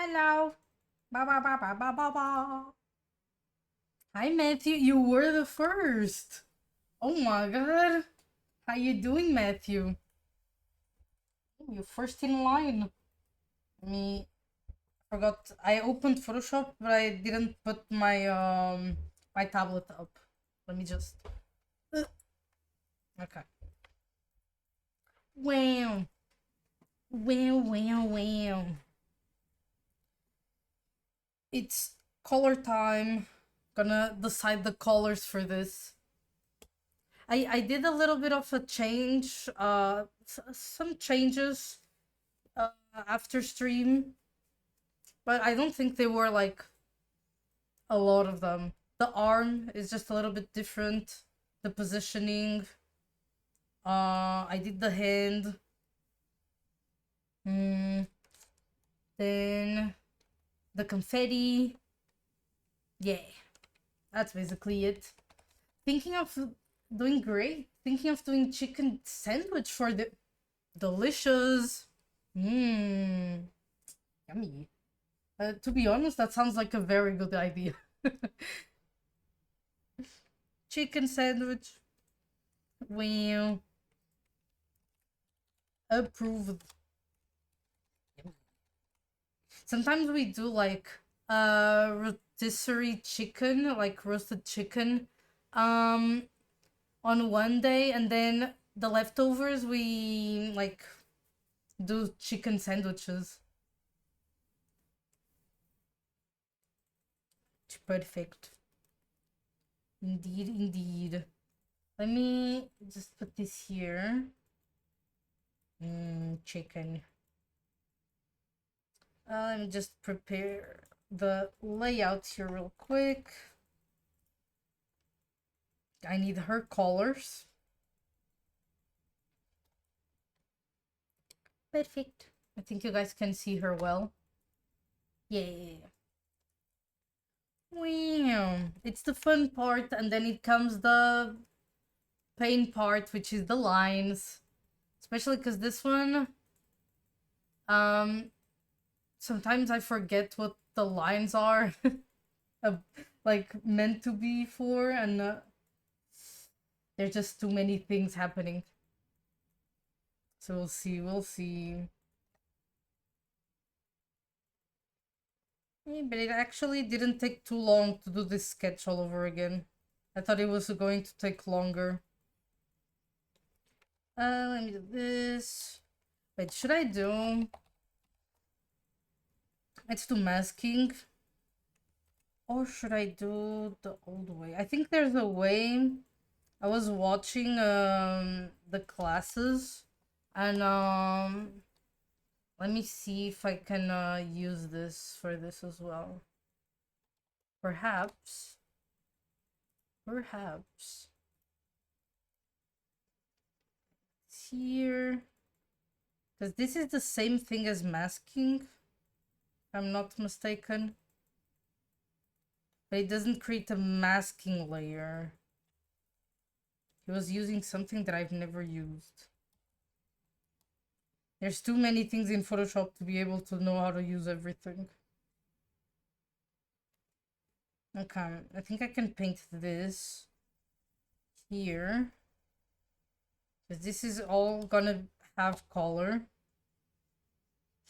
Hello. Ba ba ba ba ba ba ba. Hi Matthew, you were the first. Oh my god. How you doing, Matthew? You're first in line. Me forgot I opened Photoshop but I didn't put my tablet up. Let me just okay. Wow. Wow wow wow. It's color time. Gonna decide the colors for this. I did a little bit of a change, some changes after stream, but I don't think they were like a lot of them. The arm is just a little bit different. The positioning. I did the hand. Then the confetti. Yeah, that's basically it. Thinking of doing great. Thinking of doing chicken sandwich for the delicious. Yummy. To be honest, that sounds like a very good idea. Chicken sandwich. Well, approved. Sometimes we do like rotisserie chicken, like roasted chicken, on one day, and then the leftovers we like do chicken sandwiches. It's perfect. Indeed, indeed. Let me just put this here. Chicken. Let me just prepare the layout here real quick. I need her colors. Perfect. I think you guys can see her well. Yeah. Wow. It's the fun part, and then it comes the pain part, which is the lines. Especially because this one, sometimes I forget what the lines are, like meant to be for, and there's just too many things happening. So we'll see, we'll see. Yeah, but it actually didn't take too long to do this sketch all over again. I thought it was going to take longer. Let me do this. Wait, should I do... Let's do masking. Or should I do the old way? I think there's a way. I was watching the classes, and let me see if I can use this for this as well. Perhaps. Perhaps. It's here. Because this is the same thing as masking, if I'm not mistaken. But it doesn't create a masking layer. He was using something that I've never used. There's too many things in Photoshop to be able to know how to use everything. Okay, I think I can paint this here. Because this is all gonna have color.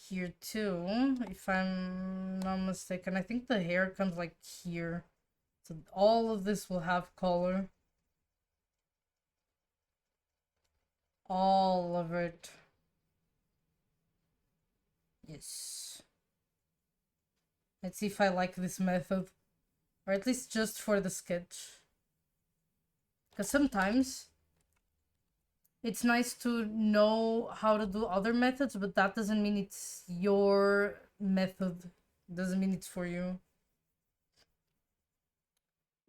Here too, if I'm not mistaken. I think the hair comes like here. So all of this will have color. All of it. Yes. Let's see if I like this method. Or at least just for the sketch. Because sometimes it's nice to know how to do other methods, but that doesn't mean it's your method. Doesn't mean it's for you.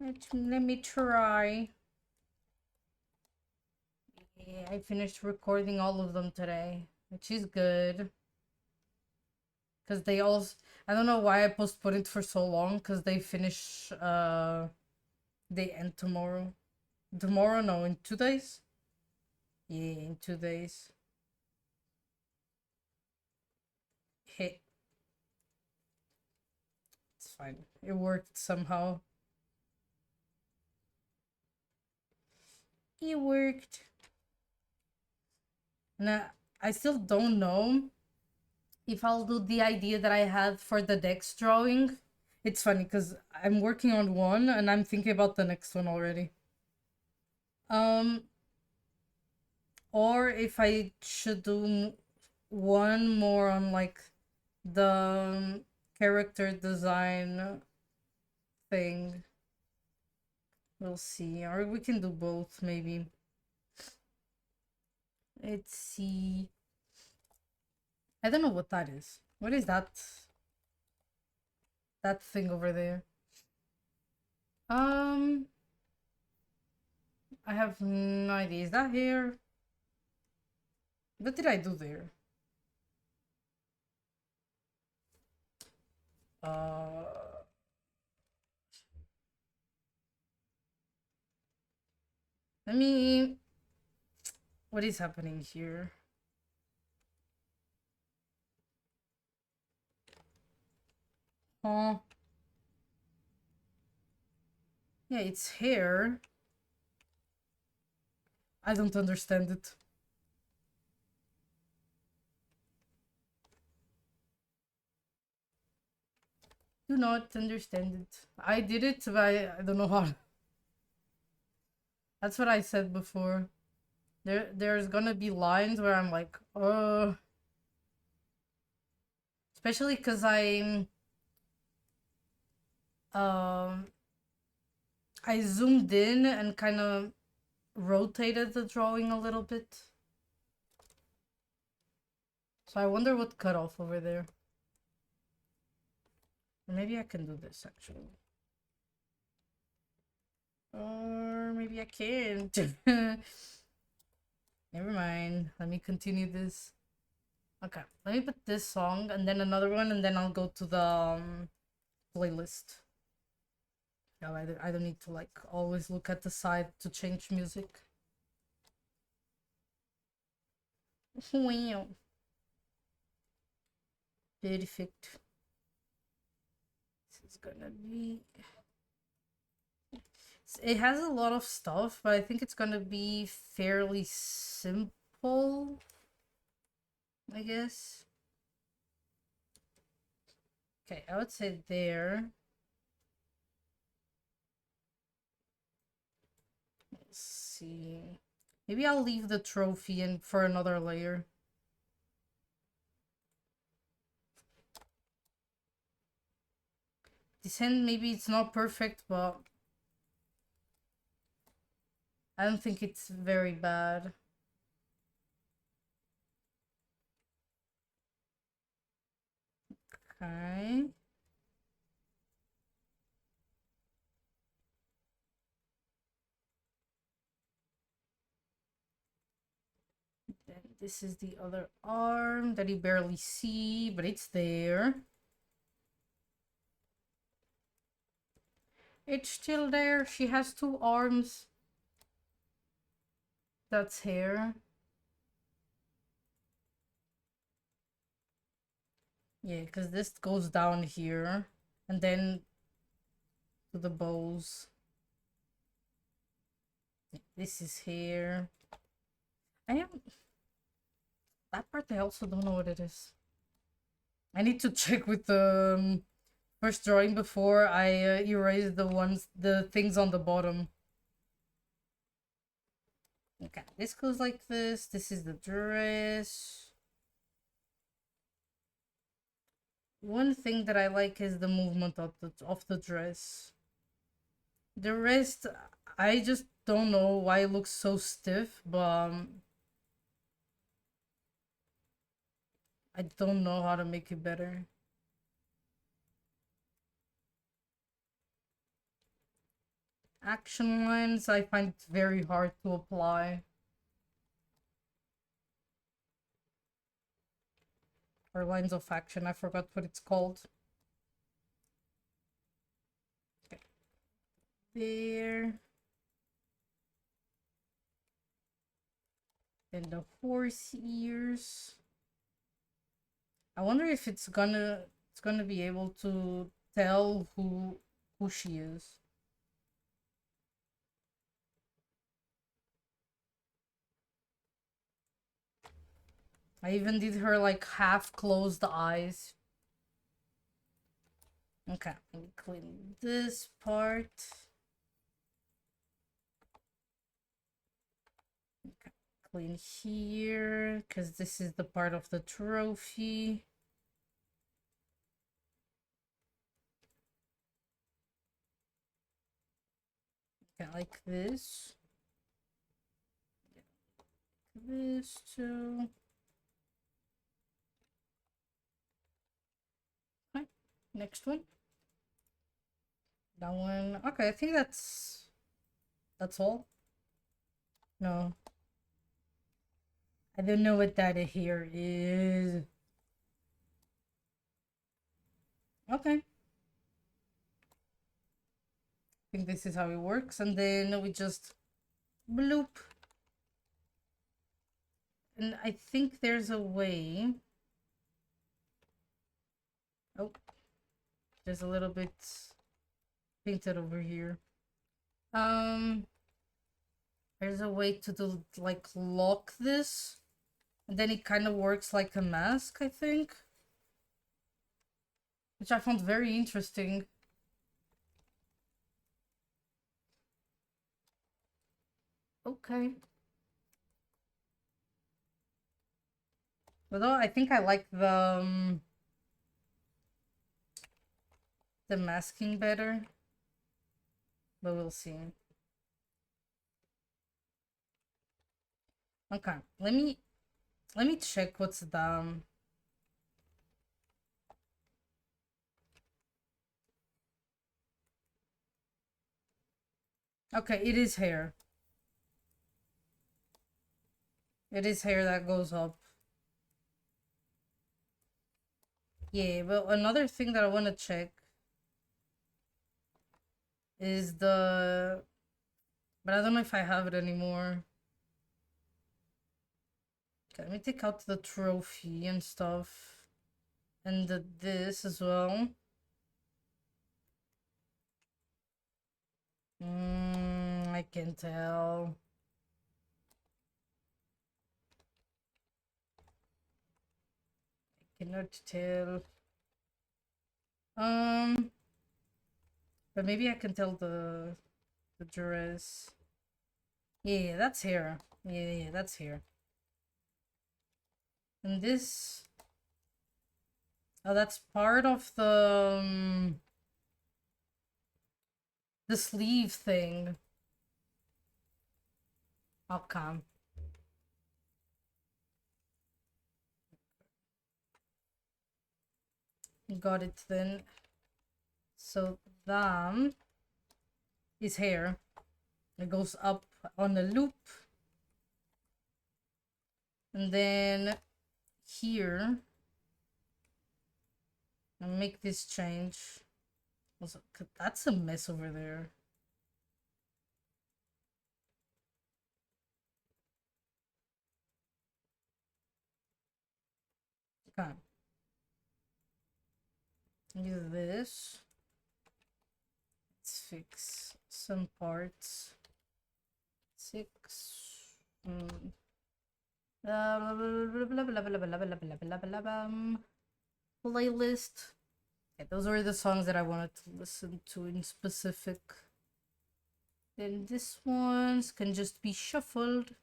Let me try. Yeah, I finished recording all of them today, which is good. Because they all... I don't know why I postponed it for so long, because they finish... They end tomorrow. Tomorrow? No, in 2 days? Yeah, in 2 days. Hey. fine. It worked somehow. It worked. And I still don't know if I'll do the idea that I had for the Dex drawing. It's funny because I'm working on one and I'm thinking about the next one already. Or if I should do one more on like the character design thing. We'll see. Or we can do both, maybe. Let's see. I don't know what that is. What is that? That thing over there. I have no idea. Is that here? What did I do there? Let me... What is happening here? Oh. Yeah, it's hair. I don't understand it. Do not understand it. I did it, but I don't know how. That's what I said before. There's gonna be lines where I'm like, especially because I zoomed in and kind of rotated the drawing a little bit. So I wonder what cut off over there. Or maybe I can do this actually. Or maybe I can't. Never mind. Let me continue this. Okay, let me put this song and then another one, and then I'll go to the playlist. No, I don't need to like always look at the side to change music. Wow. Perfect. This is gonna be... It has a lot of stuff, but I think it's gonna be fairly simple, I guess. Okay, I would say there. Let's see. Maybe I'll leave the trophy in for another layer. This hand, maybe it's not perfect, but I don't think it's very bad. Okay. Then this is the other arm that you barely see, but it's there. It's still there. She has two arms. That's hair. Yeah, because this goes down here. And then to the bows. This is hair. That part I also don't know what it is. I need to check with the first drawing before I erase the things on the bottom. Okay, this goes like this. This is the dress. One thing that I like is the movement of the dress. The rest, I just don't know why it looks so stiff, but I don't know how to make it better. Action lines, I find it very hard to apply. Or lines of action, I forgot what it's called. Okay. There. Then the horse ears. I wonder if it's gonna be able to tell who she is. I even did her like half closed eyes. Okay, let me clean this part. Okay, clean here, because this is the part of the trophy. Okay, like this. This too. Okay, next one. That one. Okay, I think that's all. No. I don't know what that here is. Okay. I think this is how it works. And then we just bloop. And I think there's a way. Oh. There's a little bit painted over here. There's a way to do like lock this. And then it kind of works like a mask, I think. Which I found very interesting. Okay. Although I think I like the masking better. But we'll see. Okay, let me check what's the okay, it is hair. It is hair that goes up. Yeah, but another thing that I want to check is the... But I don't know if I have it anymore. Okay, let me take out the trophy and stuff. And this as well. I can tell. I cannot tell. But maybe I can tell the dress. Yeah, that's hair. Yeah, that's hair. And this... Oh, that's part of the sleeve thing. Okay. Got it then. So that is hair. It goes up on a loop. And then here, I'll make this change. Also, that's a mess over there. Okay. Use this. Let's fix some parts. 6. Playlist. Yeah, those were the songs that I wanted to listen to in specific. Then this ones can just be shuffled.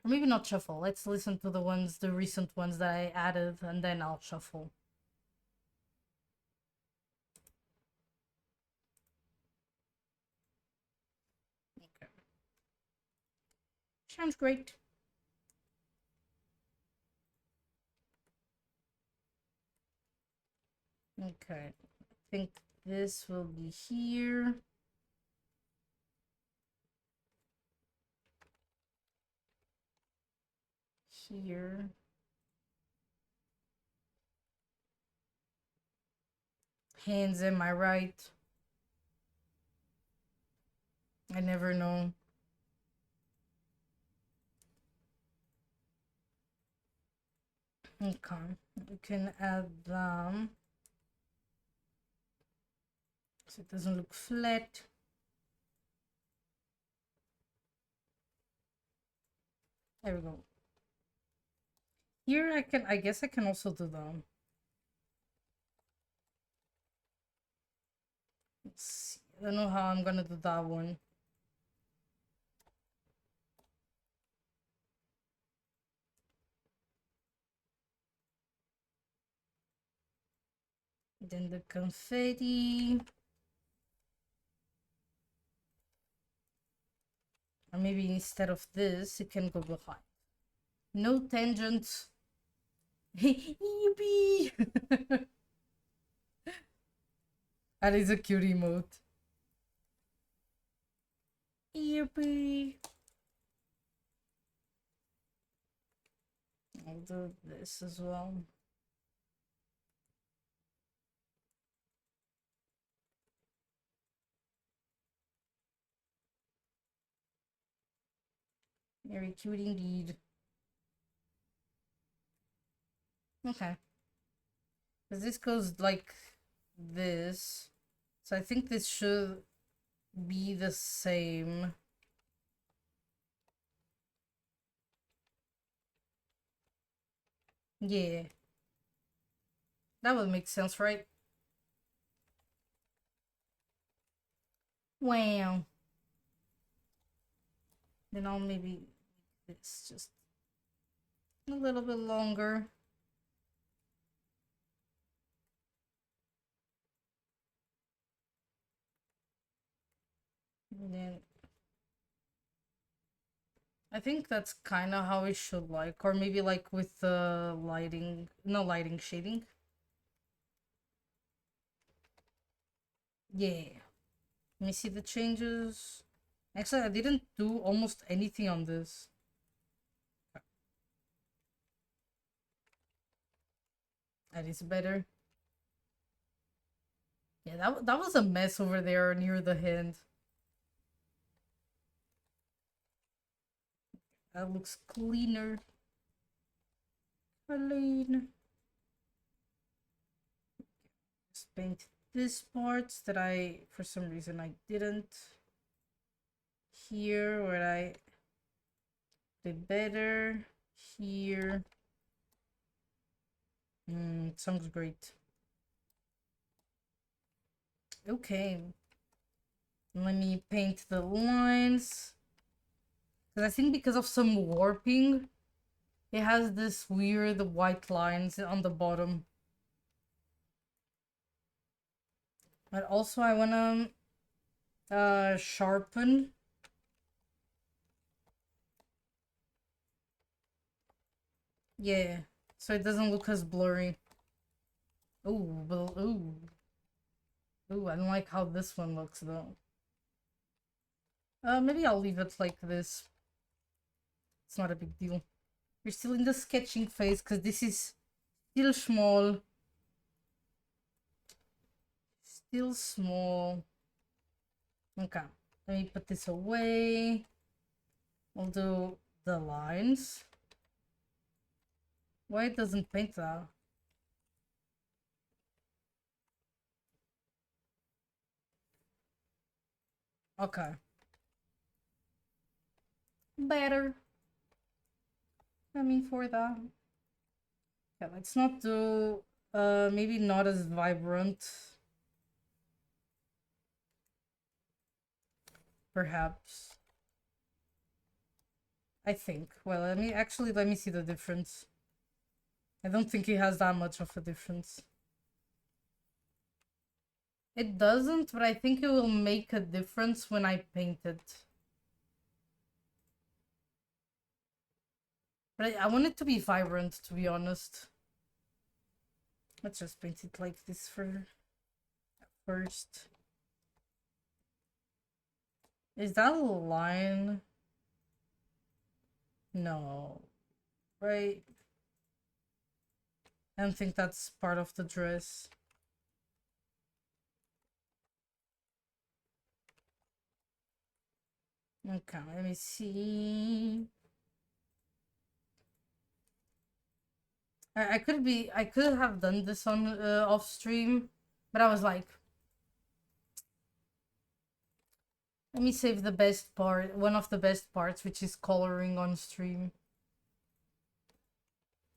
Or maybe not shuffle. Let's listen to the recent ones that I added, and then I'll shuffle. Okay. Sounds great. Okay. I think this will be here. Here. Hands, am I right? I never know. Okay, we can add them so it doesn't look flat. There we go. Here I guess I can also do them. Let's see. I don't know how I'm gonna do that one. Then the confetti. Or maybe instead of this, it can go behind. No tangent. Yippee! That is a cute emote. Yippee! I'll do this as well. Very cute indeed. Okay. Because this goes like this. So I think this should be the same. Yeah. That would make sense, right? Wow. Then I'll maybe make this just a little bit longer. And then I think that's kind of how it should like, or maybe like with the lighting, no lighting, shading. Yeah. Let me see the changes. Actually, I didn't do almost anything on this. That is better. Yeah, that was a mess over there near the hand. That looks cleaner. Clean. Just paint this part that for some reason I didn't. Here where I did better. Here. Sounds great. Okay. Let me paint the lines. Because I think because of some warping, it has this weird white lines on the bottom. But also I want to sharpen. Yeah, so it doesn't look as blurry. Ooh, but ooh. Ooh, I don't like how this one looks though. Maybe I'll leave it like this. It's not a big deal. We're still in the sketching phase because this is still small. Still small. Okay, let me put this away. We'll do the lines. Why it doesn't paint that? Okay. Better. I mean, for that. Yeah, let's not do, maybe not as vibrant. Perhaps. I think. Well, let me see the difference. I don't think it has that much of a difference. It doesn't, but I think it will make a difference when I paint it. But I want it to be vibrant, to be honest. Let's just paint it like this first. Is that a line? No. Right? I don't think that's part of the dress. Okay, let me see. I could have done this on off stream, but I was like, let me save the best part, one of the best parts, which is coloring on stream.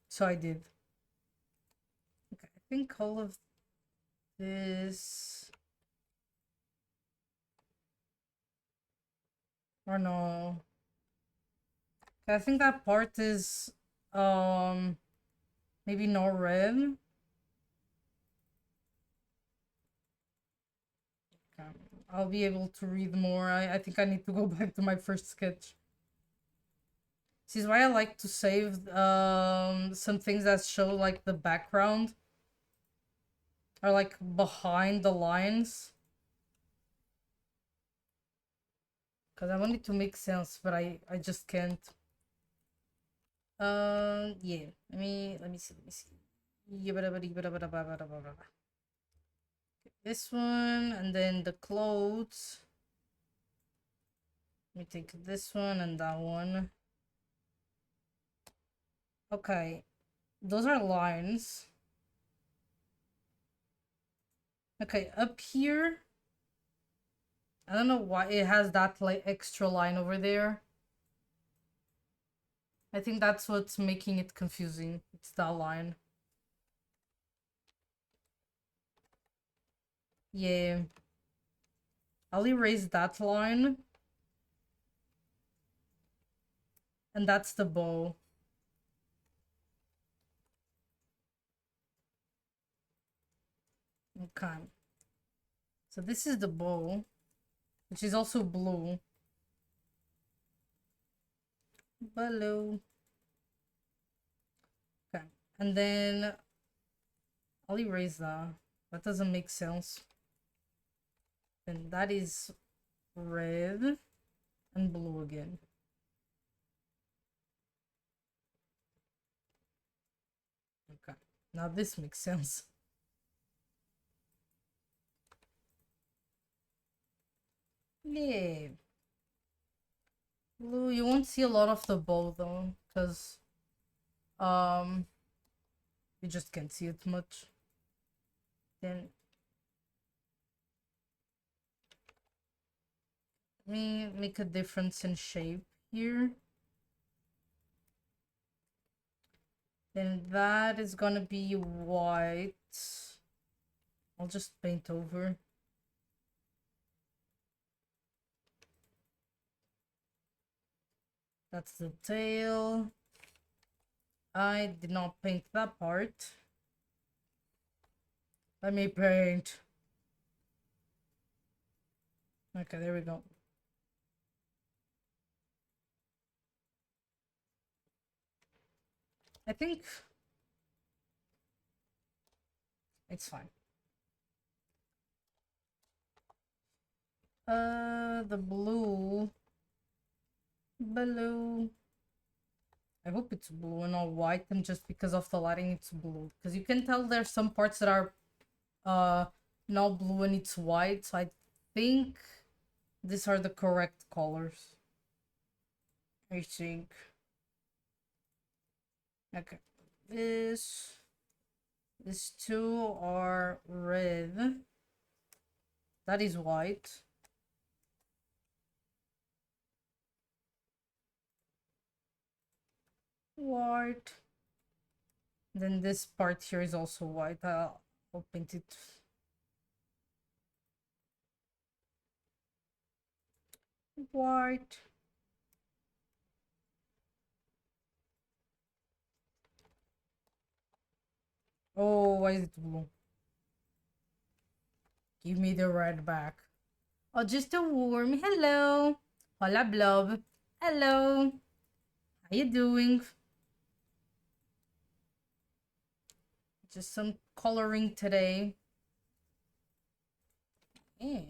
So I did. Okay, I think all of this, or no, I think that part is maybe no red. Okay. I'll be able to read more. I think I need to go back to my first sketch. This is why I like to save some things that show like the background or like behind the lines. Cause I want it to make sense, but I just can't. Yeah. Let me see. This one and then the clothes. Let me take this one and that one. Okay, those are lines. Okay, up here, I don't know why it has that like extra line over there. I think that's what's making it confusing. It's that line. Yeah. I'll erase that line. And that's the bow. Okay. So this is the bow, which is also blue. Blue. Okay. And then I'll erase that. That doesn't make sense. And that is red and blue again. Okay. Now this makes sense. Yeah. Blue, you won't see a lot of the bow though, because you just can't see it much. Then let me make a difference in shape here. Then that is gonna be white. I'll just paint over. That's the tail. I did not paint that part. Let me paint. Okay, there we go. I think it's fine. The blue. Blue. I hope it's blue and not white, and just because of the lighting it's blue. Because you can tell there's some parts that are not blue and it's white, so I think these are the correct colors. I think. Okay. These two are red. That is white. White. Then this part here is also white. I'll paint it. White. Oh, why is it blue? Give me the red back. Oh, just a worm. Hello. Hola, blob. Hello. How you doing? Just some coloring today. Yeah.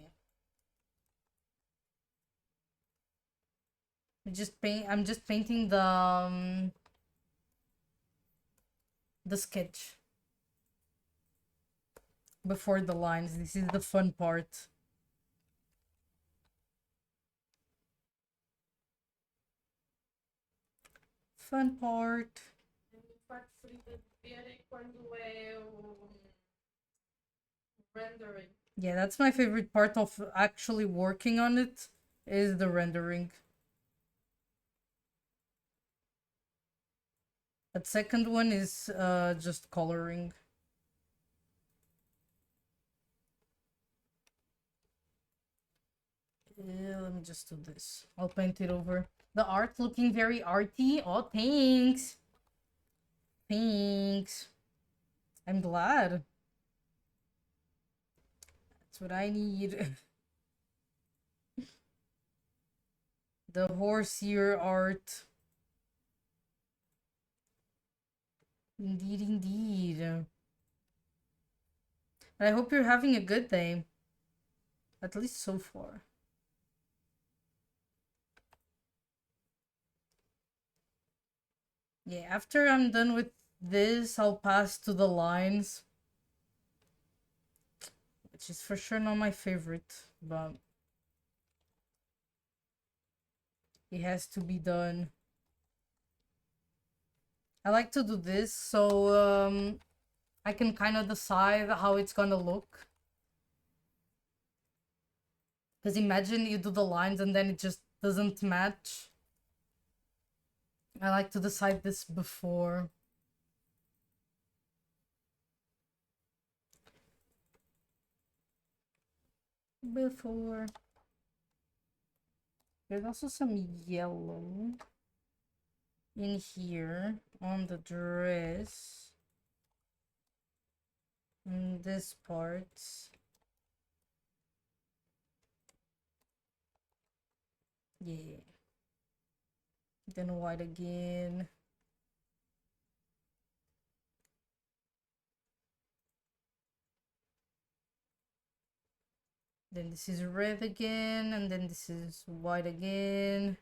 I'm just painting the sketch before the lines. This is the fun part. Fun part. Yeah, that's my favorite part of actually working on it, is the rendering. But second one is just coloring. Let me just do this. I'll paint it over. The art looking very arty. Oh, thanks. Thanks. I'm glad. That's what I need. The horse ear art. Indeed, indeed. But I hope you're having a good day. At least so far. Yeah, after I'm done with this, I'll pass to the lines. Which is for sure not my favorite, but it has to be done. I like to do this so I can kind of decide how it's gonna look. Because imagine you do the lines and then it just doesn't match. I like to decide this before. There's also some yellow in here on the dress. In this part. Yeah. Then white again. Then this is red again, and then this is white again.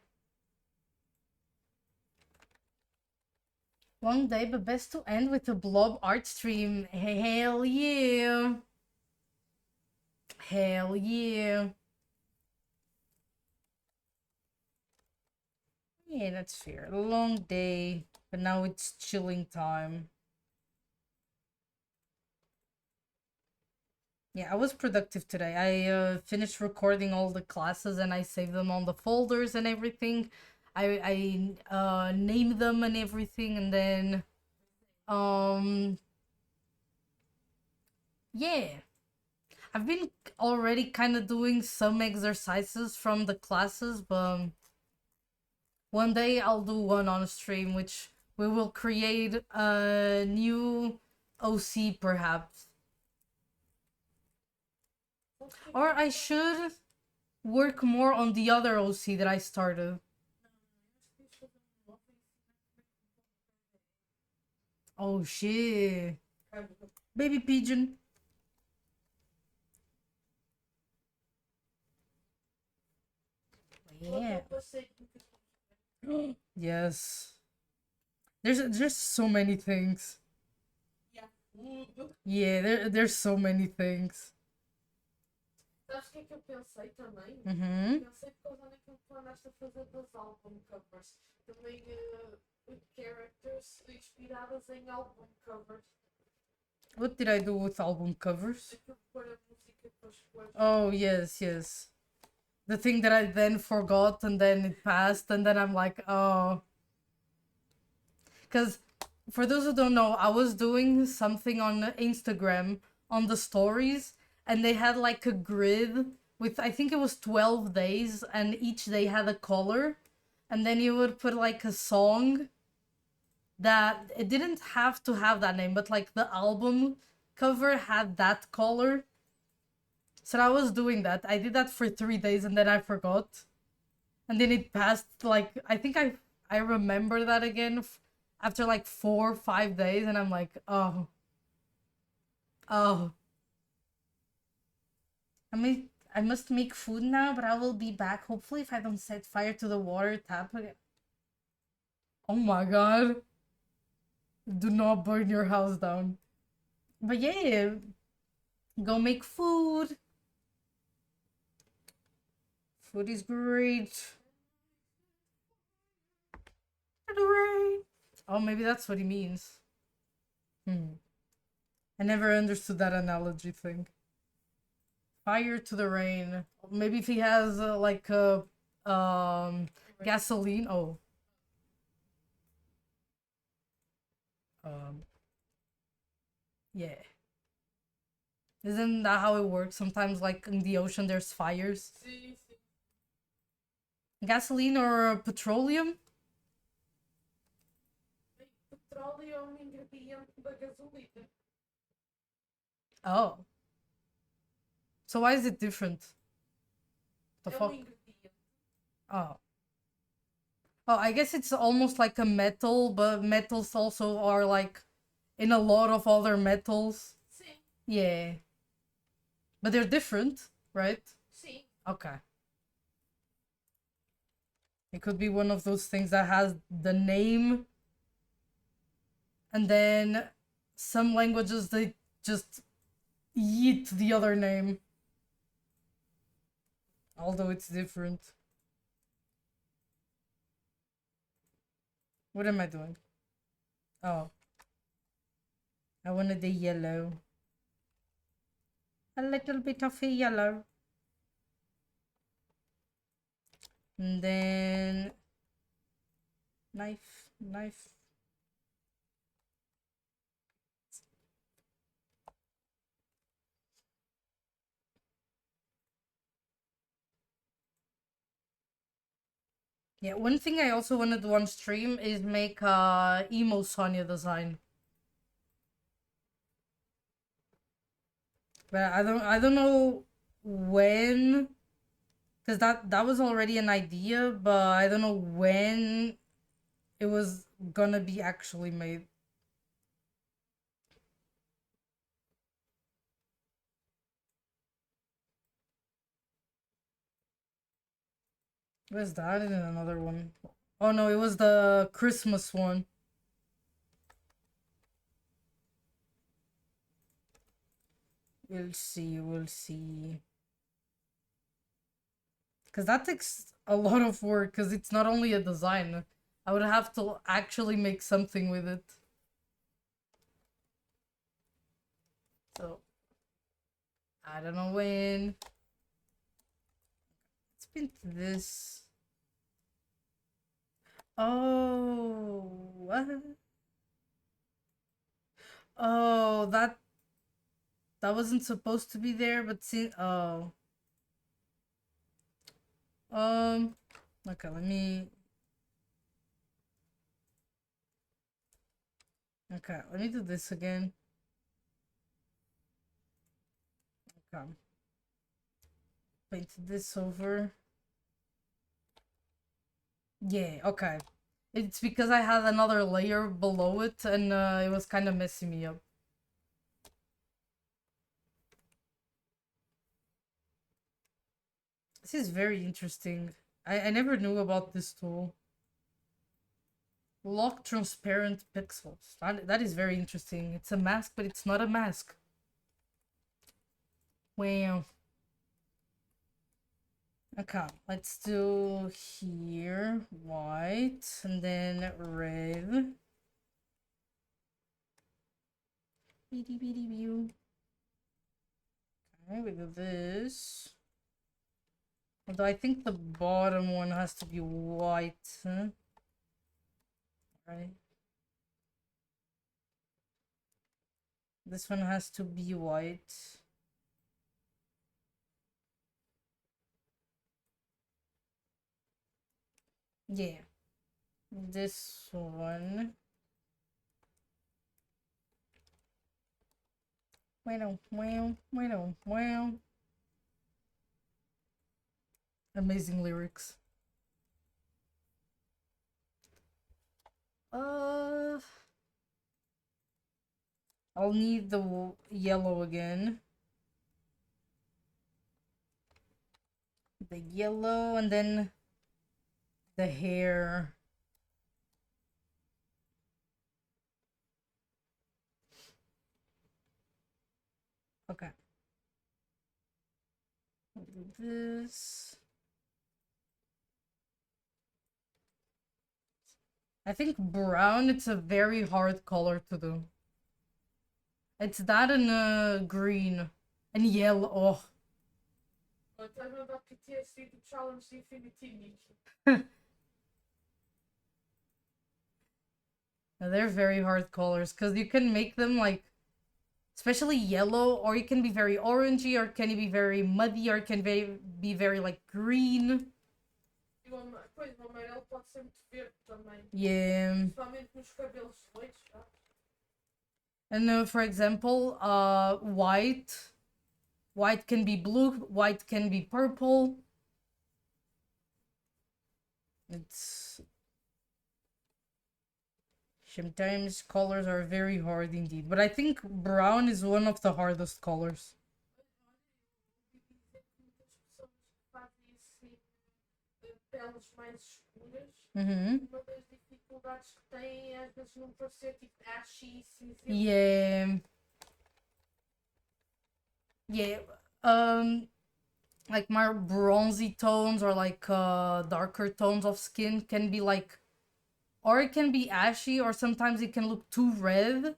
Long day, but best to end with a blob art stream. Hell yeah. Hell yeah. Yeah, that's fair. A long day, but now it's chilling time. Yeah, I was productive today. I finished recording all the classes and I saved them on the folders and everything. I named them and everything, and then yeah. I've been already kind of doing some exercises from the classes, but one day I'll do one on stream, which we will create a new OC perhaps. Or I should work more on the other OC that I started. Oh shit. Baby pigeon. Yeah. Yes. There's so many things. Yeah, there's so many things. Sabes o que é que eu pensei também? Pensei por causa daquilo que tu andaste a fazer das album covers. Também characters inspiradas em album covers. What did I do with album covers? Oh, yes, yes. The thing that I then forgot and then it passed and then I'm like, oh. Because for those who don't know, I was doing something on Instagram on the stories and they had like a grid with, I think it was 12 days and each day had a color. And then you would put like a song that it didn't have to have that name, but like the album cover had that color. So I was doing that. I did that for 3 days and then I forgot. And then it passed, like, I think I remember that again after like 4 or 5 days and I'm like, oh. Oh. I must make food now, but I will be back. Hopefully if I don't set fire to the water tap again. Oh my god. Do not burn your house down. But yeah, go make food. Food is great. Oh, maybe that's what he means. I never understood that analogy thing. Fire to the rain. Maybe if he has like a gasoline. Oh. Um. Yeah. Isn't that how it works? Sometimes, like in the ocean, there's fires. Gasoline or petroleum? Petróleo é um ingrediente da gasolina. Oh. So why is it different? The É um fuck? ingrediente. Oh. Oh, I guess it's almost like a metal, but metals also are like in a lot of other metals. Sim. Yeah. But they're different, right? Sim. Okay. It could be one of those things that has the name, and then some languages they just eat the other name. Although it's different. What am I doing? Oh. I wanted the yellow. A little bit of a yellow. And then knife. Yeah, one thing I also wanted to on stream is make emo Sonya design. But I don't know when, because that was already an idea, but I don't know when it was gonna be actually made. Where's that? And then another one. Oh no, it was the Christmas one. We'll see. Because that takes a lot of work, because it's not only a design. I would have to actually make something with it. So, I don't know when. Let's paint this. Oh, what? Oh, that wasn't supposed to be there, but see, oh. Okay, let me. Okay, let me do this again. Okay. Paint this over. Yeah, okay. It's because I had another layer below it and it was kind of messing me up. This is very interesting. I never knew about this tool. Lock transparent pixels. That is very interesting. It's a mask, but it's not a mask. Wow. Okay, let's do here white and then red. Beady beady view. Okay, we do this. Although I think the bottom one has to be white. Huh? Right. This one has to be white. Yeah. This one. Wow. Amazing lyrics. Uh, I'll need the yellow again. The yellow and then the hair. Okay. I'll do this. I think brown, it's a very hard color to do. It's that and green. And yellow. Oh. Até mandar PTSD do Challenge de Infinity. They're very hard colors because you can make them like, especially yellow, or it can be very orangey, or can it be very muddy, or can be very like green. Pois, o amarelo pode ser muito verde também. Yeah. Principalmente nos cabelos loiros. And for example, white. White can be blue, white can be purple. It's... Sometimes colors are very hard indeed. But I think brown is one of the hardest colors. Peles mais escuras, Mm-hmm. uma das dificuldades que têm é às vezes não parecer tipo ashy e cinzento. Yeah. Yeah. Like my bronzy tones or like darker tones of skin can be like, or it can be ashy, or sometimes it can look too red,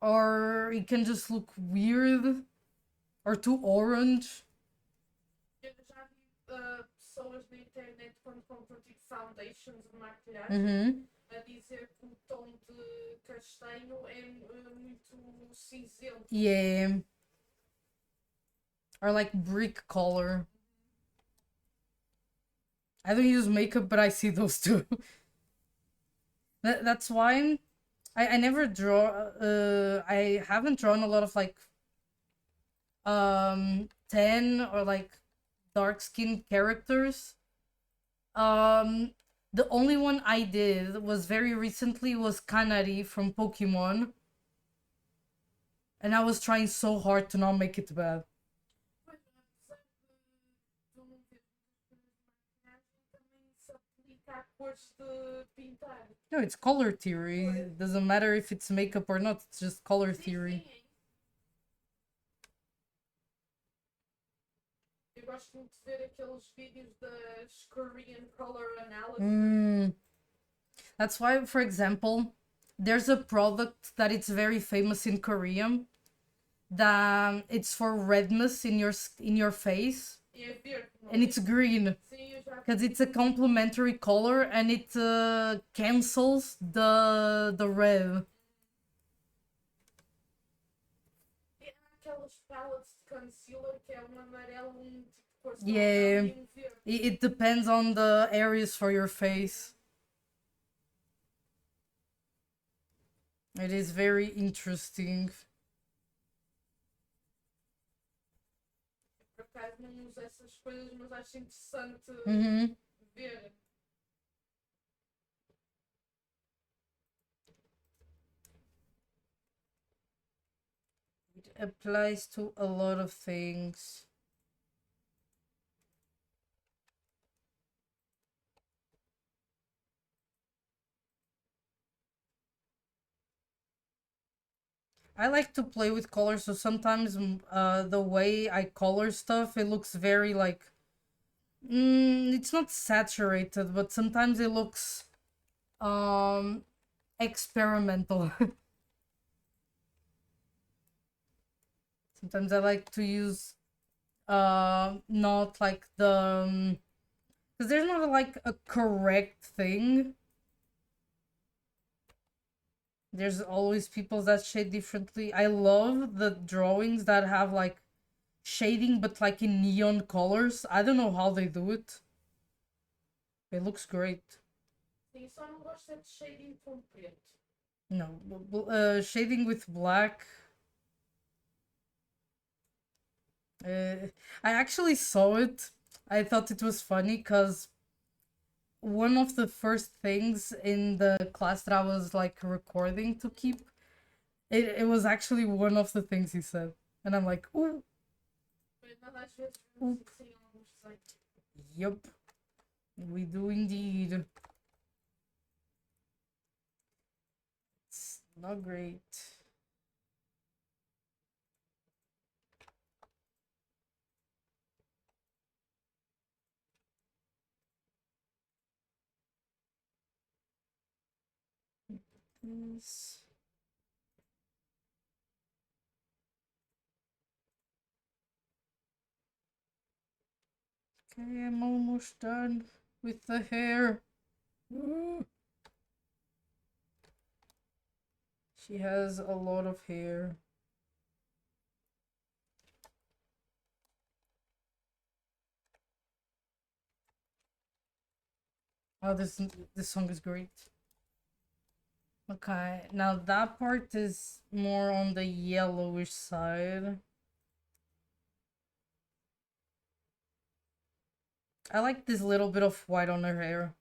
or it can just look weird, or too orange. Eu já vi pessoas na internet quando compram tipo foundations de maquilhagem Mm-hmm. a dizer que o tom de castanho é muito cinzento. Yeah. Or like brick color. I don't use makeup, but I see those too. That's why I never draw. I haven't drawn a lot of like 10 or like dark skinned characters. The only one I did was very recently was Kanari from Pokemon. And I was trying so hard to not make it bad. Pois, apesar de não ver muitas coisas de maquilhagem, também se aplica a cores de pintar. No, it's color theory. It doesn't matter if it's makeup or not, it's just color theory. Sim, eu gosto muito de ver aqueles vídeos das Korean Color Analysis. That's why, for example, there's a product that it's very famous in Korea. That it's for redness in your face, E é verde, não é? and it's green Sim, eu já because it's a complementary color and it cancels the red. E há aquelas palettes de concealer que é um amarelo, um tipo de cor Yeah. e um verde. It depends on the areas for your face. It is very interesting. Por acaso não uso essas coisas, mas acho interessante Mm-hmm. ver. It applies to a lot of things. I like to play with colors, so sometimes the way I color stuff, it looks very like... it's not saturated, but sometimes it looks experimental. Sometimes I like to use not like the... because there's not like a correct thing. There's always people that shade differently. I love the drawings that have like shading but like in neon colors. I don't know how they do it. It looks great. Sim, só não gosto é de shading com preto. No, shading with black. I actually saw it. I thought it was funny because one of the first things in the class that I was like recording to keep, it was actually one of the things he said. And I'm like, ooh. Mas às vezes vemos assim alguns desenhos. Yup. We do indeed. It's not great. This. Okay, I'm almost done with the hair. She has a lot of hair. Oh, this song is great. Okay, now that part is more on the yellowish side. I like this little bit of white on her hair.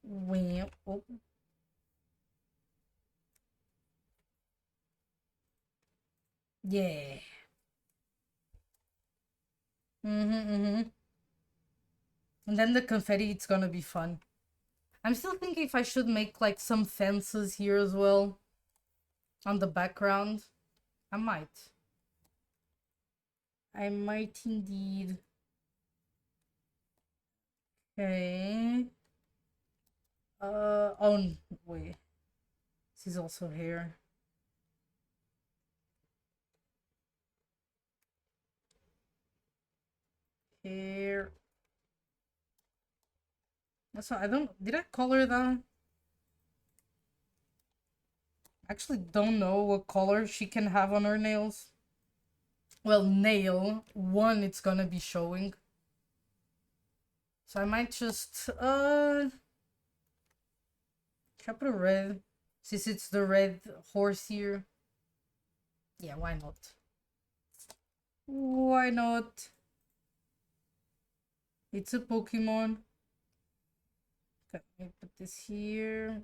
Wham. Oh. Yeah. Mm-hmm. And then the confetti, it's gonna be fun. I'm still thinking if I should make like some fences here as well. On the background. I might. I might indeed. Okay. Oh, wait. This is also here. Here. So I don't. Did I color that? Actually, don't know what color she can have on her nails. Well, nail one, it's gonna be showing. So I might just try put a red, since it's the red horse here. Yeah, why not? Why not? It's a Pokemon. Okay, let me put this here.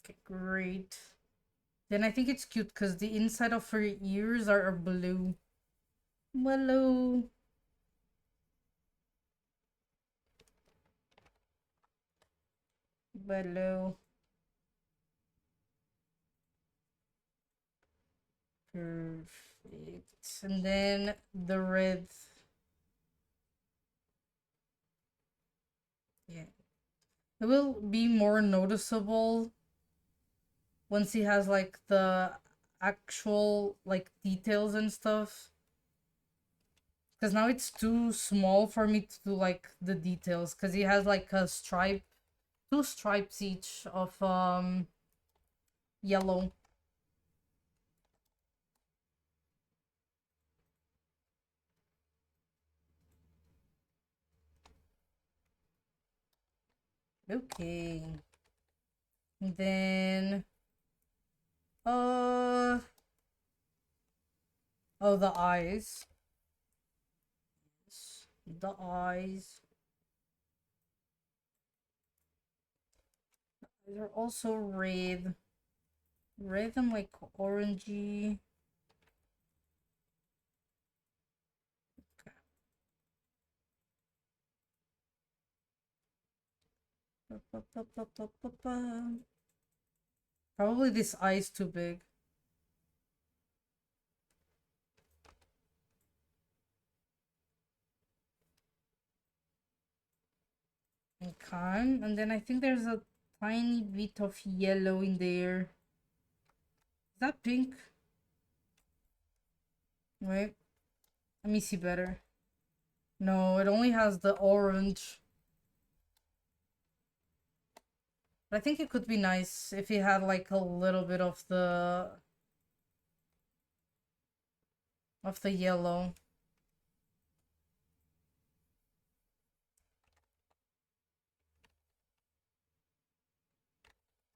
Okay, great. Then I think it's cute because the inside of her ears are blue. Hello. Hello. Perfect. And then the red. Yeah. It will be more noticeable once he has like the actual like details and stuff. Because now it's too small for me to do like the details. Because he has like a stripe, two stripes each of yellow. Okay. And then oh, the eyes. The eyes. They're also red. Red and like orangey. Probably this eye is too big. Okay, and then I think there's a tiny bit of yellow in there. Is that pink? Wait, let me see better. No, it only has the orange. But I think it could be nice if it had like a little bit of the yellow.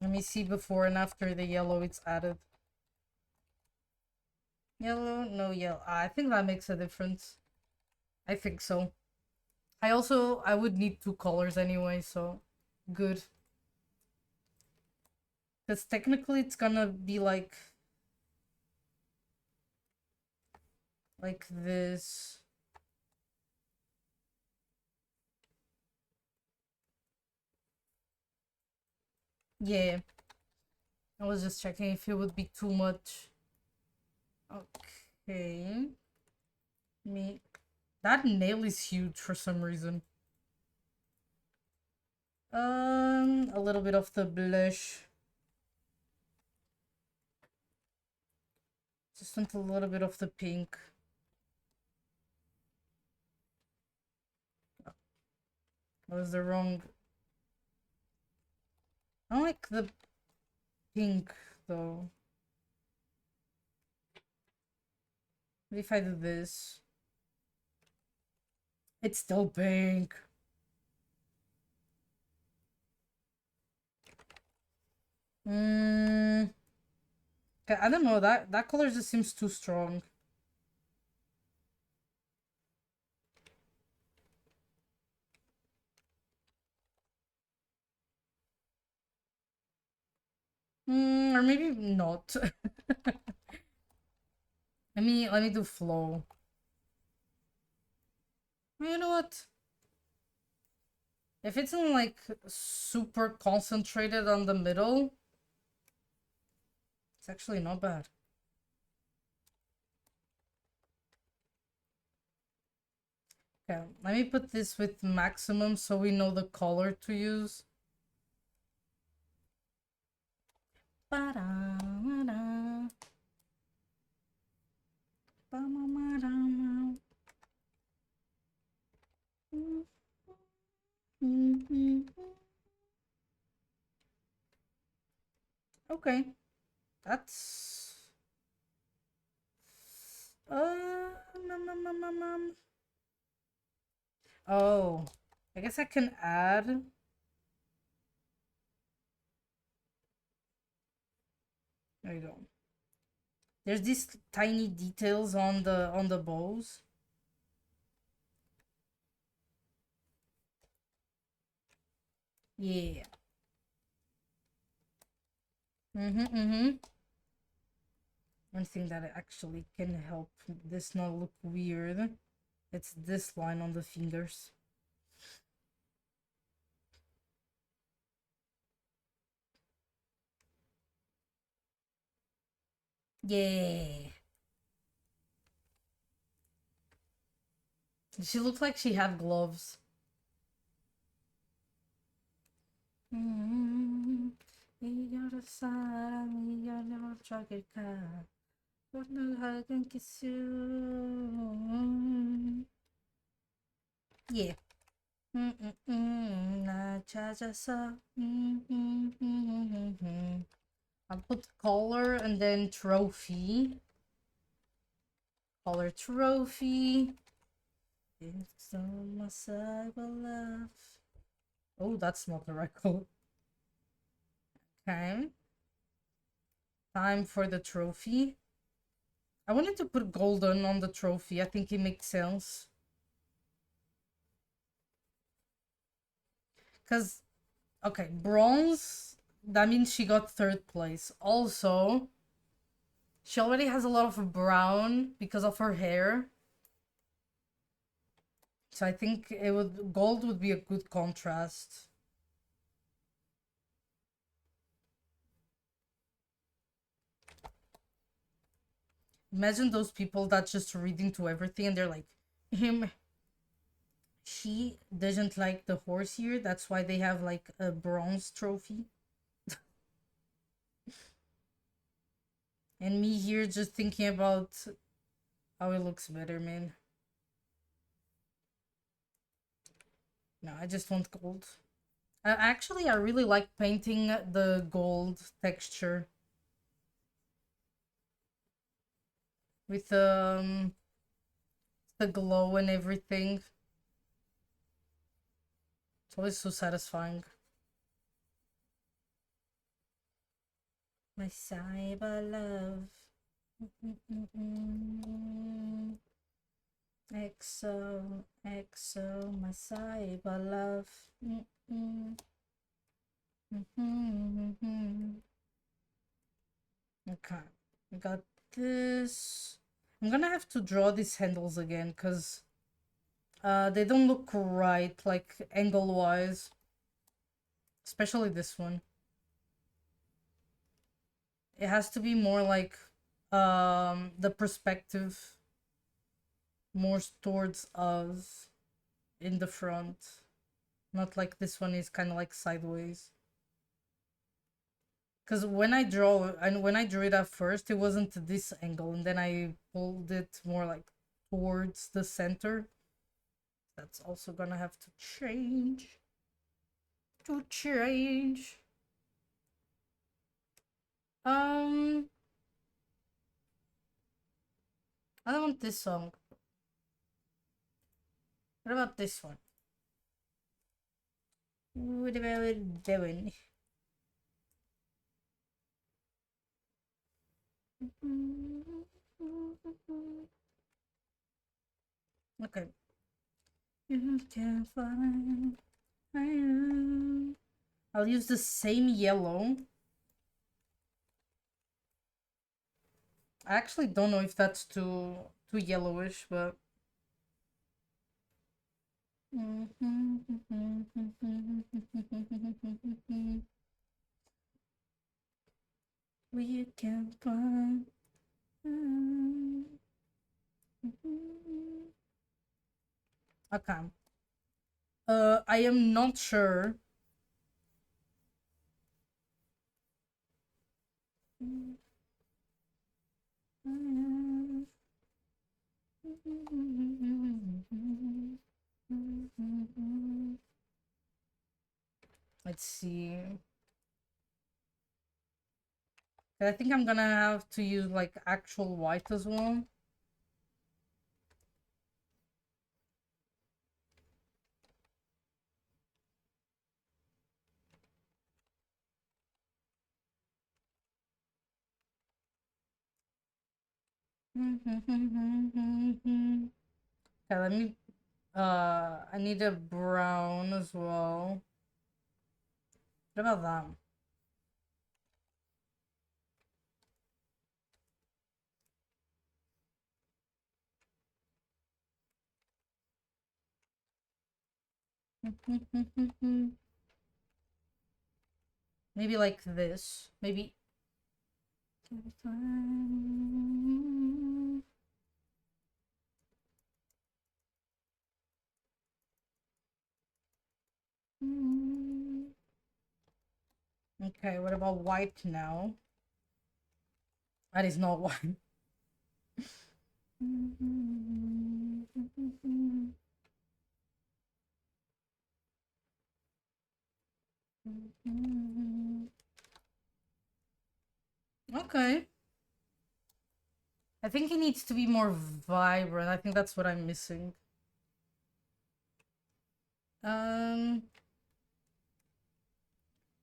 Let me see before and after the yellow it's added. Yellow, no yellow. I think that makes a difference. I think so. I would need two colors anyway, so good. Because technically it's gonna be like this. Yeah. I was just checking if it would be too much. Okay. Me. That nail is huge for some reason. A little bit of the blush. Just want a little bit of the pink. That was the wrong. I don't like the pink though. What if I do this? It's still pink. Okay, I don't know, that color just seems too strong. Or maybe not. Let me do flow. You know what? If it's in like super concentrated on the middle, it's actually not bad. Okay, let me put this with maximum so we know the color to use. Ba-da-da. Ba-ma-ma-da-ma. Okay, that's oh, I guess I can add. There you go. There's these tiny details on the bows. Yeah. One thing that actually can help this not look weird, it's this line on the fingers. Yeah. She looks like she had gloves. Yeah. I'll put color and then trophy. Color trophy. It's on my side of love. Oh, that's not the right color. Okay. Time for the trophy. I wanted to put golden on the trophy. I think it makes sense. Because, okay, bronze, that means she got third place. Also, she already has a lot of brown because of her hair. So I think gold would be a good contrast. Imagine those people that just read into everything and they're like, she doesn't like the horse here, that's why they have like a bronze trophy. And me here just thinking about how it looks better, man. No, I just want gold. Actually, I really like painting the gold texture with the glow and everything. It's always so satisfying. My cyber love. EXO, EXO, my cyber love. Okay, we got this. I'm gonna have to draw these handles again because they don't look right, like angle wise, especially this one. It has to be more like the perspective more towards us in the front. Not like this one is kind of like sideways. Because when I draw, and when I drew it at first, it wasn't this angle, and then I pulled it more like towards the center. That's also gonna have to change. Um, I don't want this song. What about this one? What about that one? Okay. You can find. I'll use the same yellow. I actually don't know if that's too yellowish, but we can find. Okay. I am not sure. Let's see. I think I'm gonna have to use like actual white as well. Okay, let me I need a brown as well. What about that? Maybe like this. Maybe. Okay, what about white now? That is not white. Okay. I think it needs to be more vibrant. I think that's what I'm missing.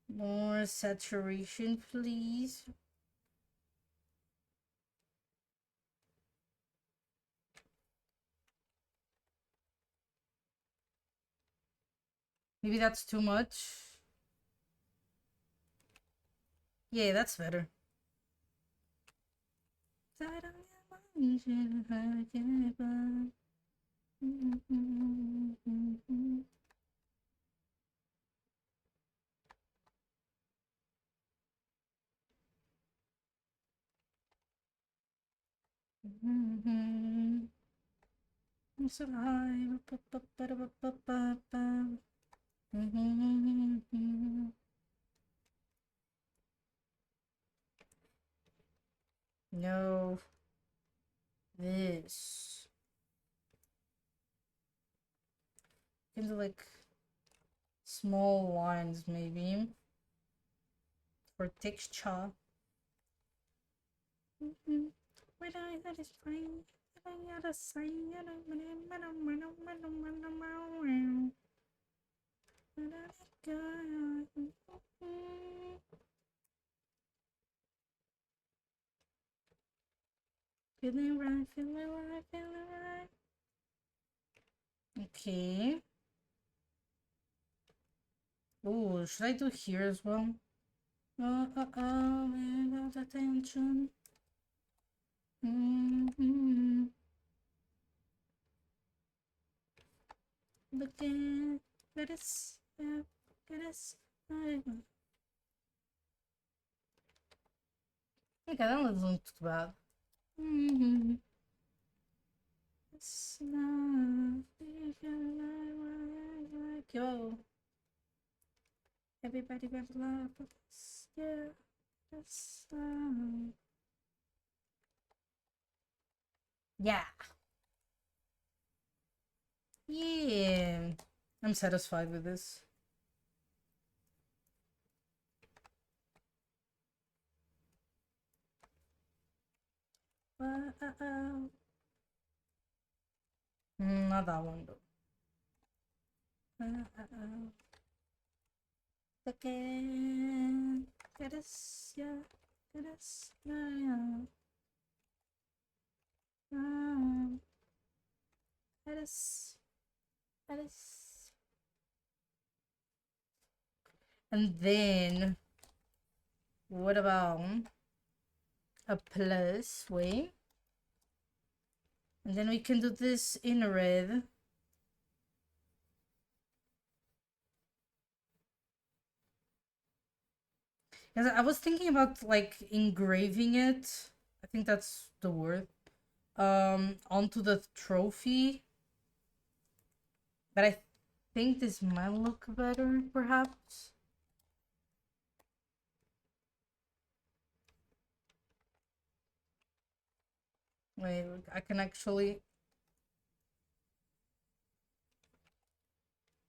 More saturation, please. Maybe that's too much. Yeah, that's better. I'm so high. No. This. Into like small lines maybe. For texture. When I had his brain, I had a sign. Feeling right, feeling right, feeling right. Okay. Oh, should I do here as well? Without attention. Look at us, look at us. Okay, that wasn't too bad. It's not yo. Everybody grab a lot of this. Yeah. That's, yeah. Yeah. I'm satisfied with this. Not that one though. Again. Get us, yeah. Get us, yeah. Get us. Get us. And then, what about a plus way? And then we can do this in red. Because I was thinking about like engraving it. I think that's the word. Onto the trophy. But I think this might look better, perhaps. Wait, I can actually.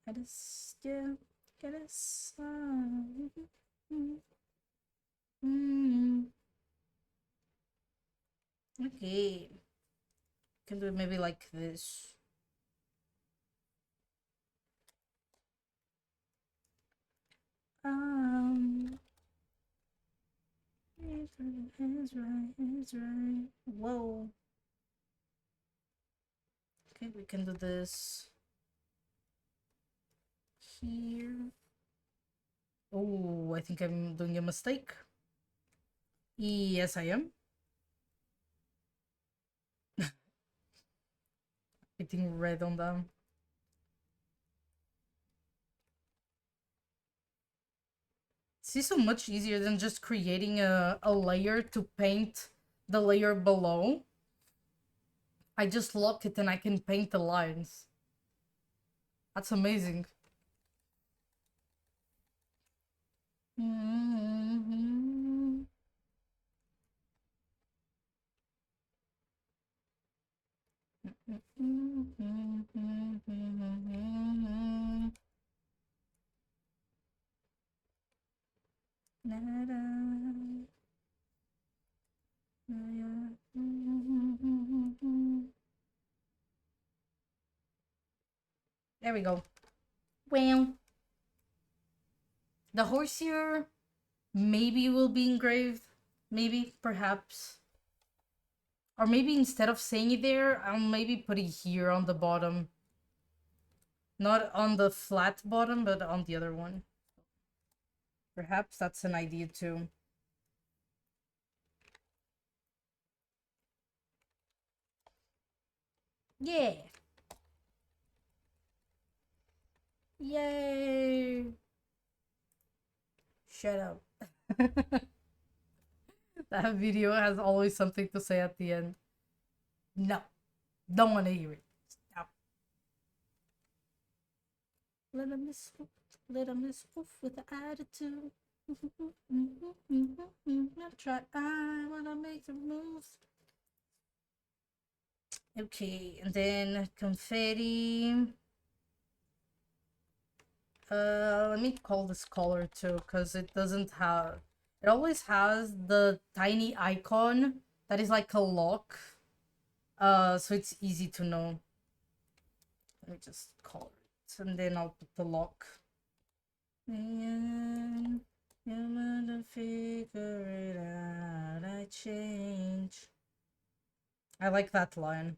I just still get a song. Okay. Can do it maybe like this. It's right. Whoa. Okay, we can do this here. Oh, I think I'm doing a mistake. Yes, I am. Hitting red on them. It's so much easier than just creating a layer to paint the layer below. I just lock it and I can paint the lines. That's amazing. There we go. Well, the horse here maybe will be engraved. Maybe, perhaps. Or maybe instead of saying it there, I'll maybe put it here on the bottom. Not on the flat bottom, but on the other one. Perhaps that's an idea too. Yeah. Yay. Shut up. That video has always something to say at the end. No. Don't want to hear it. Stop. Let him move with the attitude. I'll try. I wanna make the moves. Okay, and then confetti. Let me call this color too, because it doesn't have. It always has the tiny icon that is like a lock. So it's easy to know. Let me just color it, and then I'll put the lock. And you wanna figure it out. I change. I like that line.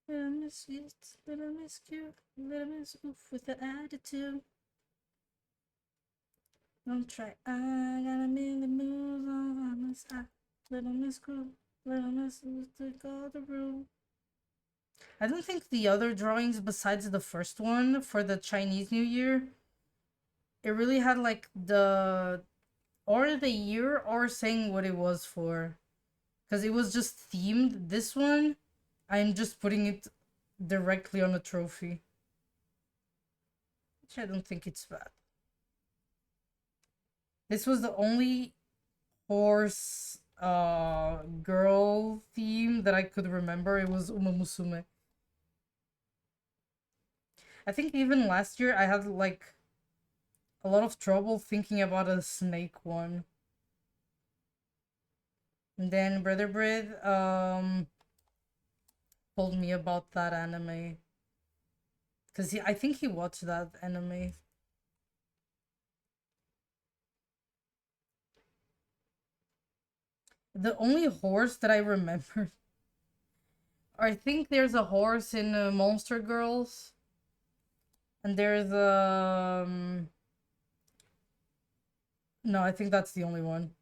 Little miss you, little miss you, little miss oof with the attitude. Don't try. I got a million moves on my side. Little miss cool, little miss take all the room. I don't think the other drawings besides the first one for the Chinese New Year, it really had like the year or saying what it was for, because it was just themed. This one, I'm just putting it directly on a trophy. Which I don't think it's bad. This was the only horse girl theme that I could remember. It was Umamusume. I think even last year I had like a lot of trouble thinking about a snake one. And then Brother Brid told me about that anime. Cause I think he watched that anime. The only horse that I remember, I think there's a horse in Monster Girls, and there's no, I think that's the only one.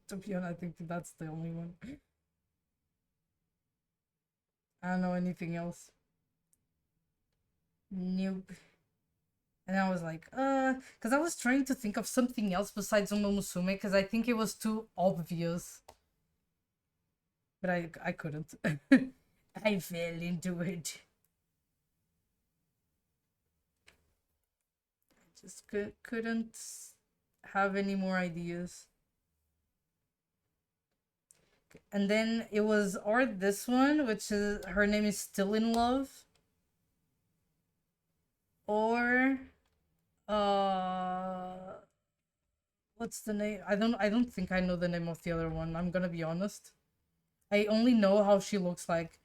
To be honest, I think that's the only one. I don't know anything else. Nope. And I was like, because I was trying to think of something else besides Umamusume, because I think it was too obvious. But I couldn't. I fell into it. I just couldn't have any more ideas. And then it was or this one, which is her name is Still in Love, or what's the name? I don't think I know the name of the other one. I'm gonna be honest. I only know how she looks like.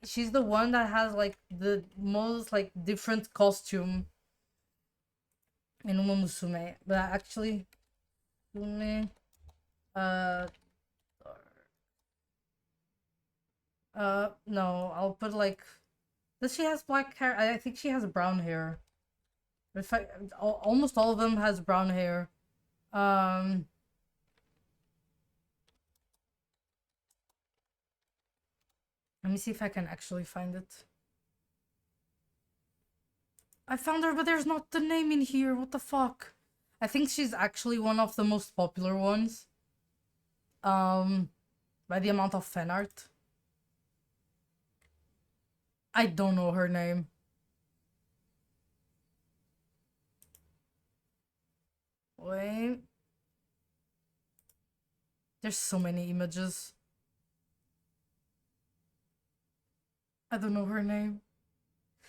She's the one that has like the most like different costume in Umamusume. But actually, Ume, uh, no, I'll put like. Does she has black hair? I think she has brown hair. If I, almost all of them has brown hair. Um, Let me see if I can actually find it. I found her, but there's not the name in here. What the fuck? I think she's actually one of the most popular ones. By the amount of fan art. I don't know her name. Wait. There's so many images. I don't know her name.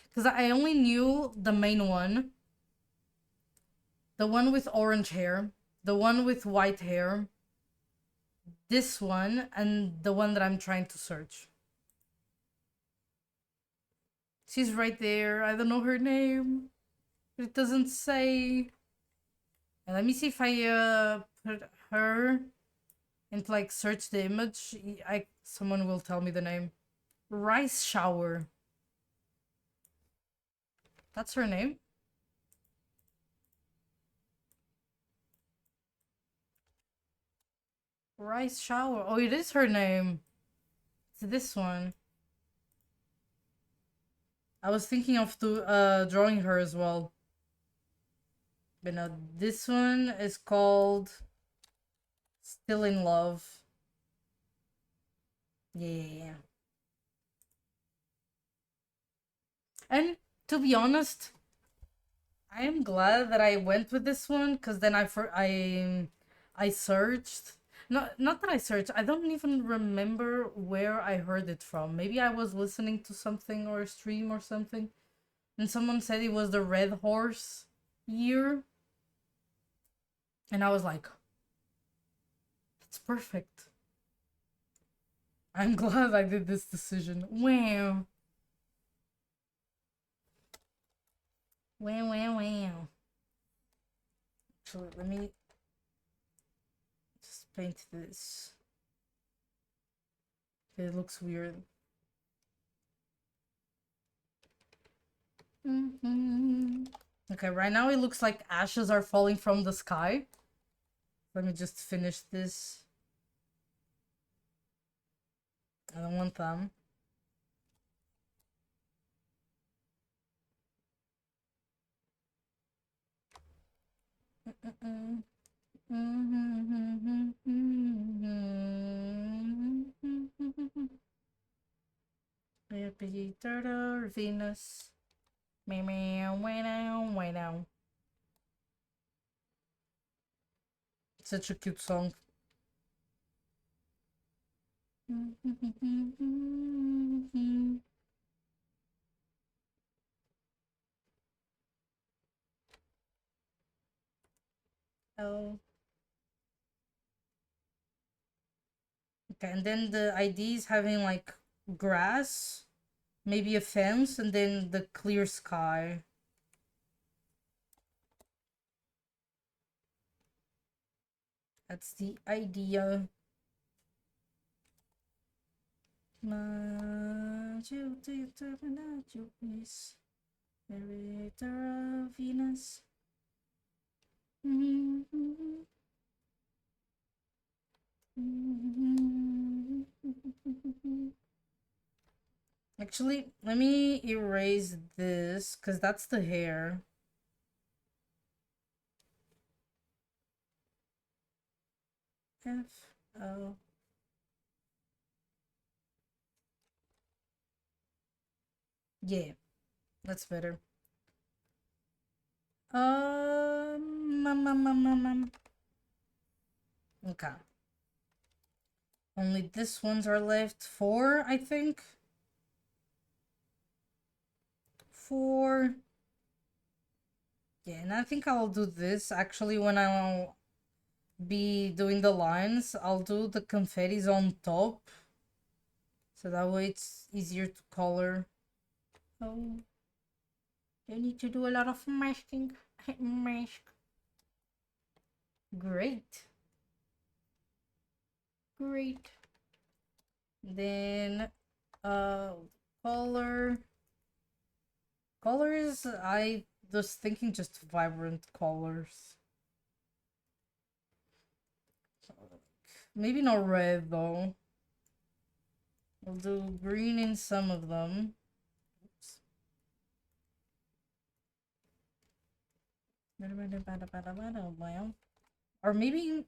Because I only knew the main one. The one with orange hair. The one with white hair. This one. And the one that I'm trying to search. She's right there. I don't know her name. But it doesn't say. And let me see if I put her and like search the image. Someone will tell me the name. Rice Shower. That's her name? Rice Shower. Oh, it is her name. It's this one. I was thinking of drawing her as well. But no, this one is called Still in Love. Yeah. And to be honest, I am glad that I went with this one because then I searched. Not that I searched. I don't even remember where I heard it from. Maybe I was listening to something or a stream or something, and someone said it was the Red Horse year, and I was like, "That's perfect." I'm glad I did this decision. Wow. Wow, wow, wow. Actually, let me just paint this. It looks weird. Okay, right now it looks like ashes are falling from the sky. Let me just finish this. I don't want them. Jupiter, Venus. Meow, meow, meow, meow. Such a cute song. Oh. Okay, and then the ID is having like grass, maybe a fence, and then the clear sky. That's the idea. Narrator of Venus. Actually, let me erase this because that's the hair. F-O. Yeah, that's better. Okay. Only this ones are left. 4, I think. 4. Yeah, and I think I'll do this actually when I'll be doing the lines. I'll do the confettis on top. So that way it's easier to color. Oh. You need to do a lot of masking. Mask. Great. Great. Then, color. Colors, I was thinking just vibrant colors. Maybe not red though. We'll do green in some of them. Oops. Or maybe,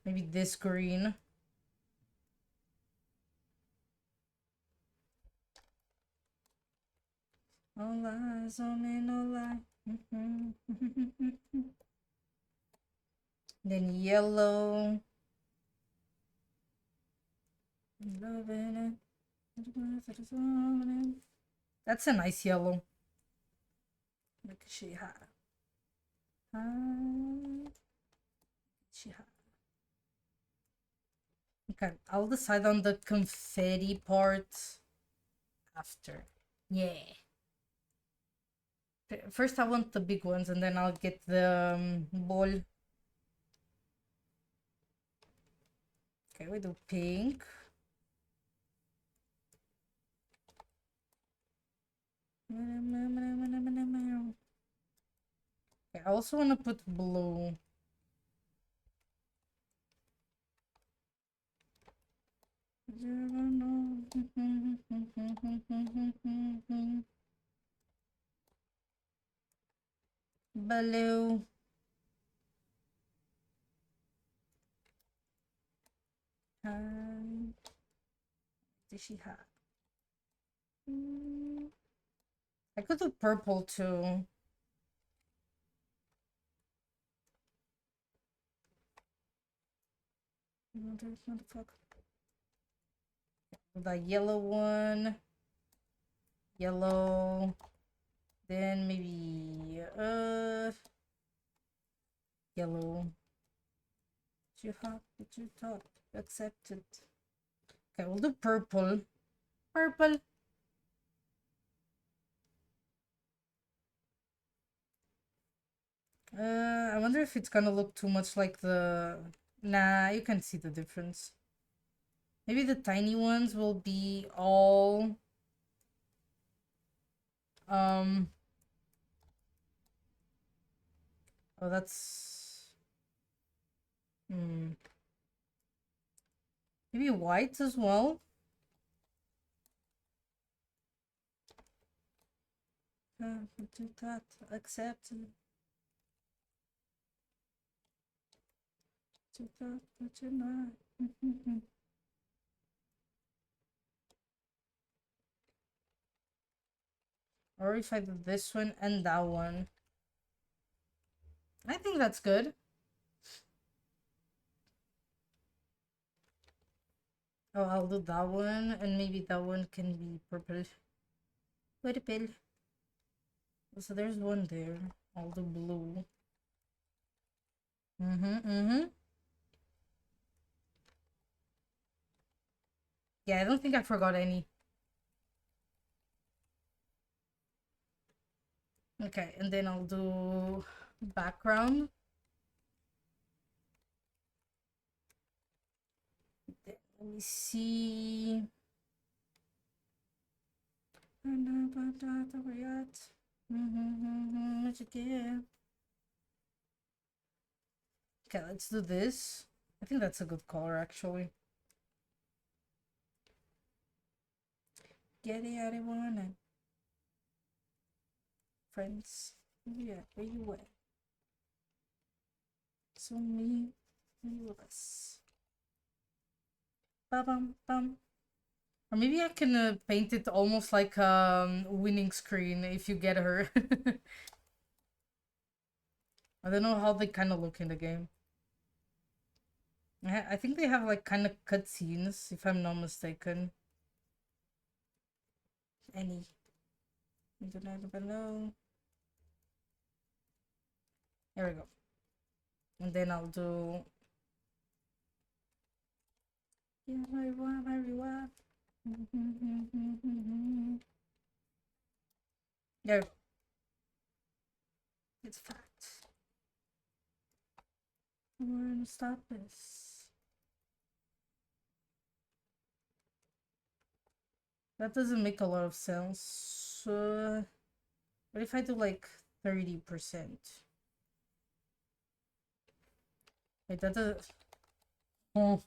maybe this green. All eyes on me, no lie. Then yellow. That's a nice yellow. Look, she had. Okay, I'll decide on the confetti part after. Yeah. First, I want the big ones, and then I'll get the ball. Okay, we do pink. Okay, I also want to put blue. Blue. Did she have? I could do purple too. The yellow one. Yellow. Then maybe yellow. You have what you thought. Accepted. Okay, we'll do purple. Purple. I wonder if it's gonna look too much like the... Nah, you can see the difference. Maybe the tiny ones will be all... Oh, that's... Maybe white as well? Do that. Accept. Do that, but you're not. Or if I do this one and that one. I think that's good. Oh, I'll do that one, and maybe that one can be purple. Purple. So there's one there. I'll do blue. Yeah, I don't think I forgot any. Okay, and then I'll do background. Then let me see. Okay, let's do this. I think that's a good color, actually. Get it out of one. Friends, yeah, where you at? So me, you us. Ba-bum, bum. Or maybe I can paint it almost like winning screen if you get her. I don't know how they kind of look in the game. I think they have like kind of cutscenes, if I'm not mistaken. Any. Internet below. There we go. And then I'll do. Yeah, everyone. There we go. It's fact. We're gonna stop this. That doesn't make a lot of sense. What if I do like 30%? Wait, that does. Oh.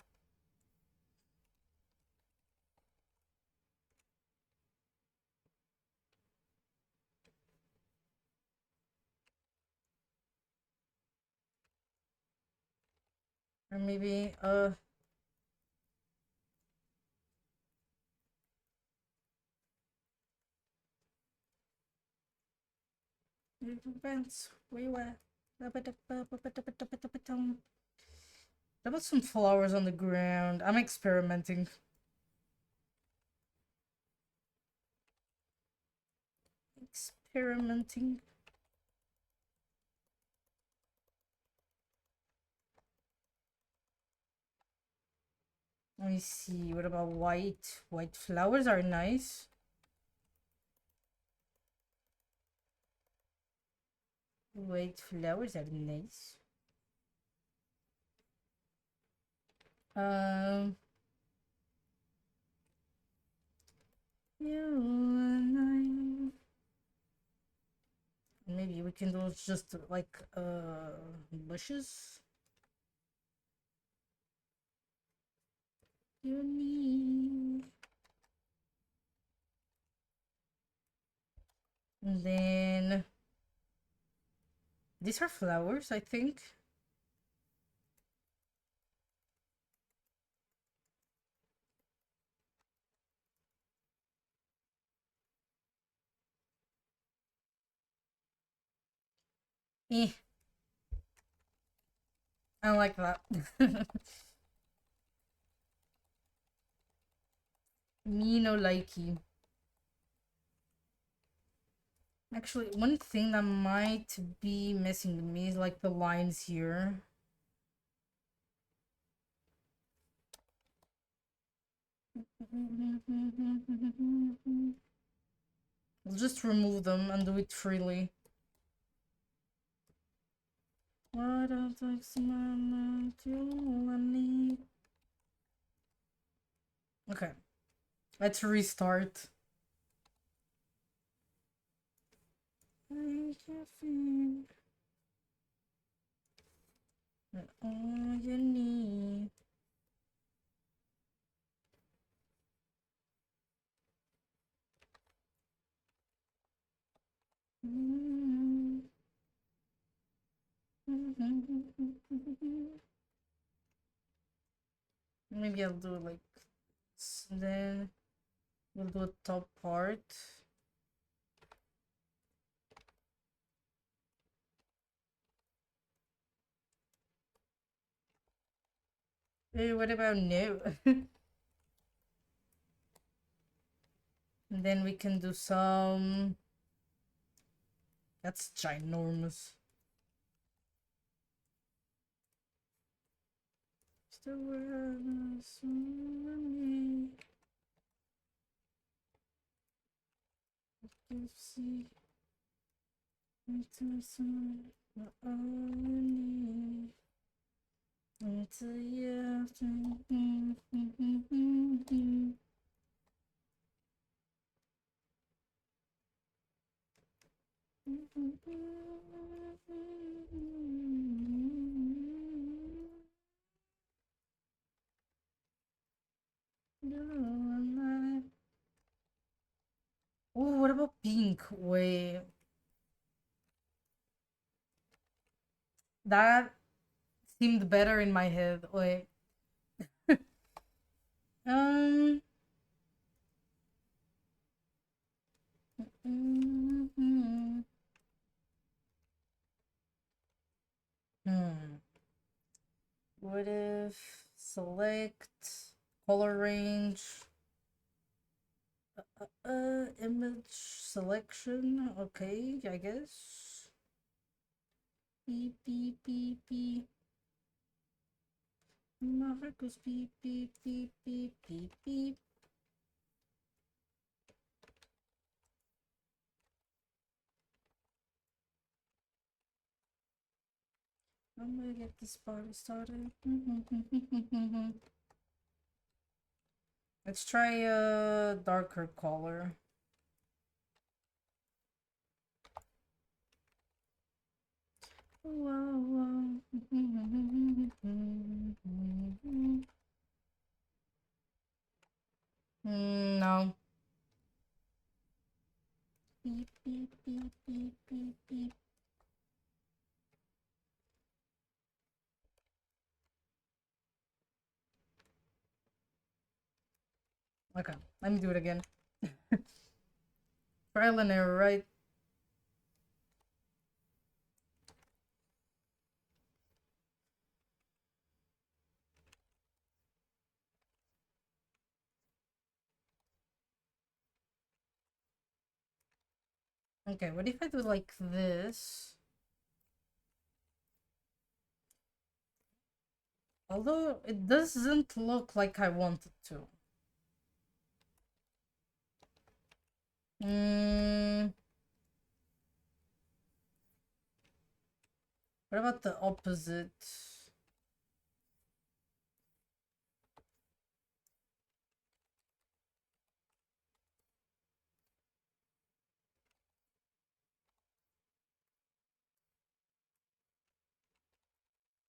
Or maybe, events, where you at? There was some flowers on the ground. I'm experimenting. Experimenting. Let me see. What about white? White flowers are nice. White flowers are nice. You and I. Maybe we can do just like bushes. You need. And then these are flowers, I think. Eh. I don't like that. Me no likey. Actually, one thing that might be missing me is like the lines here. We'll just remove them and do it freely. What else takes my you and me? Okay. Let's restart. All you need. Maybe I'll do like this, then we'll do a top part. What about no? And then we can do some... That's ginormous. Oh, what about pink? Wait. That seemed better in my head. Wait. Um. Hmm. What if select color range? Image selection. Okay, I guess. Beep beep beep beep. Marcus beep beep beep beep beep beep. I'm gonna get this party started. Let's try a darker color. No. Beep beep beep beep beep beep. Okay, let me do it again. Trial and error, right? Okay, what if I do like this? Although it doesn't look like I want it to. What about the opposite?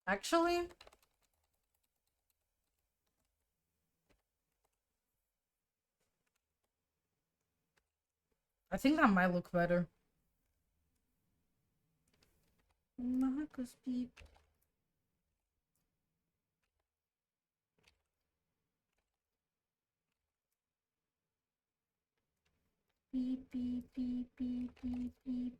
Actually, I think that might look better. Marcus beep. Beep beep beep beep beep beep.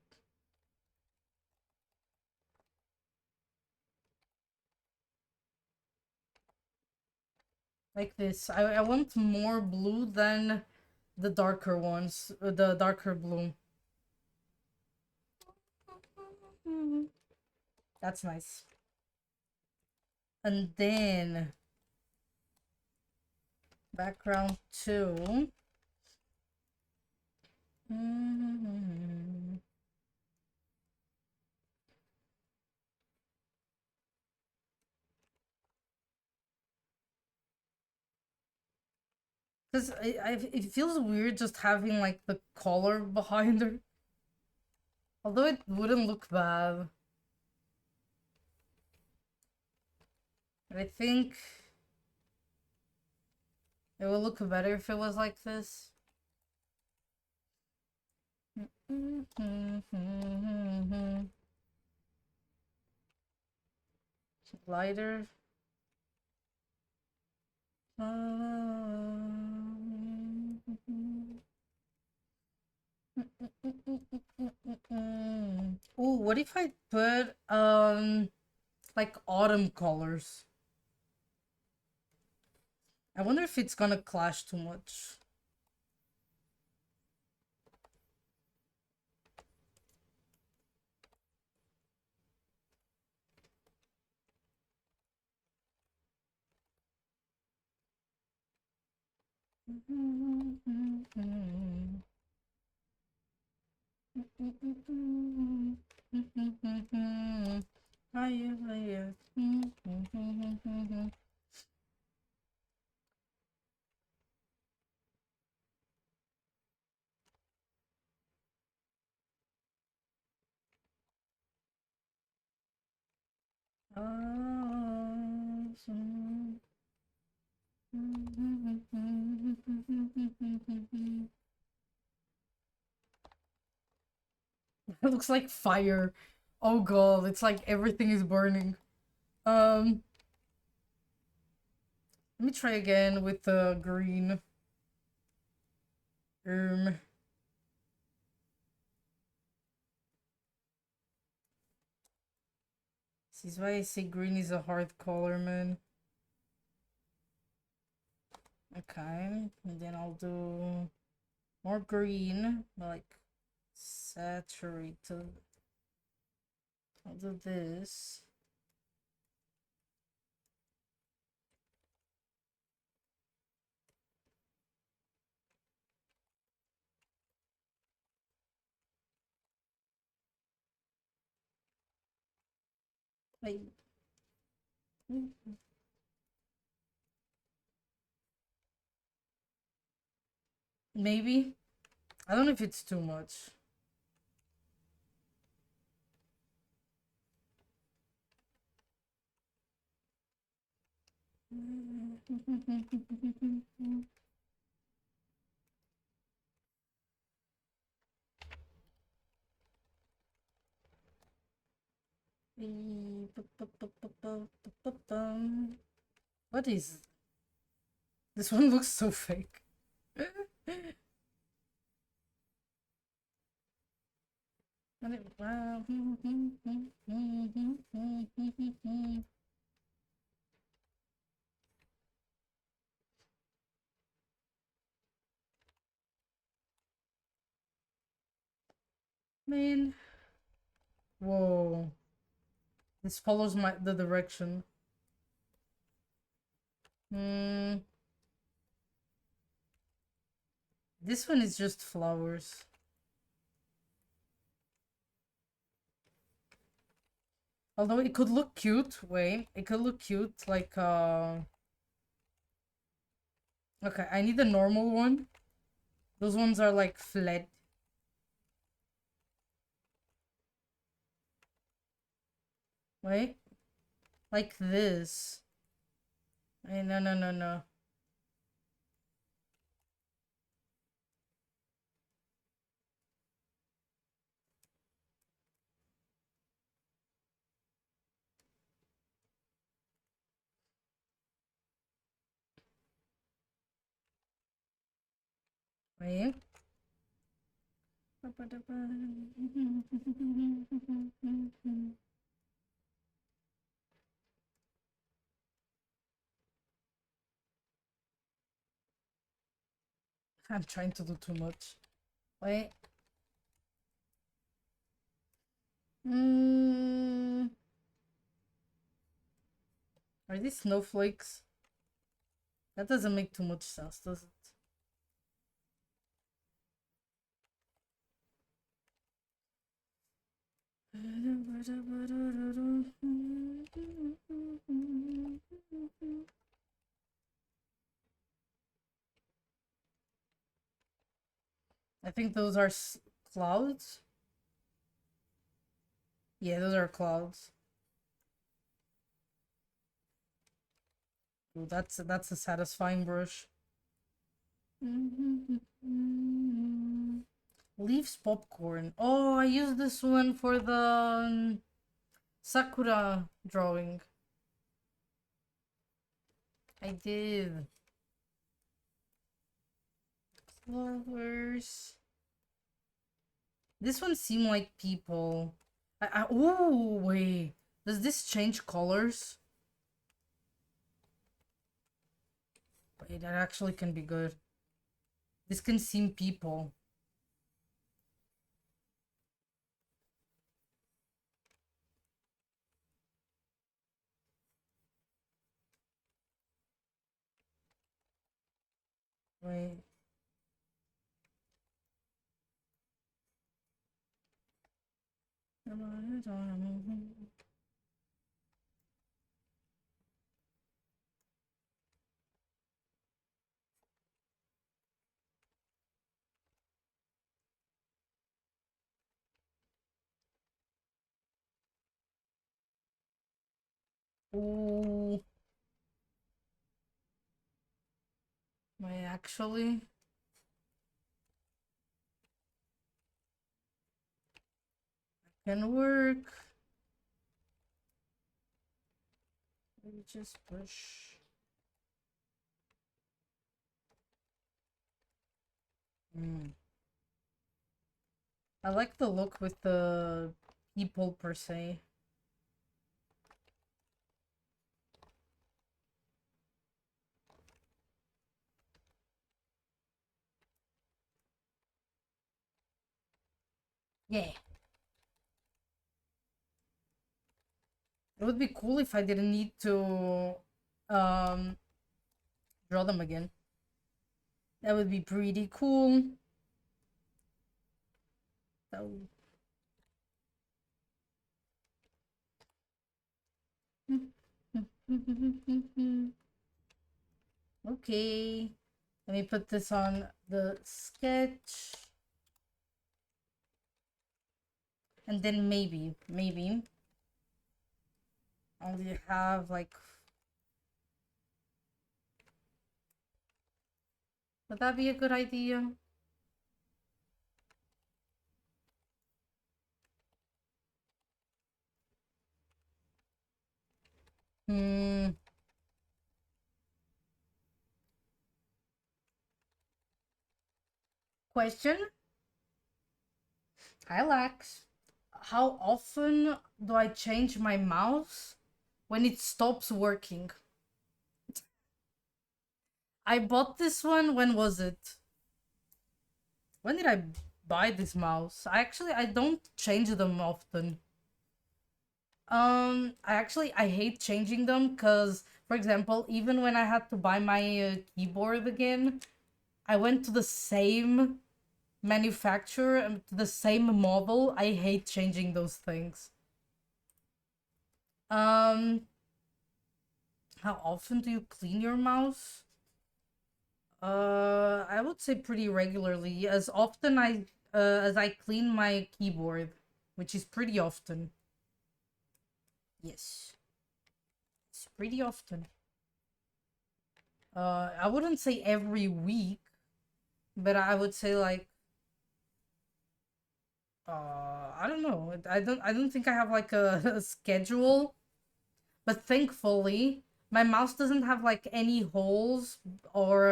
Like this. I want more blue than the darker ones. The darker blue. That's nice. And then background 2. Because it feels weird just having like the color behind her. Although it wouldn't look bad. But I think it would look better if it was like this. Lighter. Ooh, what if I put like autumn colors? I wonder if it's gonna clash too much. It looks like fire. Oh god, it's like everything is burning. Let me try again with the green. This is why I say green is a hard color, man. Okay, and then I'll do more green, like saturated. I'll do this. Like, maybe. I don't know if it's too much. What is this one? Looks so fake. Man. Whoa. This follows the direction. This one is just flowers. Although it could look cute. Wait, it could look cute. Like, okay, I need a normal one. Those ones are like flat. Wait. Like this. Hey, no, no, no, no. Wait. I'm trying to do too much. Wait. Are these snowflakes? That doesn't make too much sense, does it? I think those are clouds. Yeah, those are clouds. Ooh, that's a satisfying brush. Leaves popcorn. Oh, I used this one for the Sakura drawing. I did. Flowers. This one seemed like people. Oh, wait. Does this change colors? Wait, that actually can be good. This can seem people. Wait. Ooh. Wait, actually. Can work. Maybe just push. I like the look with the people per se. Yeah. It would be cool if I didn't need to um draw them again. That would be pretty cool. That would... Okay. Let me put this on the sketch. And then maybe I'll have like... Would that be a good idea? Question? Hi, Lax. How often do I change my mouse when it stops working? I bought this one, when was it? When did I buy this mouse? I don't change them often. I hate changing them because, for example, even when I had to buy my keyboard again, I went to the same manufacturer and to the same model. I hate changing those things. How often do you clean your mouse? I would say pretty regularly, as often as I clean my keyboard, which is pretty often. Yes. It's pretty often. I wouldn't say every week, but I would say like I don't know. I don't think I have like a schedule, but thankfully my mouse doesn't have like any holes or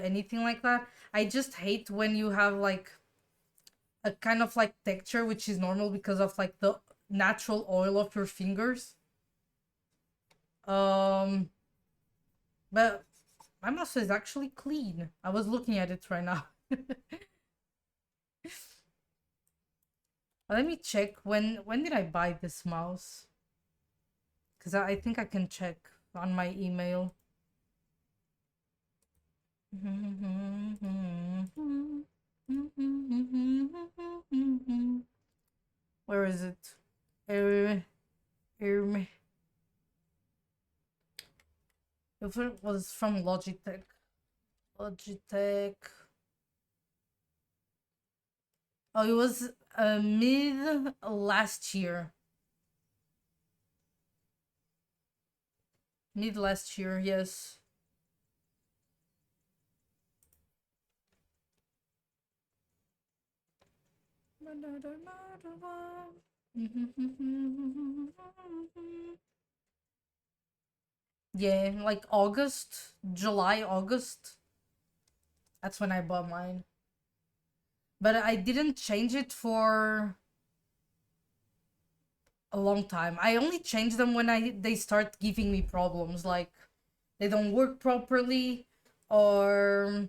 anything like that. I just hate when you have like a kind of like texture which is normal because of like the natural oil of your fingers. Um but my mouse is actually clean. I was looking at it right now. Let me check when did I buy this mouse? Because I think I can check on my email. Where is it? If it was from Logitech. Logitech. Oh, it was mid last year. Mid last year, yes. Yeah, like August, July, August. That's when I bought mine. But I didn't change it for a long time. I only change them when they start giving me problems, like they don't work properly or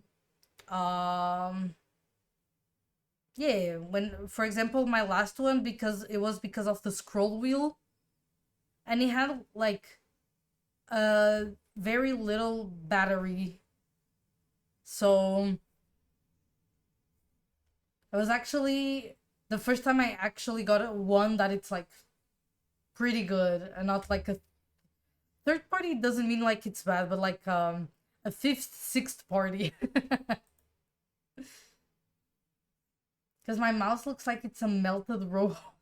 yeah, when, for example, my last one, because it was because of the scroll wheel, and it had like a very little battery, so it was actually the first time I actually got one that it's like pretty good, and not like a third party. Doesn't mean like it's bad, but like a fifth, sixth party. Because my mouse looks like it's a melted robot.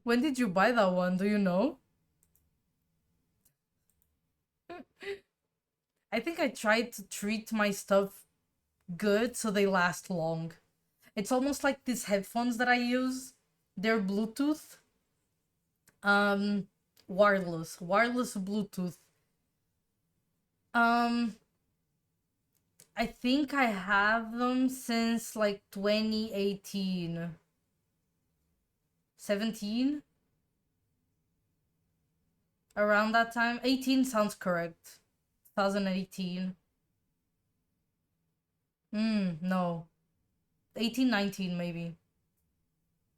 When did you buy that one? Do you know? I think I tried to treat my stuff good so they last long. It's almost like these headphones that I use. They're Bluetooth. Um wireless Bluetooth. Um I think I have them since like 2018. 17? Around that time. 18 sounds correct. 2018. No. 18, 19 maybe.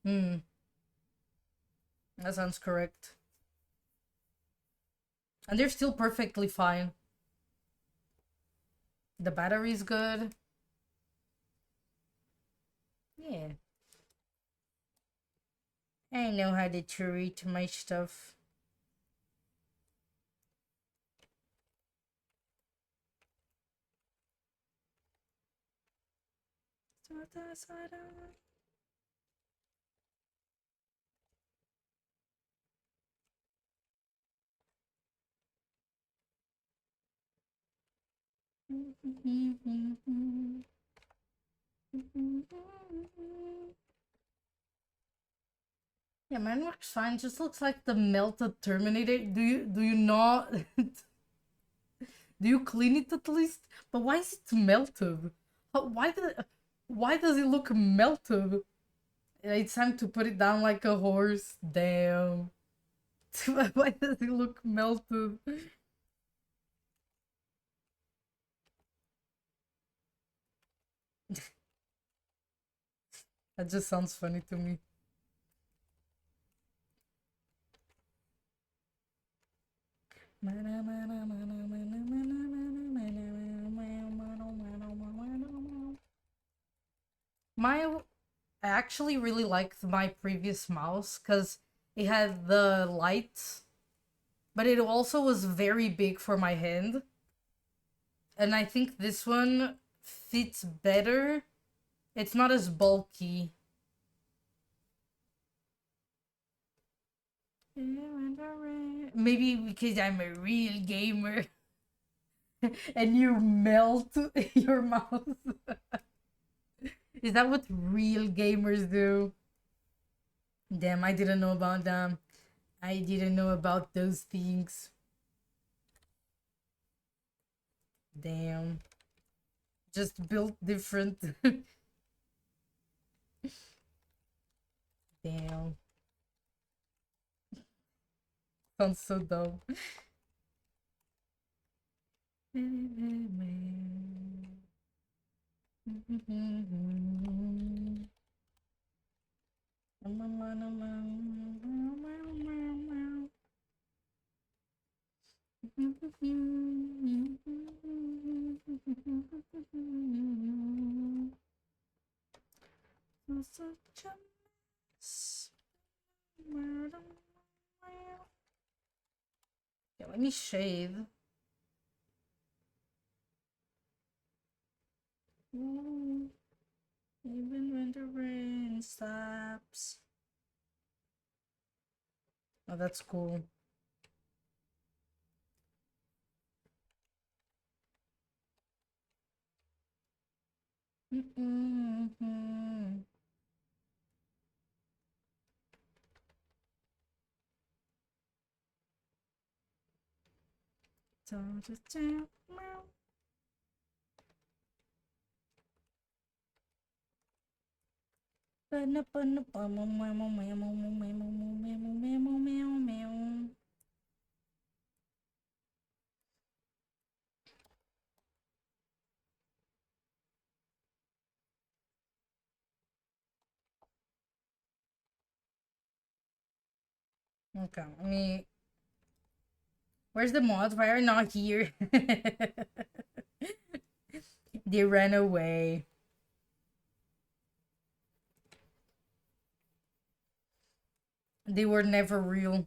That sounds correct. And they're still perfectly fine. The battery's good. Yeah. I know how to treat my stuff. Yeah, mine works fine. Just looks like the melted Terminator. Do you not do you clean it at least? But why is it melted? Why does it look melted? It's time to put it down like a horse. Damn. Why does it look melted? That just sounds funny to me. My I actually really liked my previous mouse because it had the lights, but it also was very big for my hand. And I think this one fits better. It's not as bulky. Maybe because I'm a real gamer and you melt your mouse. Is that what real gamers do? Damn, I didn't know about them. I didn't know about those things. Damn. Just built different. Damn. Sounds so dumb. Such a mess. Yeah, let me shave. Ooh, even when the rain stops. Oh, that's cool. Okay, I mean, where's the mods? Why are not here? They ran away. They were never real.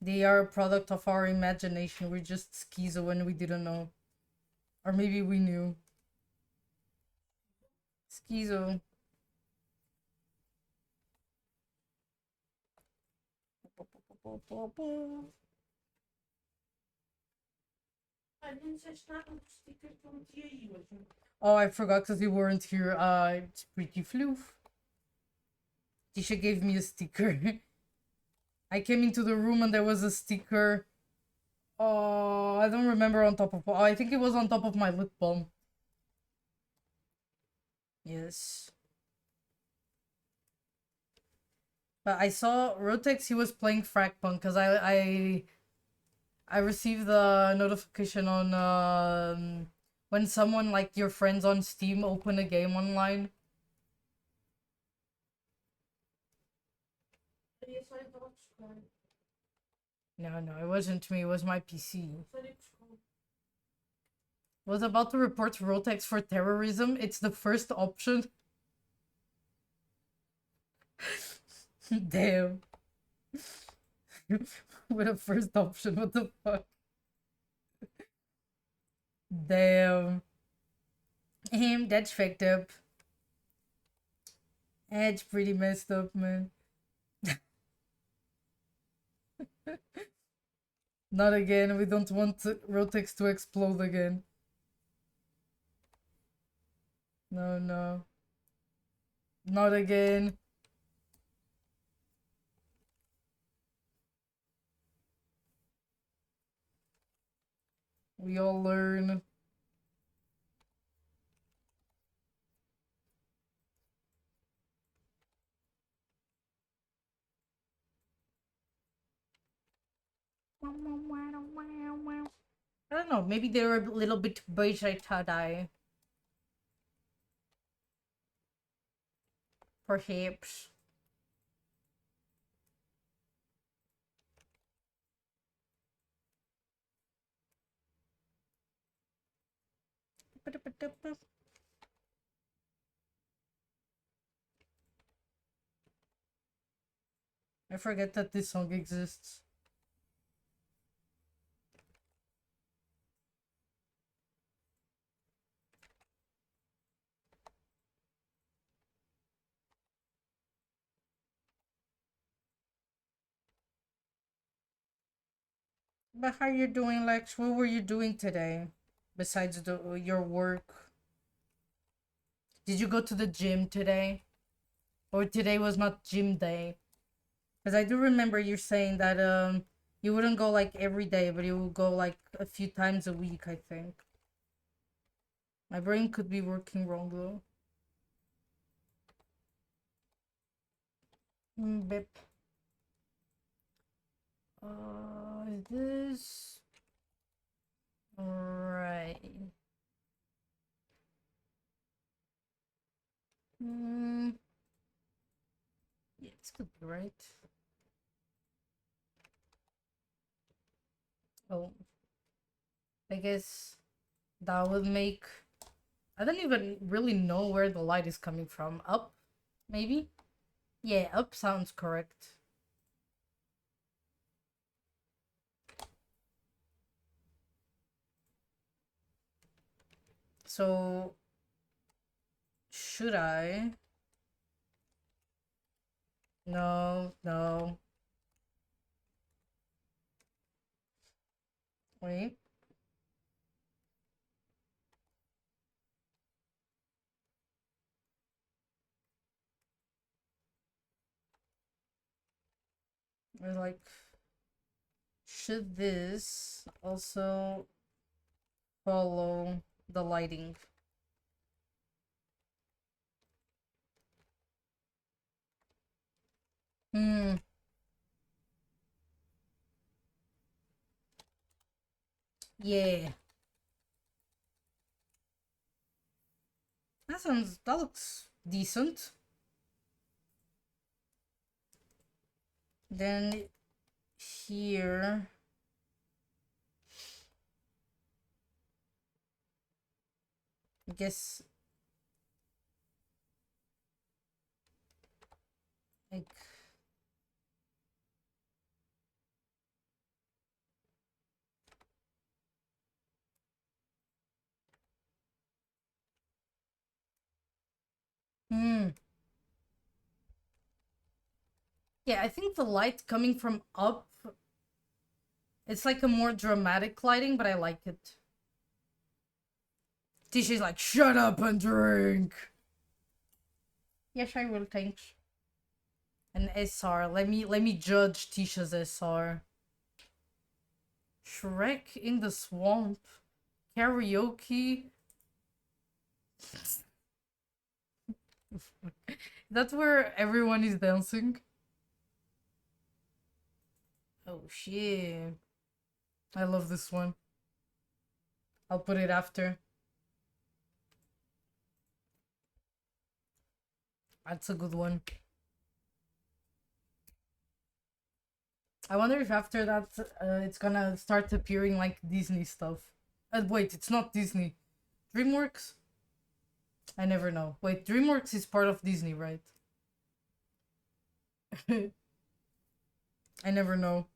They are a product of our imagination. We're just schizo when we didn't know. Or maybe we knew. Schizo. Olha, não disseste nada dos stickers que eu meti aí hoje. Oh, I forgot because you weren't here. It's pretty floof. Tisha gave me a sticker. I came into the room and there was a sticker. Oh, I don't remember on top of. Oh, I think it was on top of my lip balm. Yes. But I saw Rotex. He was playing Fragpunk because I received the notification on when someone like your friends on Steam open a game online. Queria só ir para buscar. No, it wasn't me. It was my PC. Só ir buscar. Was about to report Rotex for terrorism. It's the first option. Damn. With a first option, what the fuck? Damn. That's fucked up. That's pretty messed up, man. Not again. We don't want Rotex to explode again. No. Not again. We all learn. I don't know. Maybe they're a little bit Beijing. Perhaps. I forget that this song exists. But how you doing, Lex? What were you doing today? Besides your work? Did you go to the gym today? Or today was not gym day? Because I do remember you saying that you wouldn't go like every day, but you would go like a few times a week, I think. My brain could be working wrong though. Bip. Is this right? Yeah, this could be right. Oh, I guess that would make. I don't even really know where the light is coming from. Up, maybe? Yeah, up sounds correct. So, should I? No. Wait. Or like, should this also follow the lighting? Hmm. Yeah. That looks decent. Then here. I guess like yeah, I think the light coming from up, it's like a more dramatic lighting, but I like it. Tisha's like, shut up and drink. Yes, I will, thanks. An SR. Let me judge Tisha's SR. Shrek in the swamp. Karaoke. That's where everyone is dancing. Oh shit. I love this one. I'll put it after. That's a good one. I wonder if after that it's gonna start appearing like Disney stuff. Wait, it's not Disney. DreamWorks? I never know. Wait, DreamWorks is part of Disney, right? I never know.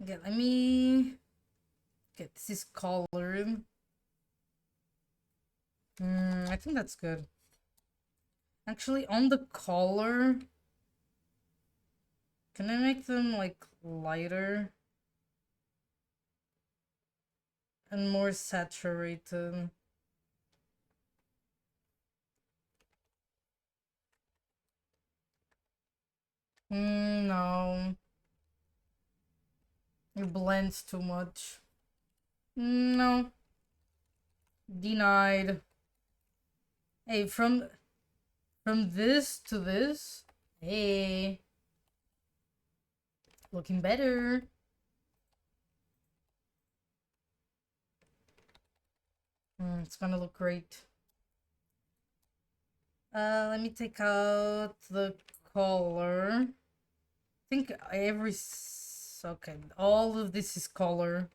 Okay, let me get this colored. I think that's good. Actually, on the collar, can I make them like lighter and more saturated? No. It blends too much. No. Denied. Hey, from this to this. Hey. Looking better. It's gonna look great. Let me take out the color. I think okay, all of this is color.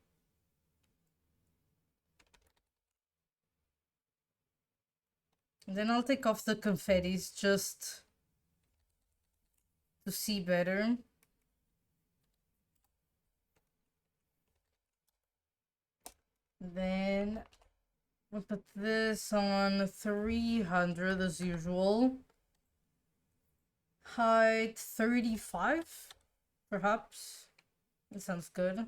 And then I'll take off the confettis just to see better. Then we'll put this on 300 as usual. Height 35, perhaps. That sounds good.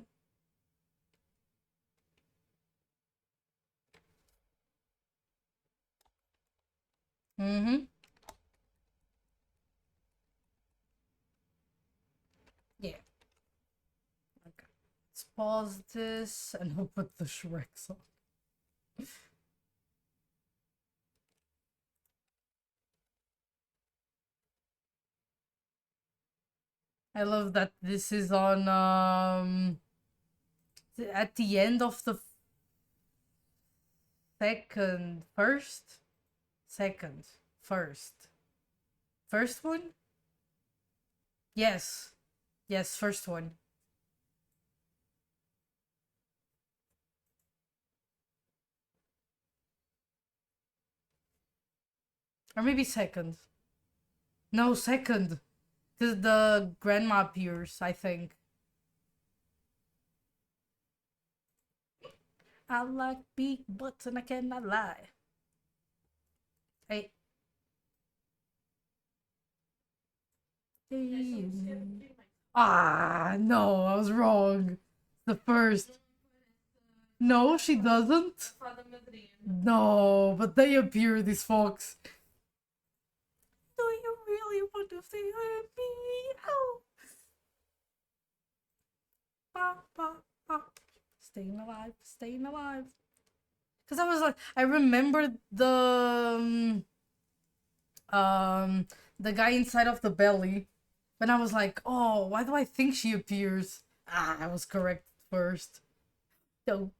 Yeah. Okay. Let's pause this and we'll put the Shrek song. I love that this is on at the end of the first one. Yes, first one. Or maybe second. No, second. Because the grandma appears, I think. I like big butts and I cannot lie. Hey. Ah, no, I was wrong. The first. No, she doesn't. No, but they appear, this fox. Do you really want to stay with me? Oh. Staying alive, staying alive. Because I was like, I remembered the guy inside of the belly. And I was like, oh, why do I think she appears? I was correct first. Do.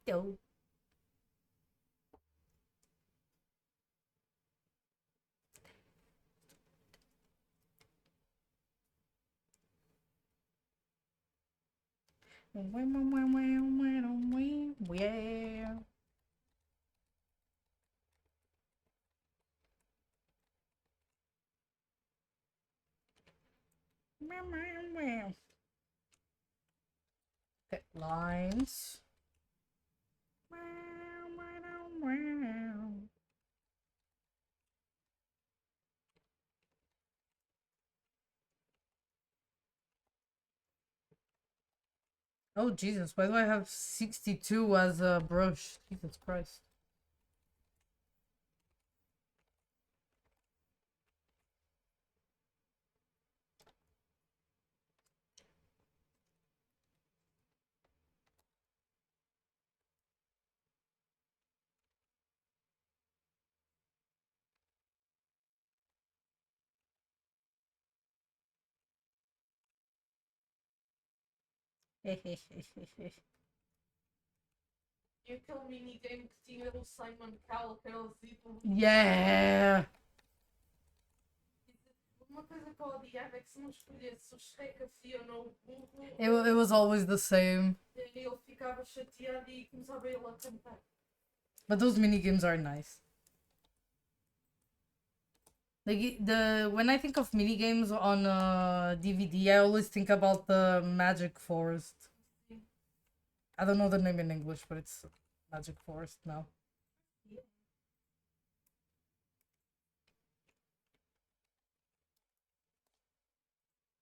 Yeah. Okay, lines. Oh Jesus, why do I have 62 as a brush? Jesus Christ. E aquele minigame que tinha o Simon Cowell, que era o Zito. Yeah. Uma coisa que eu odiava é que se não escolhesse o Shrek, a Fiona ou o burro, It was always the same. ele ficava chateado e começava ele a cantar. But those minigames are nice. Like when I think of minigames on DVD, I always think about the Magic Forest. Sim. I don't know the name in English, but it's Magic Forest now. Yeah.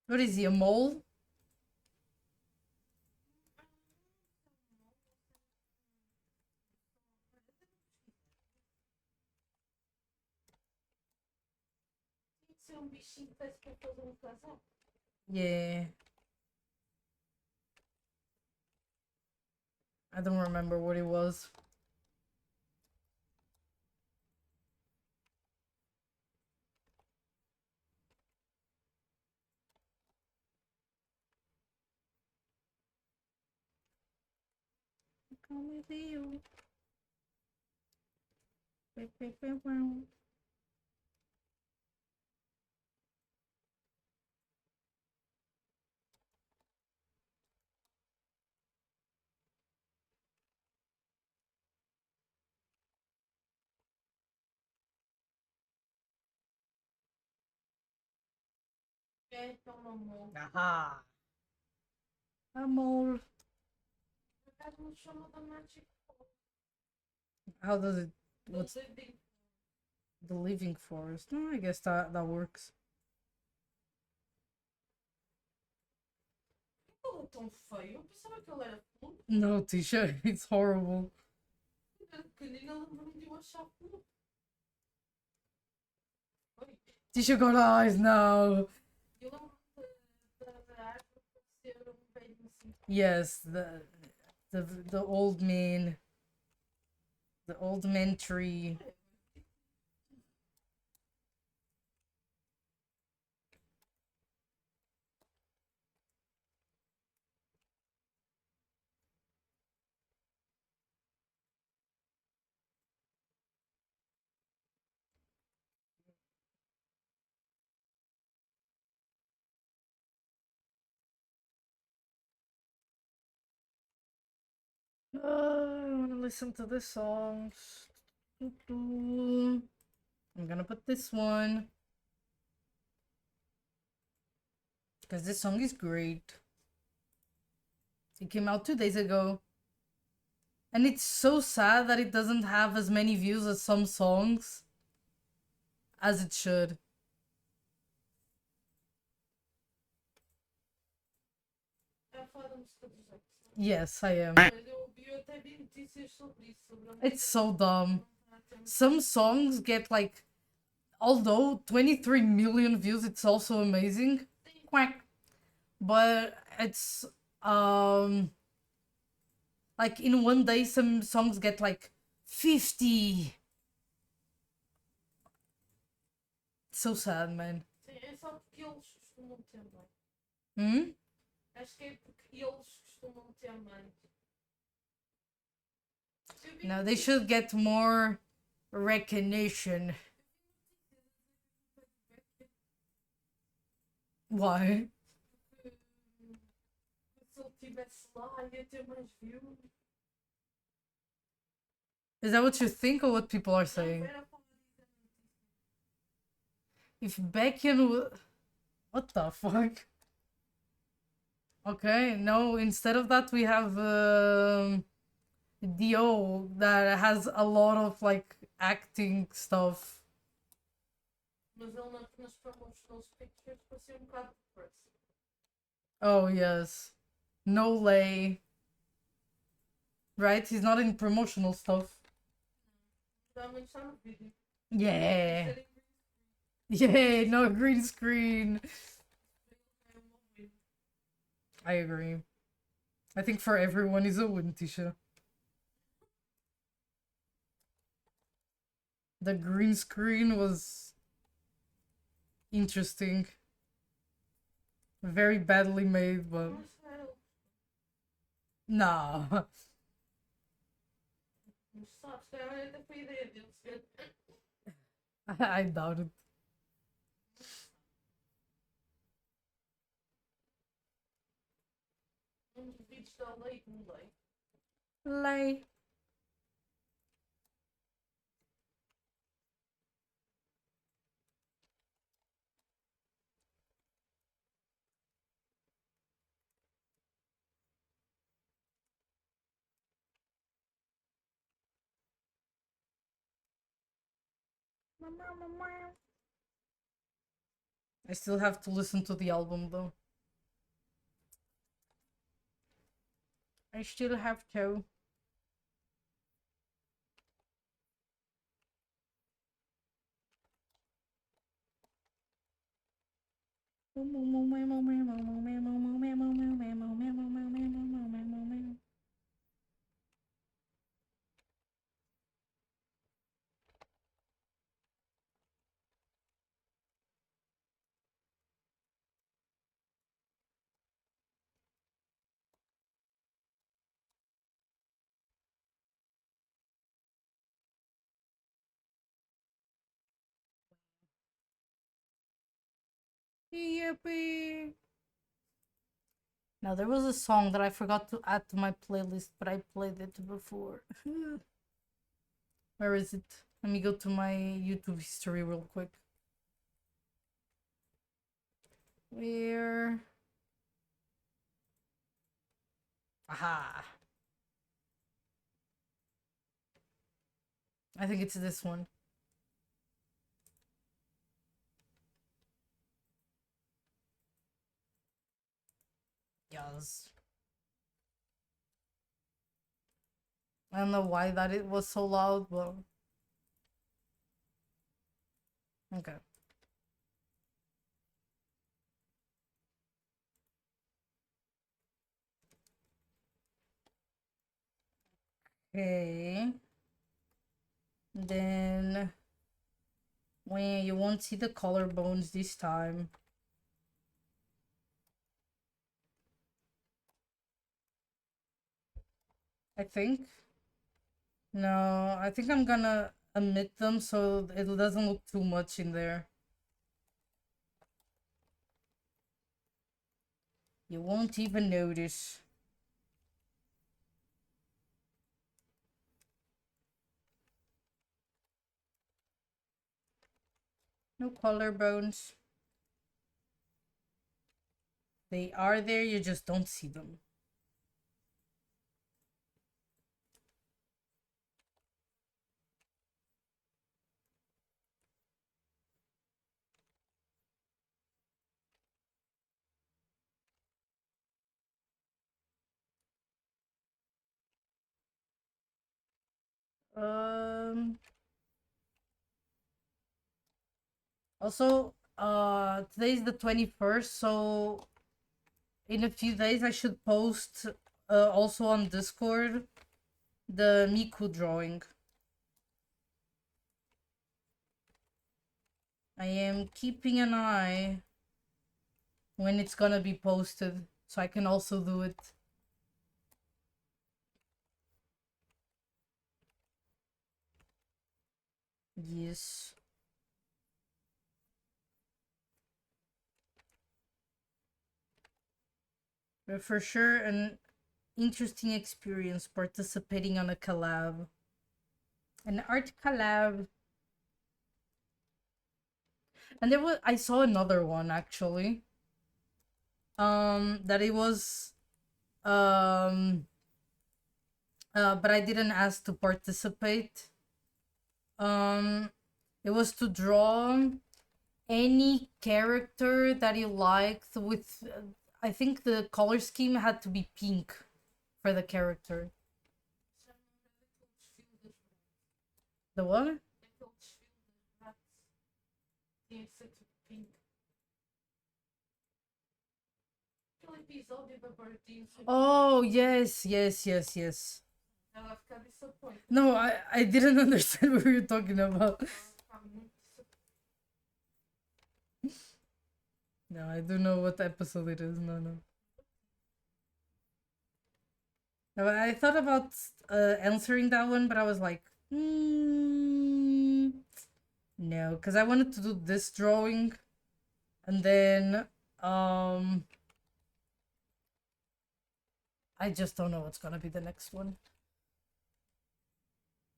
What is he, a mole? Tinha que ser um bichinho que parece para fazer um casal. Yeah. I don't remember what it was. Come with you. É, então uma mole. Aha. A mole. Por acaso não chama da Magic Forest. How does it? Do What's Living. the living forest? No, I guess that works. Ele é tão feio. Eu pensava que ele era fofo. No, Tisha, it's horrible. Quando era pequenina, lembro-me de o achar fofo. Oi. Tisha got eyes now. Eu lembro-me da árvore parecer um velho assim. Yes, the old man. The old man tree. I want to listen to this song. I'm gonna put this one. Because this song is great. It came out 2 days ago. And it's so sad that it doesn't have as many views as some songs as it should. É falar da música dos ex. Yes, I am. Mas eu até vi notícias sobre isso. Sobre a It's música. so dumb. Ah, tem- Some songs get like, although 23 million views, it's also amazing. Quack. But it's like in one day some songs get like 50. So sad, man. Sim, é só porque eles costumam ter mãe. Hmm? Acho que é porque eles costumam ter mãe. Eu vi No, they should get more recognition. Why? se ele estivesse lá, ia ter mais views. Is that what you think or what people are Não, saying? era para dizer notícia. If Beckham would... What the fuck? Okay, no, instead of that we have Dio that has a lot of like acting stuff. Mas ele nas promotional pictures parecia um bocado depressed. Oh yes. No lay. Right? He's not in promotional stuff. Realmente está no vídeo. Yeah. Serem Yeah, no green screen. é um bom vídeo. I agree. I think for everyone is a win, Tisha. The green screen was interesting. Very badly made, but Mas era. nah. Mas sabes, se calhar até foi a ideia dele. I doubt it. Um dos vídeos da lei com lei. Lay. I still have to listen to the album though. I still have to. Yippee! Now there was a song that I forgot to add to my playlist, but I played it before. Where is it? Let me go to my YouTube history real quick. Where? Aha! I think it's this one. Yes. I don't know why that it was so loud, but okay. Okay. Then when you won't see the collarbones this time. I think. No, I think I'm gonna omit them so it doesn't look too much in there. You won't even notice. No collarbones. They are there, you just don't see them. Also, today's the 21st, so in a few days I should post also on Discord the Miku drawing. I am keeping an eye when it's gonna be posted, so I can also do it. Yes. But for sure, and interesting experience participating on a collab. An art collab. And I saw another one actually. That it was but I didn't ask to participate. It was to draw any character that you liked with I think the color scheme had to be pink for the character. The what? Oh yes, yes, yes, yes. No, I didn't understand what you were talking about. No, I don't know what episode it is. No, no. No, I thought about answering that one, but I was like, no, because I wanted to do this drawing, and then I just don't know what's gonna be the next one.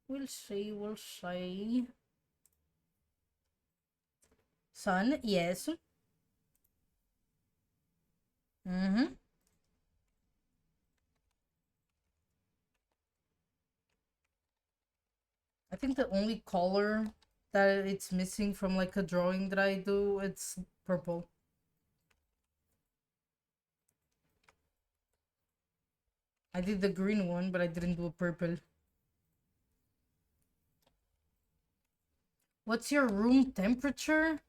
We'll see. We'll see. Sun, yes. Mm-hmm. I think the only color that it's missing from like a drawing that I do, it's purple. I did the green one, but I didn't do a purple. What's your room temperature?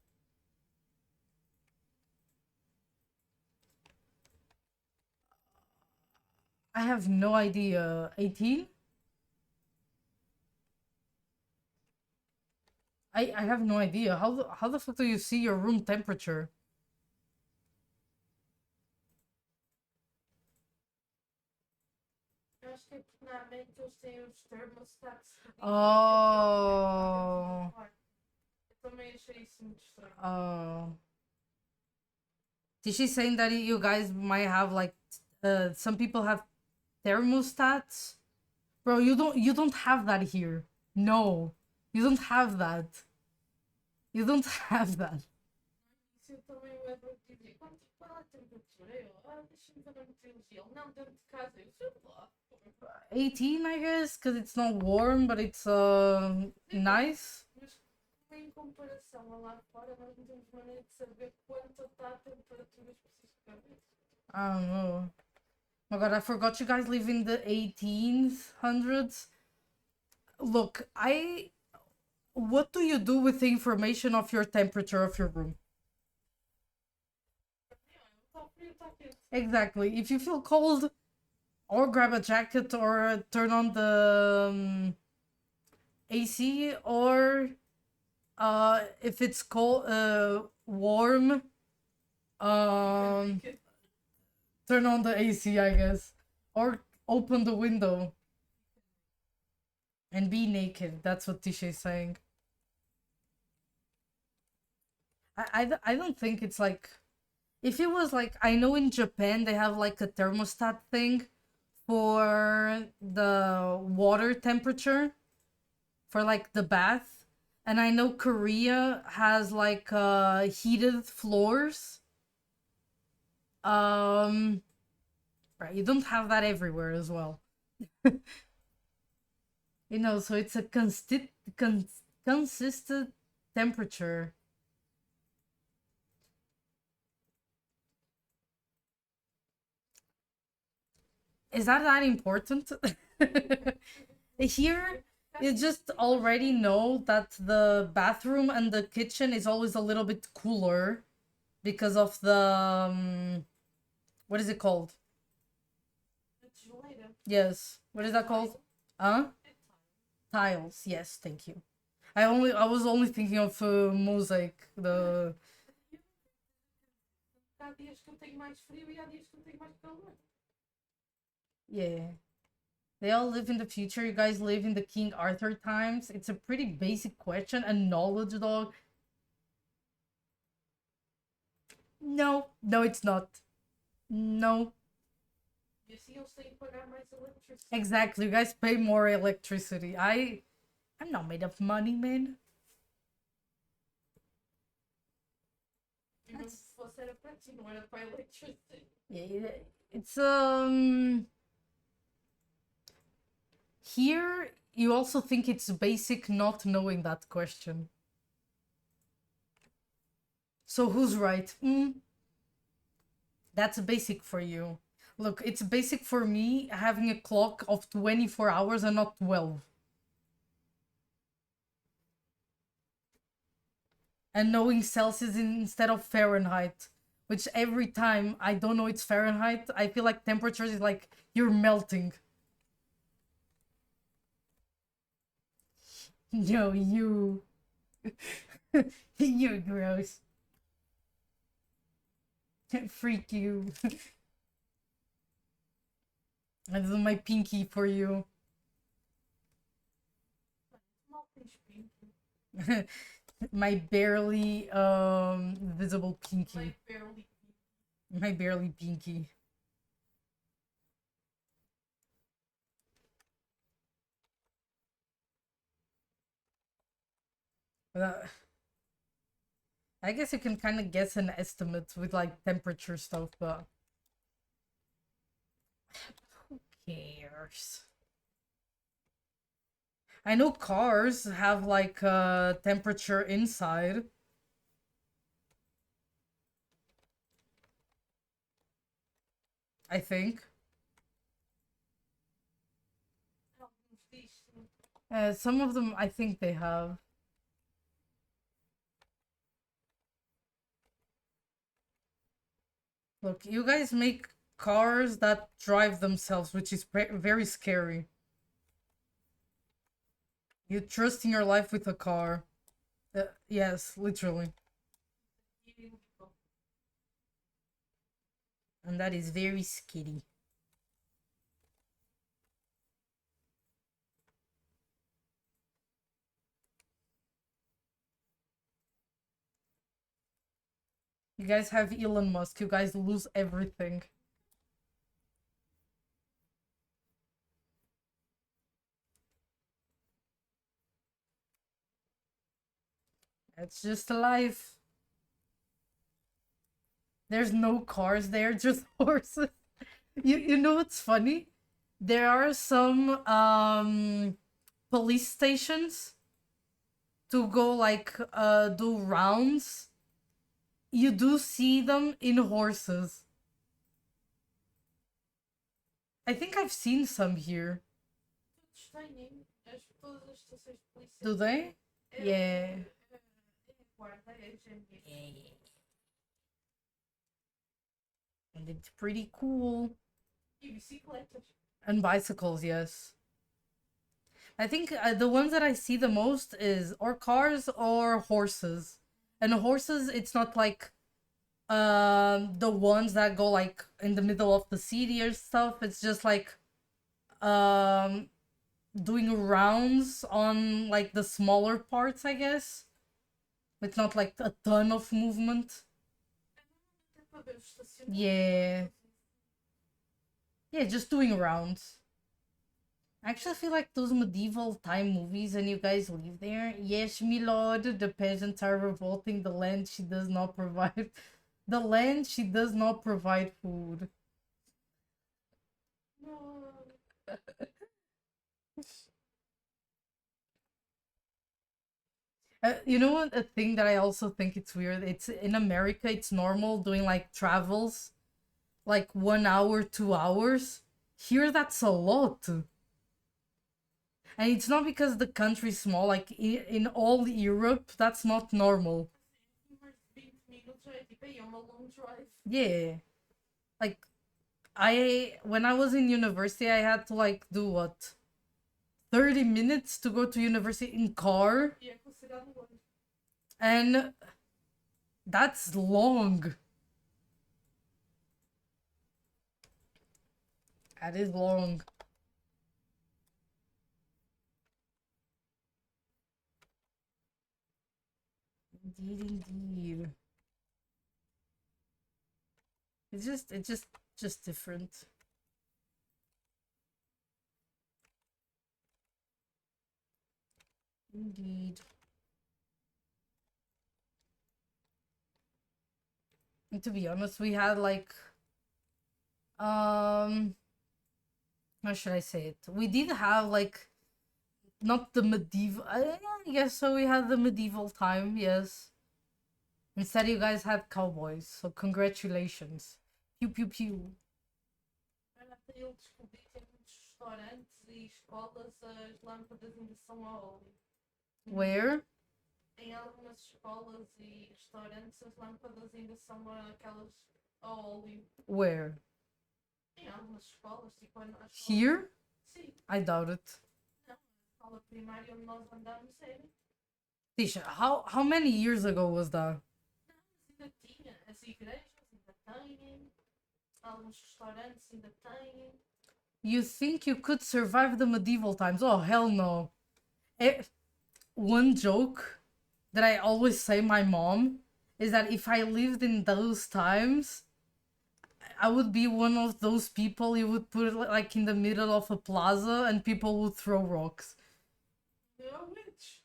I have no idea. 18? I have no idea. How the fuck do you see your room temperature? Oh. Oh. Is she saying that you guys might have like some people have thermostats? Bro, you don't have that here. No. You don't have that. You don't have that. 18, I guess, because it's not warm, but it's nice. Em comparação a lá fora, nós não temos maneira de saber quanto está a temperatura especificamente. I don't know. Oh my god, I forgot you guys live in the 1800s. Look, what do you do with the information of your temperature of your room? Exactly. If you feel cold, or grab a jacket, or turn on the AC, or if it's cold, warm, turn on the AC, I guess, or open the window and be naked. That's what Tisha is saying. I don't think it's like, if it was like, I know in Japan they have like a thermostat thing for the water temperature for like the bath, and I know Korea has like heated floors. Right, you don't have that everywhere as well. You know, so it's a consistent temperature. Is that important? Here, you just already know that the bathroom and the kitchen is always a little bit cooler because of the what is it called? Yes. What is that called? Huh? Tiles. Yes, thank you. I was only thinking of mosaic. The Há dias que eu tenho mais frio e há dias que eu tenho mais calor. yeah. They all live in the future. You guys live in the King Arthur times. It's a pretty basic question. A knowledge dog. No, no, it's not. No. E assim eles têm que pagar mais electricity. Exactly, you guys pay more electricity. I'm not made of money, man. E mesmo se fosse era para ti, não era para electricity. Yeah, it's here you also think it's basic not knowing that question. So who's right? That's basic for you. Look, it's basic for me having a clock of 24 hours and not 12. And knowing Celsius instead of Fahrenheit. Which every time I don't know it's Fahrenheit, I feel like temperature is like you're melting. Yo, you. You're gross. Freak you. I do my pinky for you. Mal tens pinky. My barely visible pinky. Like barely. My barely pinky. But, I guess you can kind of guess an estimate with like temperature stuff, but who cares? I know cars have like temperature inside. I think. Alguns diz. Some of them I think they have. Look, you guys make cars that drive themselves, which is very scary. You trust in your life with a car. Yes, literally. And that is very scary. You guys have Elon Musk. You guys lose everything. It's just life. There's no cars there, just horses. You know what's funny? There are some police stations to go like do rounds. You do see them in horses. I think I've seen some here. Todos têm. Todas as estações de polícia. Do they? Yeah. Guarda, é GMS. Yeah. And it's pretty cool. E bicicletas. And bicycles, yes. I think the ones that I see the most is or cars or horses. And horses, it's not like the ones that go like in the middle of the city or stuff. It's just like doing rounds on like the smaller parts, I guess. It's not like a ton of movement. Até para ver o estacionamento. Yeah. Yeah, just doing rounds. I actually feel like those medieval time movies and you guys live there. Yes, my lord, the peasants are revolting. The land she does not provide. The land she does not provide food. No. You know what? A thing that I also think it's weird. It's in America. It's normal doing like travels, like 1 hour, 2 hours. Here, that's a lot. And it's not because the country's small. Like in all Europe, that's not normal. Mais de 20 minutos já é tipo, aí é uma long drive. Yeah, like when I was in university, I had to like do what 30 minutes to go to university in car, E é considerado longe. and that's long. That is long. Indeed. It's just different. Indeed. And to be honest, we had like how should I say it? We did have like not the medieval. I guess so. We had the medieval time. Yes. Instead, you guys had cowboys. So congratulations. Pew pew pew. Olha, até eu descobri que em muitos restaurantes e escolas as lâmpadas ainda são a óleo. Where? Em algumas escolas e restaurantes as lâmpadas ainda são aquelas a óleo. Where? Em algumas escolas, tipo a escola... Here? Sim. I doubt it. Não, a escola primária onde nós andamos era. Tisha, how many years ago was that? Não, mas ainda tinha. As igrejas ainda têm. Alguns restaurantes ainda têm. You think you could survive the medieval times? Oh, hell no. One joke that I always say my mom is that if I lived in those times, I would be one of those people you would put like in the middle of a plaza and people would throw rocks. You're a witch.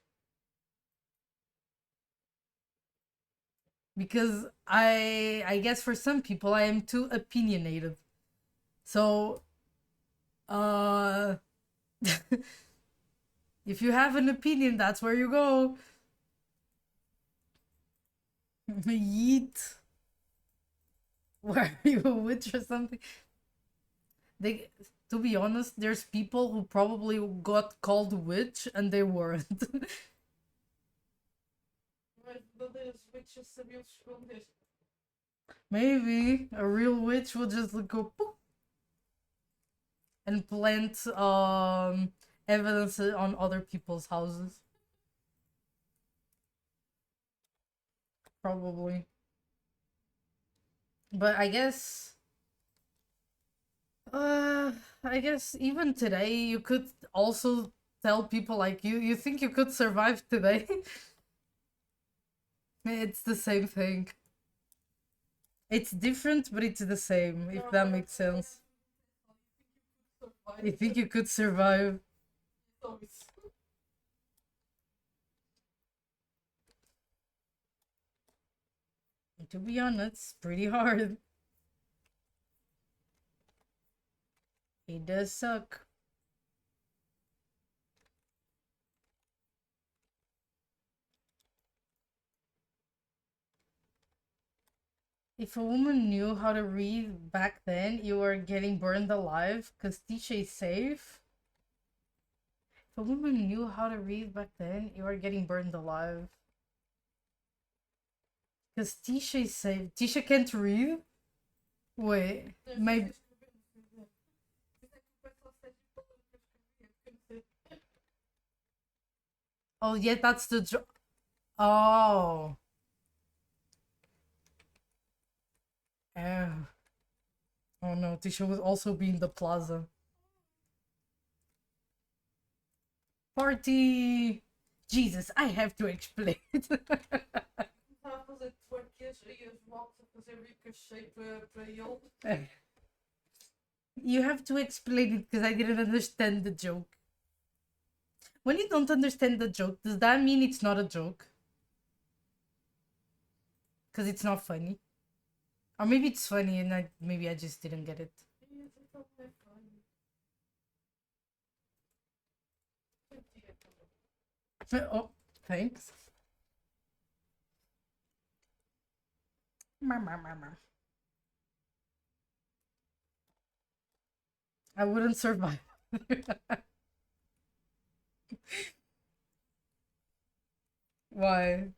Because I guess for some people I am too opinionated. So if you have an opinion, that's where you go. Yeet. Where are you, a witch or something? To be honest, there's people who probably got called witch and they weren't. Mas verdadeiras witches sabiam se esconder. Maybe a real witch will just go poof and plant evidence on other people's houses. Probably. But I guess even today you could also tell people like you think you could survive today. It's the same thing. It's different, but it's the same, if that makes sense. You think you could survive? To be honest, it's pretty hard. It does suck. If a woman knew how to read back then, you were getting burned alive because Tisha is safe. If a woman knew how to read back then, you are getting burned alive. Because Tisha is safe. Tisha can't read? Wait, maybe... Oh, yeah, that's the... Oh. Oh no, Tisha would also be in the plaza. Party! Jesus, I have to explain. Estava a fazer twerkias e as voltas a fazer ricochet para ele. You have to explain it because I didn't understand the joke. When you don't understand the joke, does that mean it's not a joke? Because it's not funny. Or maybe it's funny and maybe I just didn't get it. Oh, thanks. I wouldn't survive. Why?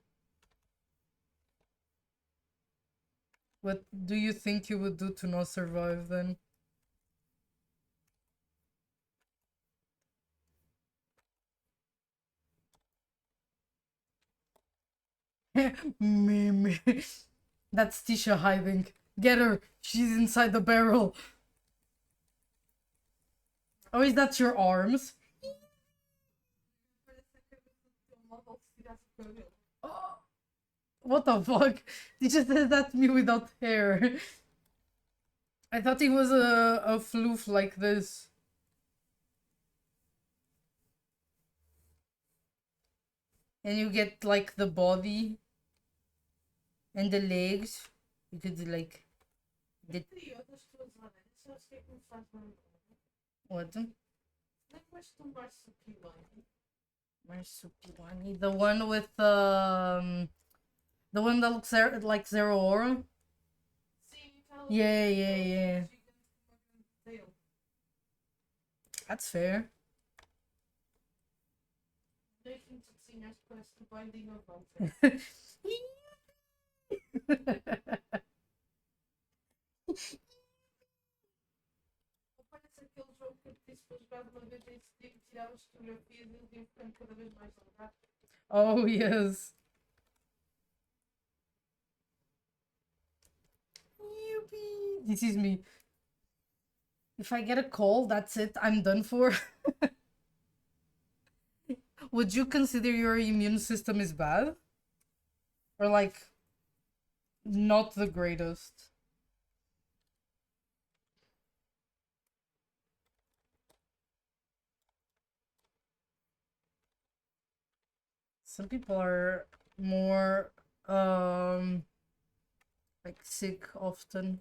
What do you think you would do to not survive then? Meme. That's Tisha hiding. Get her. She's inside the barrel. Oh, is that your arms? Oh, what the fuck? He just said that to me without hair. I thought he was a floof like this. and you get like the body and the legs. You could like get Outras tuas laranjas, sabes o que é que me faz lembrar? what? Lembras-te do marsupilami? Marsupilami, the one with the one that looks like Zero Aura. Sim, aquela Yeah, gigante yeah, yeah. com uma grande tail. That's fair. Deixa-me te desenhaste, parece do Binding of Isaac. Ou parece aquele jogo que eu te disse para jogar de uma vez em Steam, tiravas fotografias e eles iam ficando cada vez mais legais. Oh yes. Yuppie. This is me. If I get a call, that's it. I'm done for. Would you consider your immune system is bad? Or like not the greatest? Some people are more like sick often.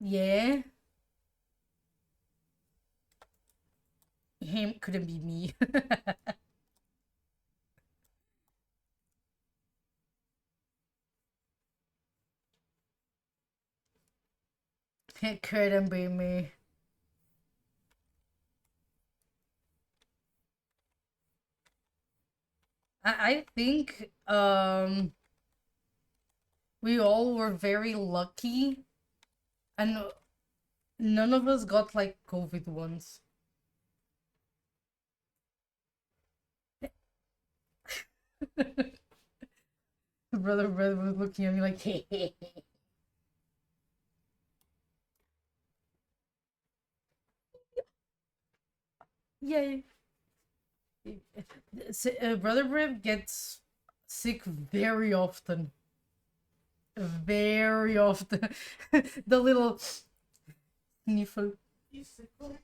Yeah. Him couldn't be me. It couldn't be me. I think we all were very lucky and none of us got like COVID once. Brother was looking at me like, hey. Yay. Brother Brib gets sick very often. Very often. The little sniffle. Isso é claro.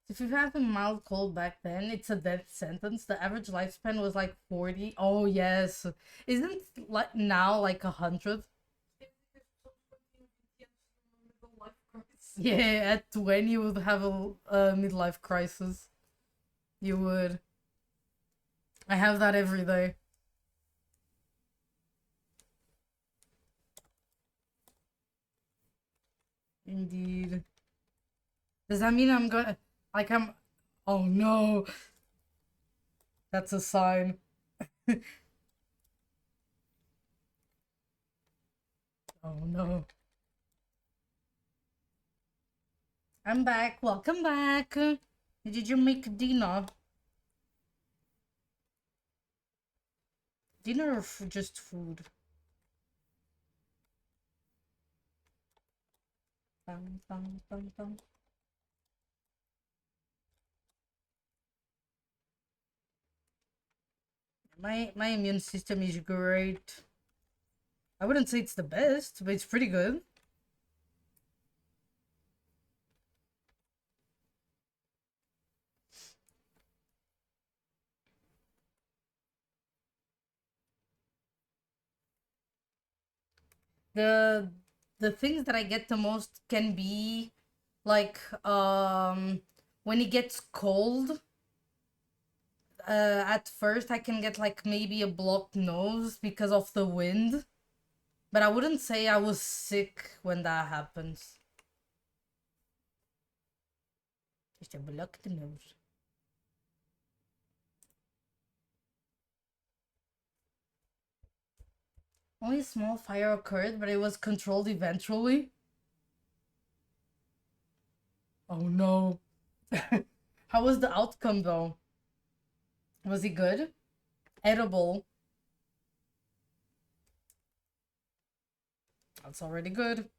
If you have a mild cold back then, it's a death sentence. The average lifespan was like 40. Oh, yes. Isn't like now like 100? Yeah, at 20 you would have a midlife crisis. You would. I have that every day. Indeed. Does that mean I'm gonna like I'm oh no. That's a sign. Oh no. I'm back. Welcome back. Did you make dinner? Dinner or just food? Bum, bum, bum, bum. My immune system is great. I wouldn't say it's the best, but it's pretty good. The the things that I get the most can be like when it gets cold. At first I can get like maybe a blocked nose because of the wind. But I wouldn't say I was sick when that happens. Just a blocked nose. Only a small fire occurred, but it was controlled eventually. Oh no. How was the outcome though? Was it good? Edible. That's already good.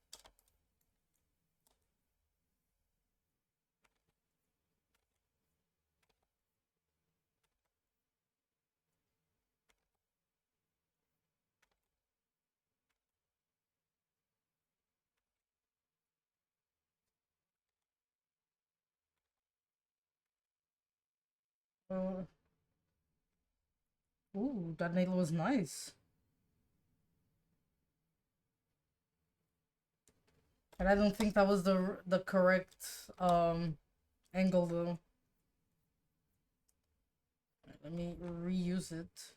Oh. Ooh, that nail was nice. And I don't think that was the correct angle though. Let me reuse it.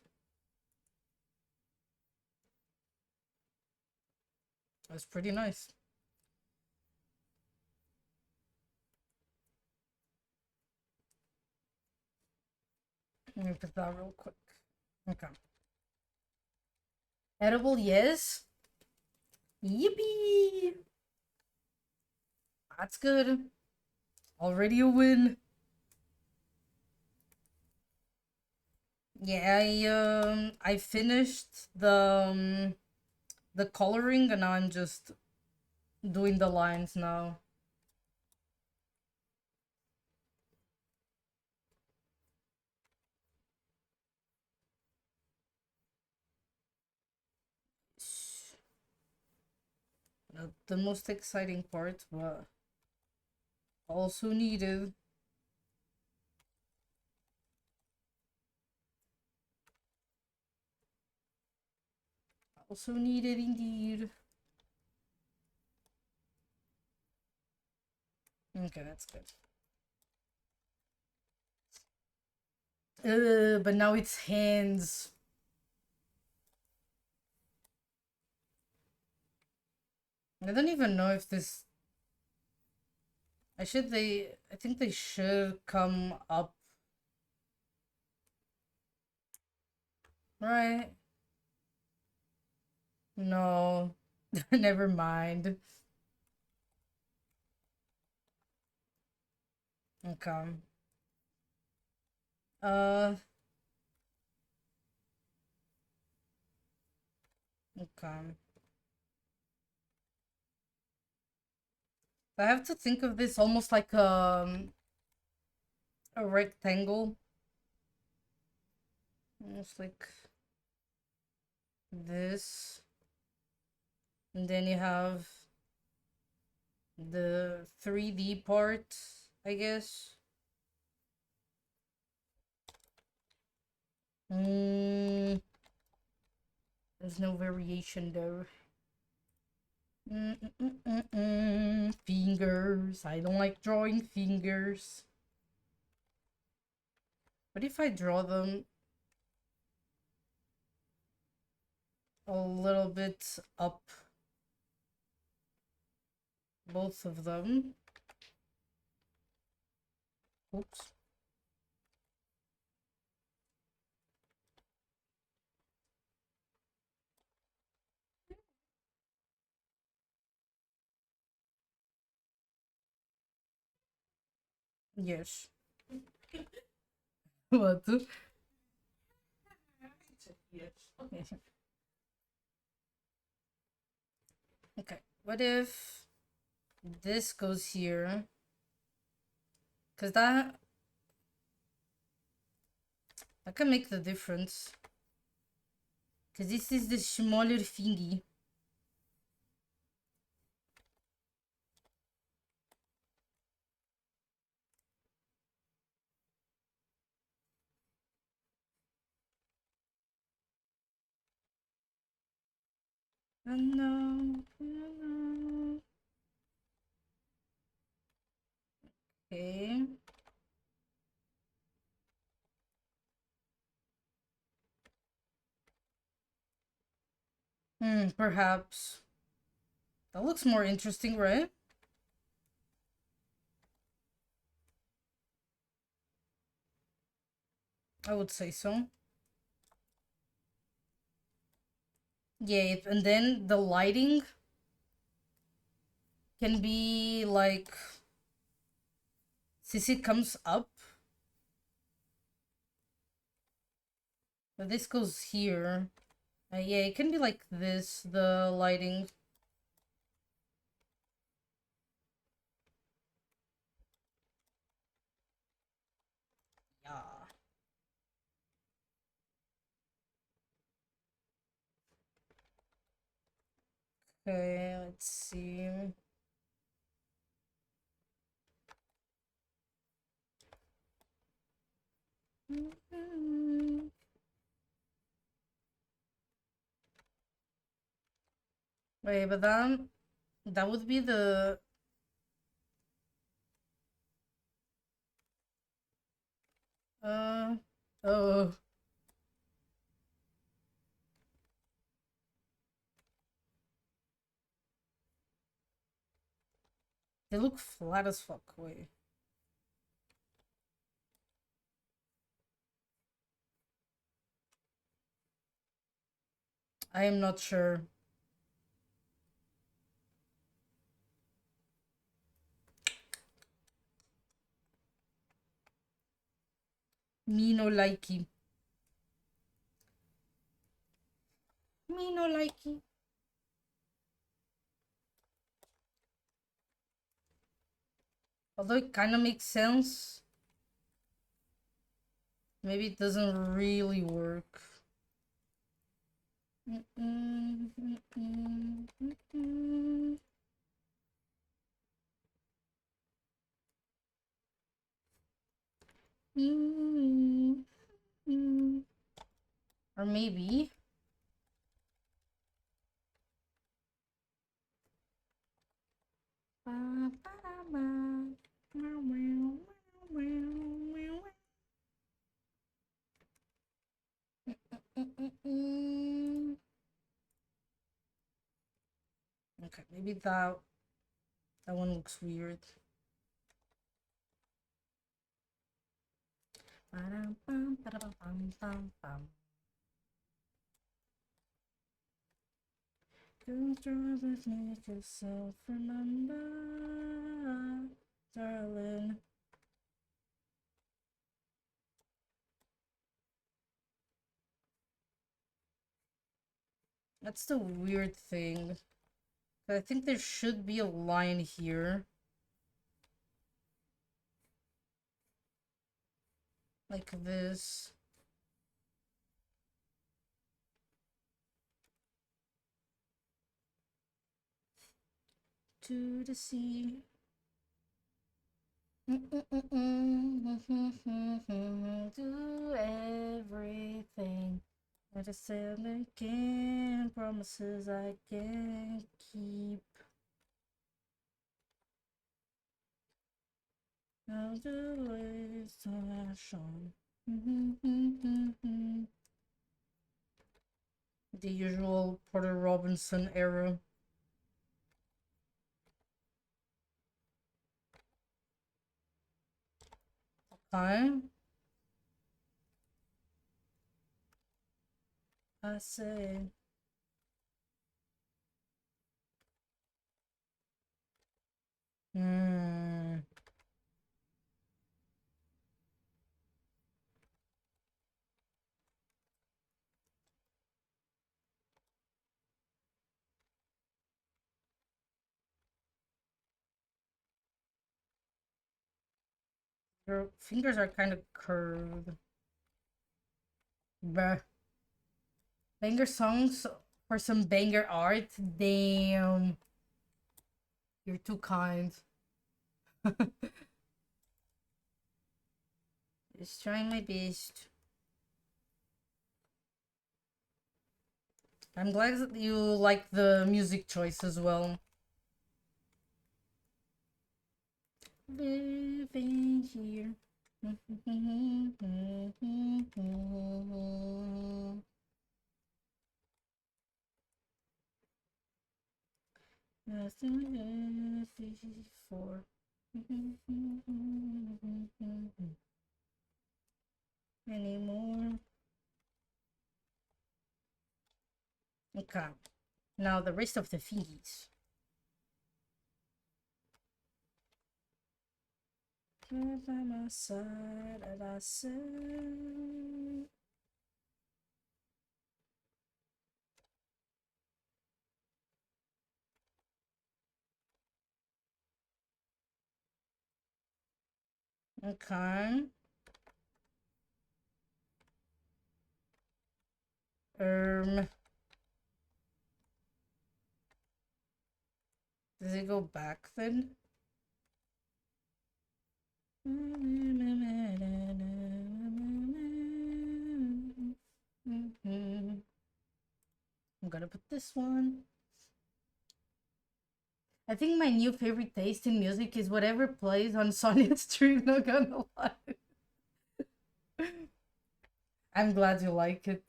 That's pretty nice. Let me put that real quick. Okay. Edible, yes. Yippee! That's good. Already a win. Yeah, I finished the coloring and now I'm just doing the lines now. Not the most exciting part, but also needed. Also needed indeed. Okay, that's good. But now it's hands. I don't even know if this. I think they should come up. Right? No. Never mind. Okay. Uh. Okay. I have to think of this almost like a rectangle. Almost like this. And then you have the 3D part, I guess. There's no variation though. Fingers. I don't like drawing fingers. What if I draw them a little bit up? Both of them. Oops. Yes. What? Yes. Okay. What if this goes here? Because that can make the difference. Because this is the smaller thingy. No. Okay. Perhaps. That looks more interesting, right? I would say so. Yeah, and then the lighting can be like, since it comes up, but this goes here. Yeah, it can be like this, the lighting. Yeah. Okay, let's see. Wait, but then that would be the oh. They look flat as fuck. Wait. I am not sure. Me no likey. Me no likey. Although it kind of makes sense. Maybe it doesn't really work. Or maybe. Okay, maybe that one looks weird. Don't just make yourself remember, darling. That's the weird thing. I think there should be a line here. Like this. To the sea. Do everything. I just said again, promises I can't keep. I'll do it, Sean. The usual Porter Robinson era. Okay. I say. Your fingers are kind of curved. Bruh. Banger songs for some banger art? Damn. You're too kind. Just trying my best. I'm glad that you like the music choice as well. Living here. Before. Anymore. Okay. Now the rest of the fingies. By my side, and I said. Okay. Does it go back then? I'm gonna put this one. I think my new favorite taste in music is whatever plays on Sonia's stream, not gonna lie. I'm glad you like it.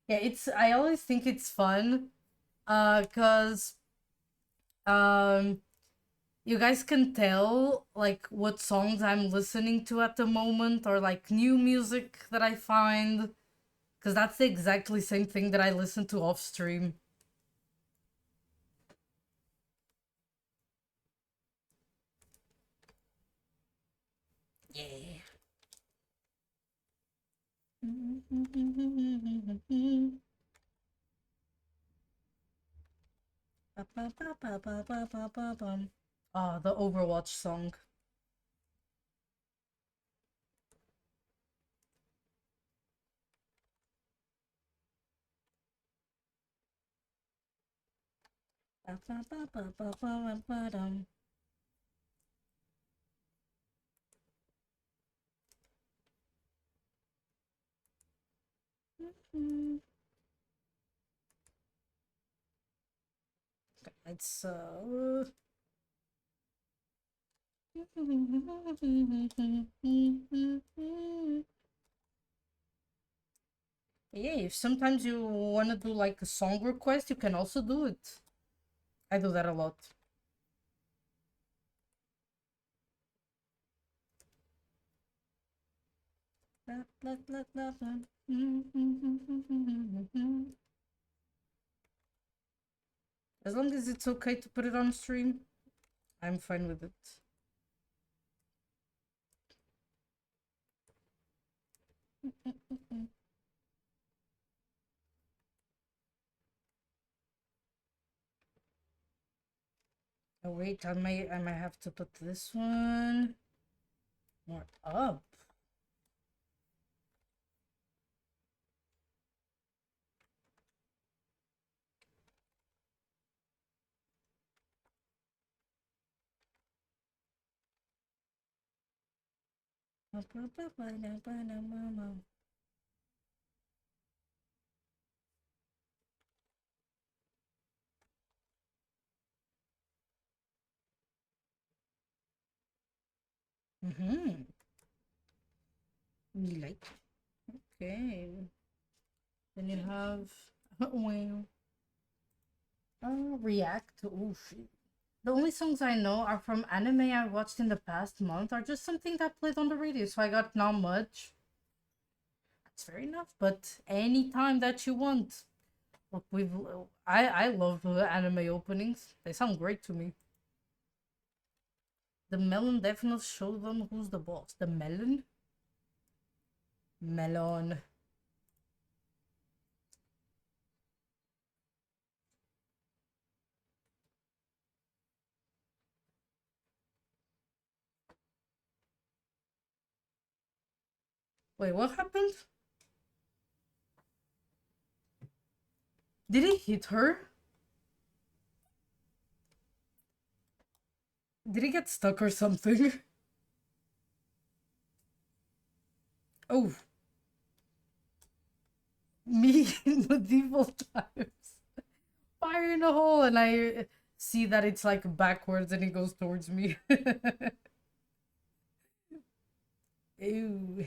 Yeah, I always think it's fun. Cause you guys can tell like what songs I'm listening to at the moment or like new music that I find. Cause that's the exactly same thing that I listen to off stream. Yeah. Ah, the Overwatch song. It's yeah, if sometimes you want to do like a song request, you can also do it. I do that a lot. As long as it's okay to put it on stream, I'm fine with it. Oh wait, I might have to put this one more up. Mm-hmm. We like. Okay. Then you have well, react. Oh shit. The only songs I know are from anime I watched in the past month or just something that played on the radio, so I got not much. That's fair enough, but anytime that you want. Look, I love anime openings. They sound great to me. The melon definitely show them who's the boss. The melon? Melon. Wait, what happened? Did he hit her? Did he get stuck or something? Oh, me in medieval times. Fire in a hole, and I see that it's like backwards and he goes towards me. Ew.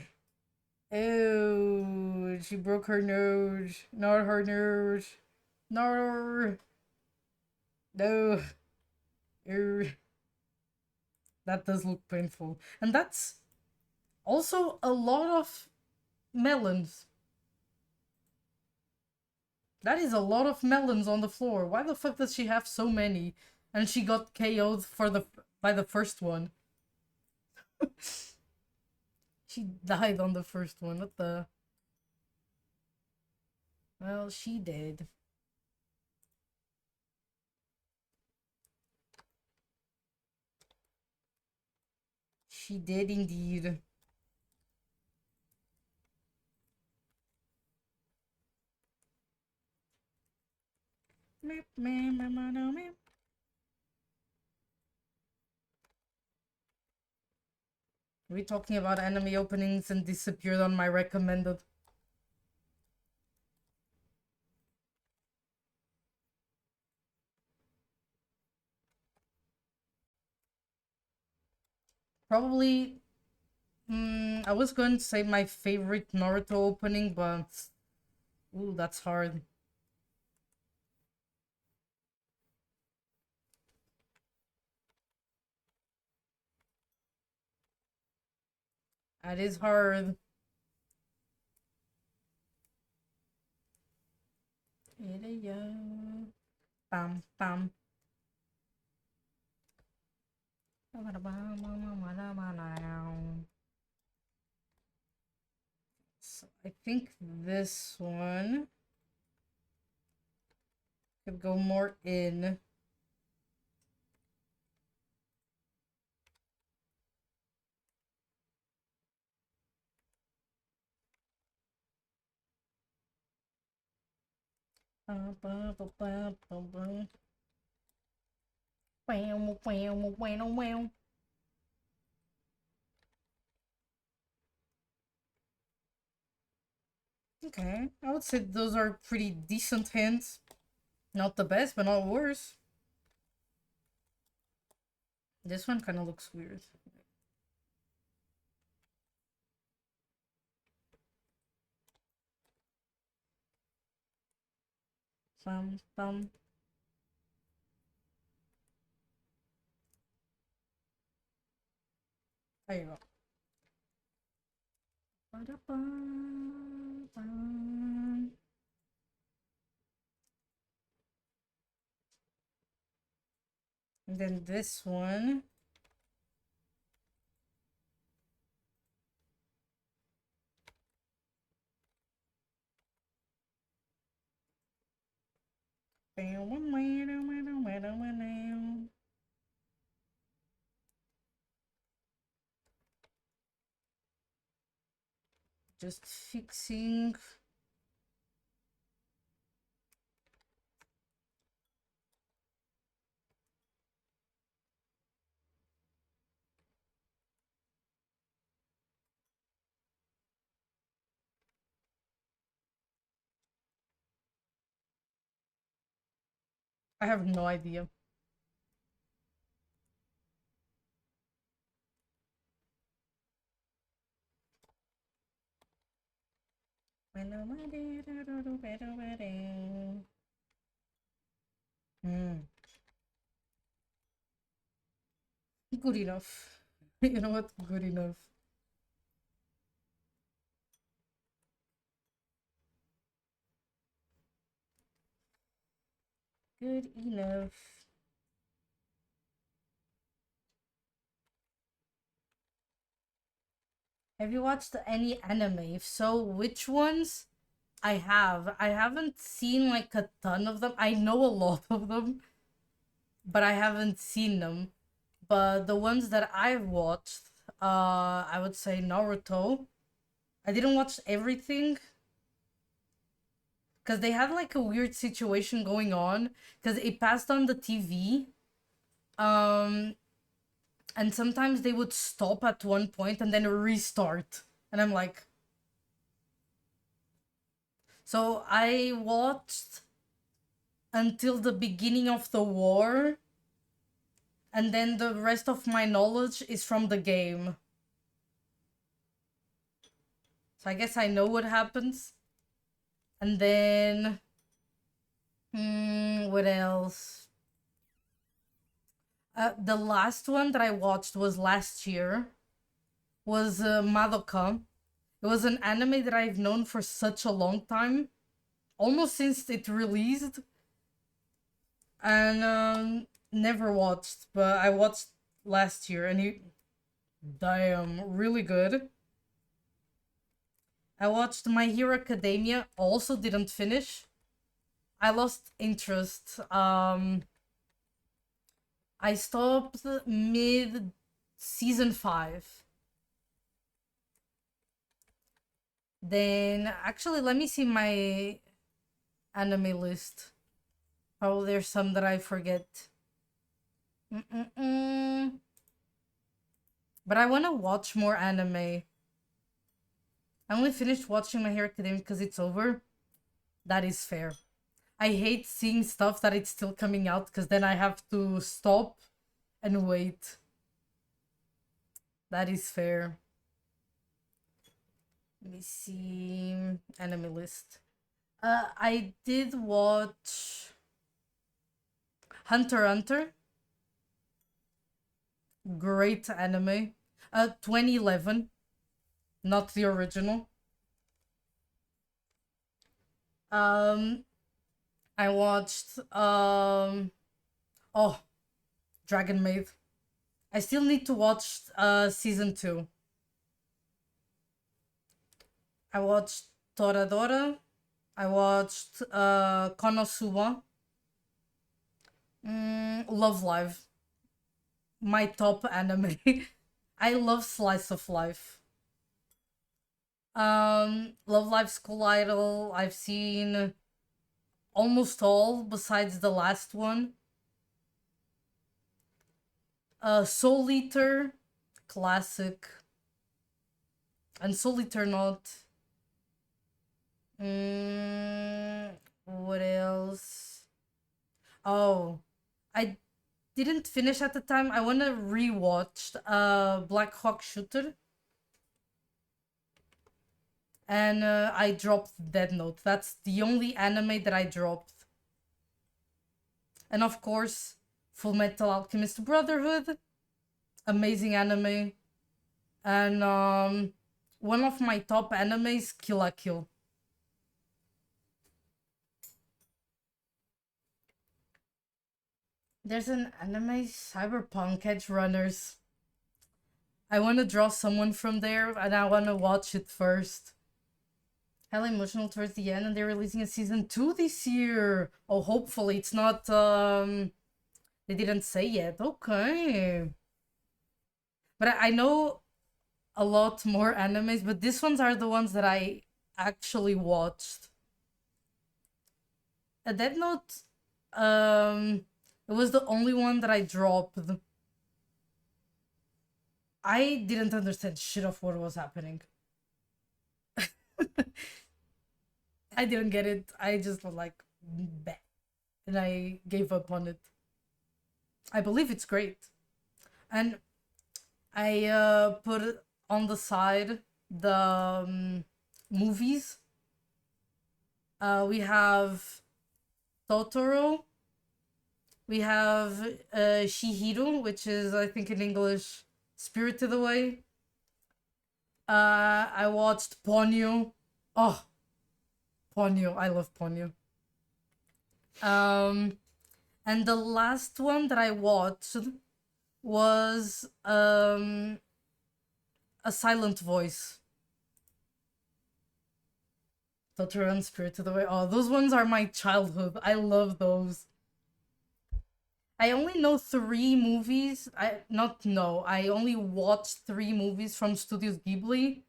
Ew. She broke her nose. Not her nose. No. No. Ew. That does look painful. And that's also a lot of melons. That is a lot of melons on the floor. Why the fuck does she have so many? And she got KO'd by the first one. She died on the first one. What the? Well, she did. She did indeed. We talking about anime openings and disappeared on my recommended. Probably, I was going to say my favorite Naruto opening, but ooh, that's hard. That is hard. Bam, bam. So I think this one could go more in. Okay, I would say those are pretty decent hints. Not the best, but not worse. This one kind of looks weird. Bum, bum. There you go. Ba-da-bum. And then this one. Just fixing. I have no idea. Hmm. Good enough. You know what? Good enough. Good enough. Have you watched any anime? If so, which ones? I have. I haven't seen like a ton of them. I know a lot of them, but I haven't seen them. But the ones that I've watched, I would say Naruto. I didn't watch everything because they had like a weird situation going on because it passed on the TV. Um, and sometimes they would stop at one point and then restart. And I'm like, so I watched until the beginning of the war, and then the rest of my knowledge is from the game. So I guess I know what happens. And then, what else? The last one that I watched was last year. Was Madoka. It was an anime that I've known for such a long time, almost since it released, and never watched. But I watched last year, and it, damn, really good. I watched My Hero Academia. Also didn't finish. I lost interest. I stopped mid season 5. Then actually, let me see my anime list. Probably there's some that I forget. Mm-mm-mm. But I want to watch more anime. I only finished watching My Hero Academia because it's over. That is fair. I hate seeing stuff that it's still coming out because then I have to stop and wait. That is fair. Let me see. Anime list. I did watch Hunter x Hunter. Great anime. 2011. Not the original. I watched oh, Dragon Maid. I still need to watch season 2. I watched Toradora. I watched Konosuba. Love Live. My top anime. I love slice of life. Love Live School Idol. I've seen almost all besides the last one. Soul Eater, classic. And Soul Eater not. What else? Oh, I didn't finish at the time. I wanna rewatch Black Hawk Shooter. And I dropped Dead Note. That's the only anime that I dropped. And of course, Full Metal Alchemist Brotherhood. Amazing anime. And one of my top animes, Kill la Kill. There's an anime, Cyberpunk Edge Runners. I want to draw someone from there and I want to watch it first. Hella emotional towards the end, and they're releasing a season 2 this year. Oh, hopefully it's not they didn't say yet. Okay. But I know a lot more animes, but these ones are the ones that I actually watched. A Death Note, it was the only one that I dropped. I didn't understand shit of what was happening. I didn't get it. I just was like, bah. And I gave up on it. I believe it's great. And I put on the side the movies. We have Totoro. We have Shihiro, which is, I think in English, Spirited Away. I watched Ponyo. Oh, Ponyo. I love Ponyo. And the last one that I watched was A Silent Voice. Totoro and Spirited Away. Oh, those ones are my childhood. I love those. I only know 3 movies. I only watched 3 movies from Studios Ghibli.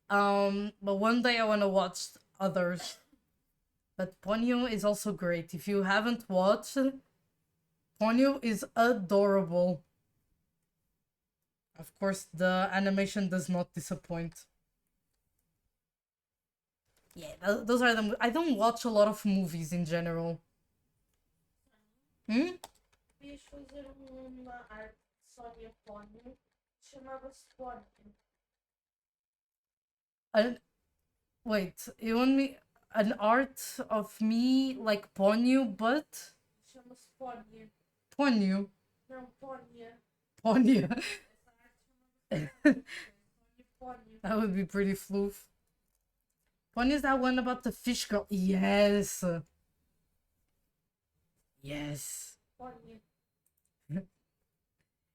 But one day I want to watch others. But Ponyo is also great. If you haven't watched, Ponyo is adorable. Of course, the animation does not disappoint. Yeah, those are the. I don't watch a lot of movies in general. Devias fazer uma arte só de Apónio, chamava-se Pónio. Wait, you want me an art of me like Ponyo, but Chama-se Pónio. Ponyo, Não, Pónia. Ponyo. Essa arte chama-se Pónio. That would be pretty floof. Ponyo is that one about the fish girl. Yes. Yes. Pónio.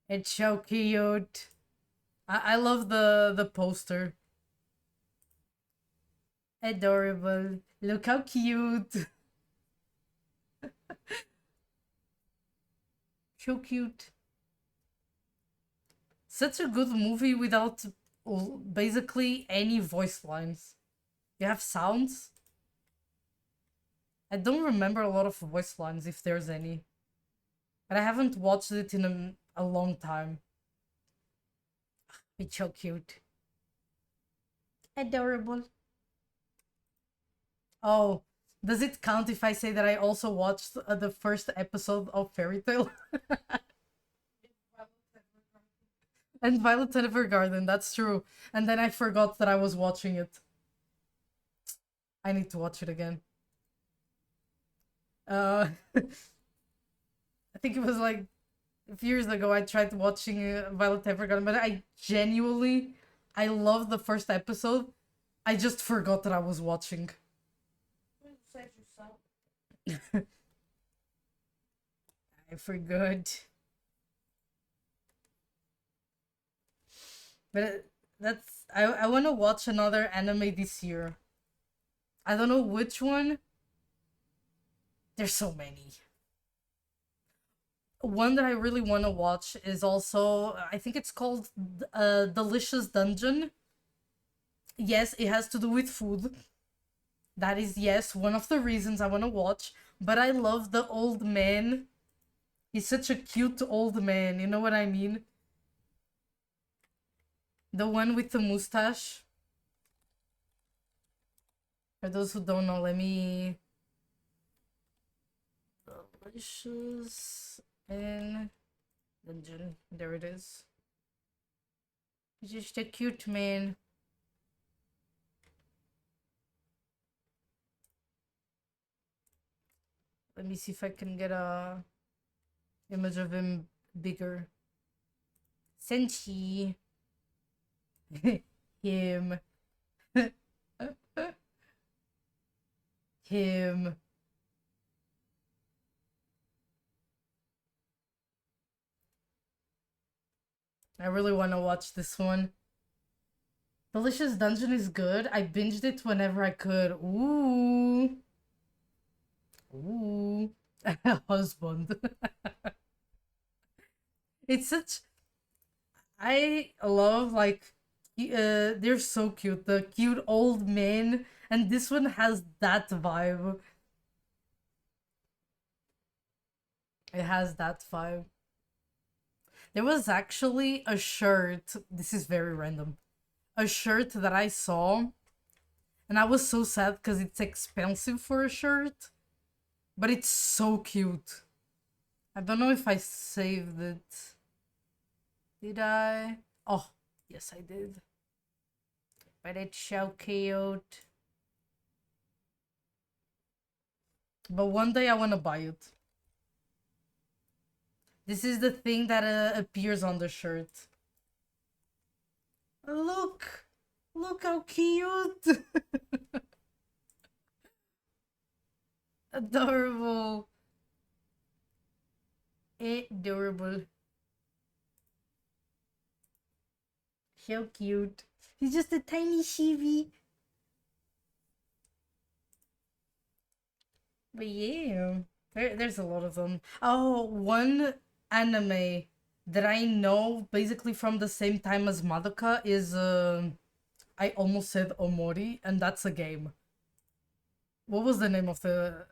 It's so cute. I love the poster. Adorable. Look how cute. So cute. Such a good movie without basically any voice lines. You have sounds. I don't remember a lot of voice lines if there's any. But I haven't watched it in a long time. It's so cute. Adorable. Oh, does it count if I say that I also watched the first episode of Fairy Tail? And Violet Evergarden, that's true. And then I forgot that I was watching it. I need to watch it again. I think it was like a few years ago I tried watching Violet Evergarden, but I loved the first episode. I just forgot that I was watching. Save yourself. I forgot. But I want to watch another anime this year. I don't know which one. There's so many. One that I really want to watch is also, I think it's called Delicious Dungeon. Yes, it has to do with food. That is, yes, one of the reasons I want to watch. But I love the old man. He's such a cute old man, you know what I mean? The one with the mustache. For those who don't know, let me... Delicious and Dungeon. There it is. He's just a cute man. Let me see if I can get a image of him bigger. Senshi. Him. Him. I really want to watch this one. Delicious Dungeon is good. I binged it whenever I could. Ooh. Ooh. Husband. It's such... I love, like, they're so cute. The cute old men. And this one has that vibe. It has that vibe. There was actually a shirt. This is very random. A shirt that I saw. And I was so sad because it's expensive for a shirt. But it's so cute. I don't know if I saved it. Did I? Oh, yes, I did. But it's so cute. But one day I want to buy it. This is the thing that appears on the shirt. Look! Look how cute! Adorable. Adorable. So cute. He's just a tiny chibi. But yeah, there's a lot of them. Oh, one anime that I know basically from the same time as Madoka is, I almost said Omori, and that's a game. What was the name of the...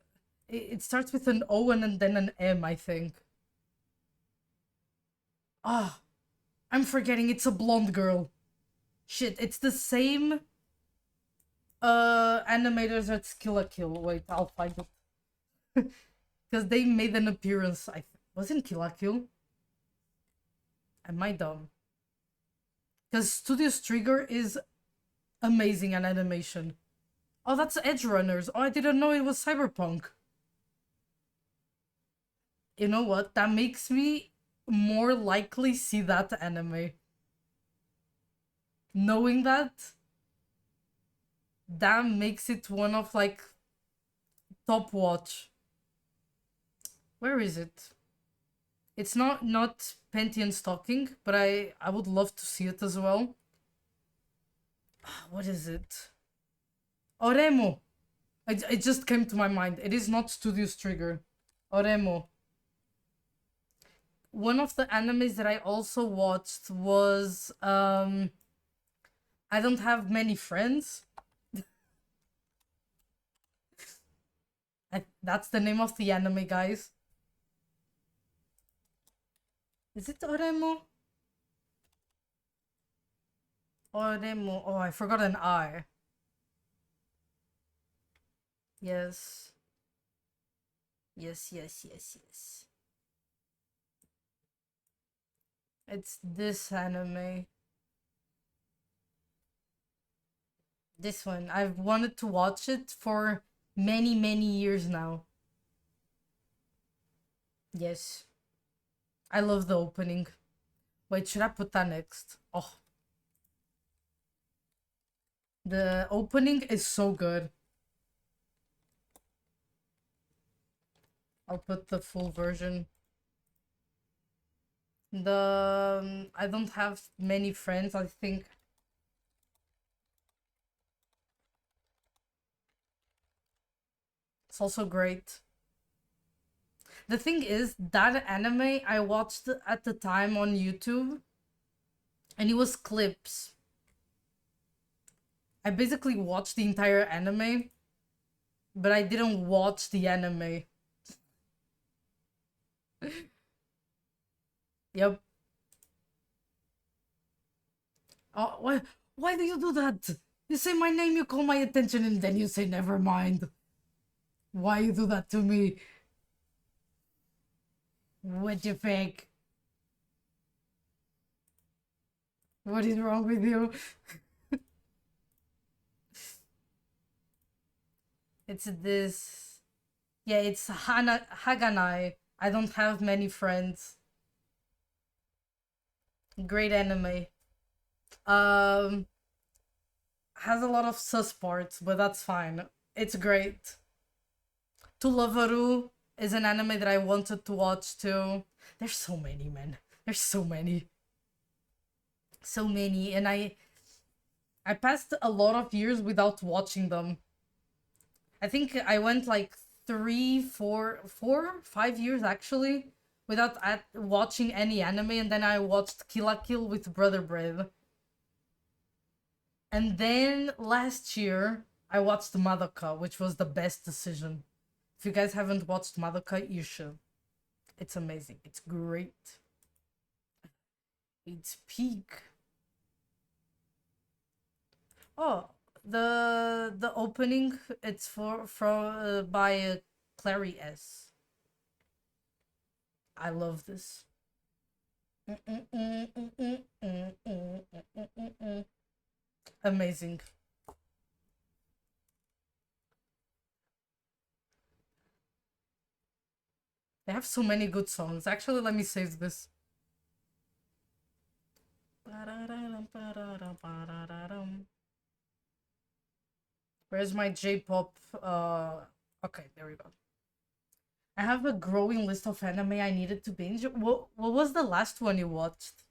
It starts with an O and then an M, I think. Ah, I'm forgetting, it's a blonde girl. Shit, it's the same animators at Kill la Kill. Wait, I'll find it. Because they made an appearance. Wasn't Kill la Kill? Am I dumb? Because Studios Trigger is amazing at animation. Oh, that's Edge Runners. Oh, I didn't know it was Cyberpunk. You know what? That makes me more likely see that anime. Knowing that makes it one of, like, top watch. Where is it? It's not Pantheon Stalking, but I would love to see it as well. What is it? Oremo! It just came to my mind. It is not Studios Trigger. Oremo. One of the animes that I also watched was I Don't Have Many Friends. That's the name of the anime, guys. Is it Oremo? Oremo. Oh, I forgot an I. Yes. Yes. It's this anime. This one. I've wanted to watch it for many, many years now. Yes. I love the opening. Wait, should I put that next? Oh. The opening is so good. I'll put the full version. I don't have many friends, I think. It's also great. The thing is, that anime I watched at the time on YouTube, and it was clips. I basically watched the entire anime, but I didn't watch the anime. Yep. Oh, why do you do that? You say my name, you call my attention, and then you say never mind. Why you do that to me? What you think? What is wrong with you? It's this. Yeah, it's Haganai. I don't have many friends. Great anime. Um, has a lot of sus parts, but that's fine. It's great. To Lovaru is an anime that I wanted to watch too. There's so many, man. There's so many. So many, and I passed a lot of years without watching them. I think I went like 5 years actually without watching any anime, and then I watched Kill la Kill with Brother Bread. And then last year I watched Madoka, which was the best decision. If you guys haven't watched Madoka, you should. It's amazing. It's great. It's peak. Oh, the opening, it's by Clary S. I love this. Amazing. They have so many good songs. Actually, let me save this. Where's my J-pop? Okay, there we go. I have a growing list of anime I needed to binge. What was the last one you watched?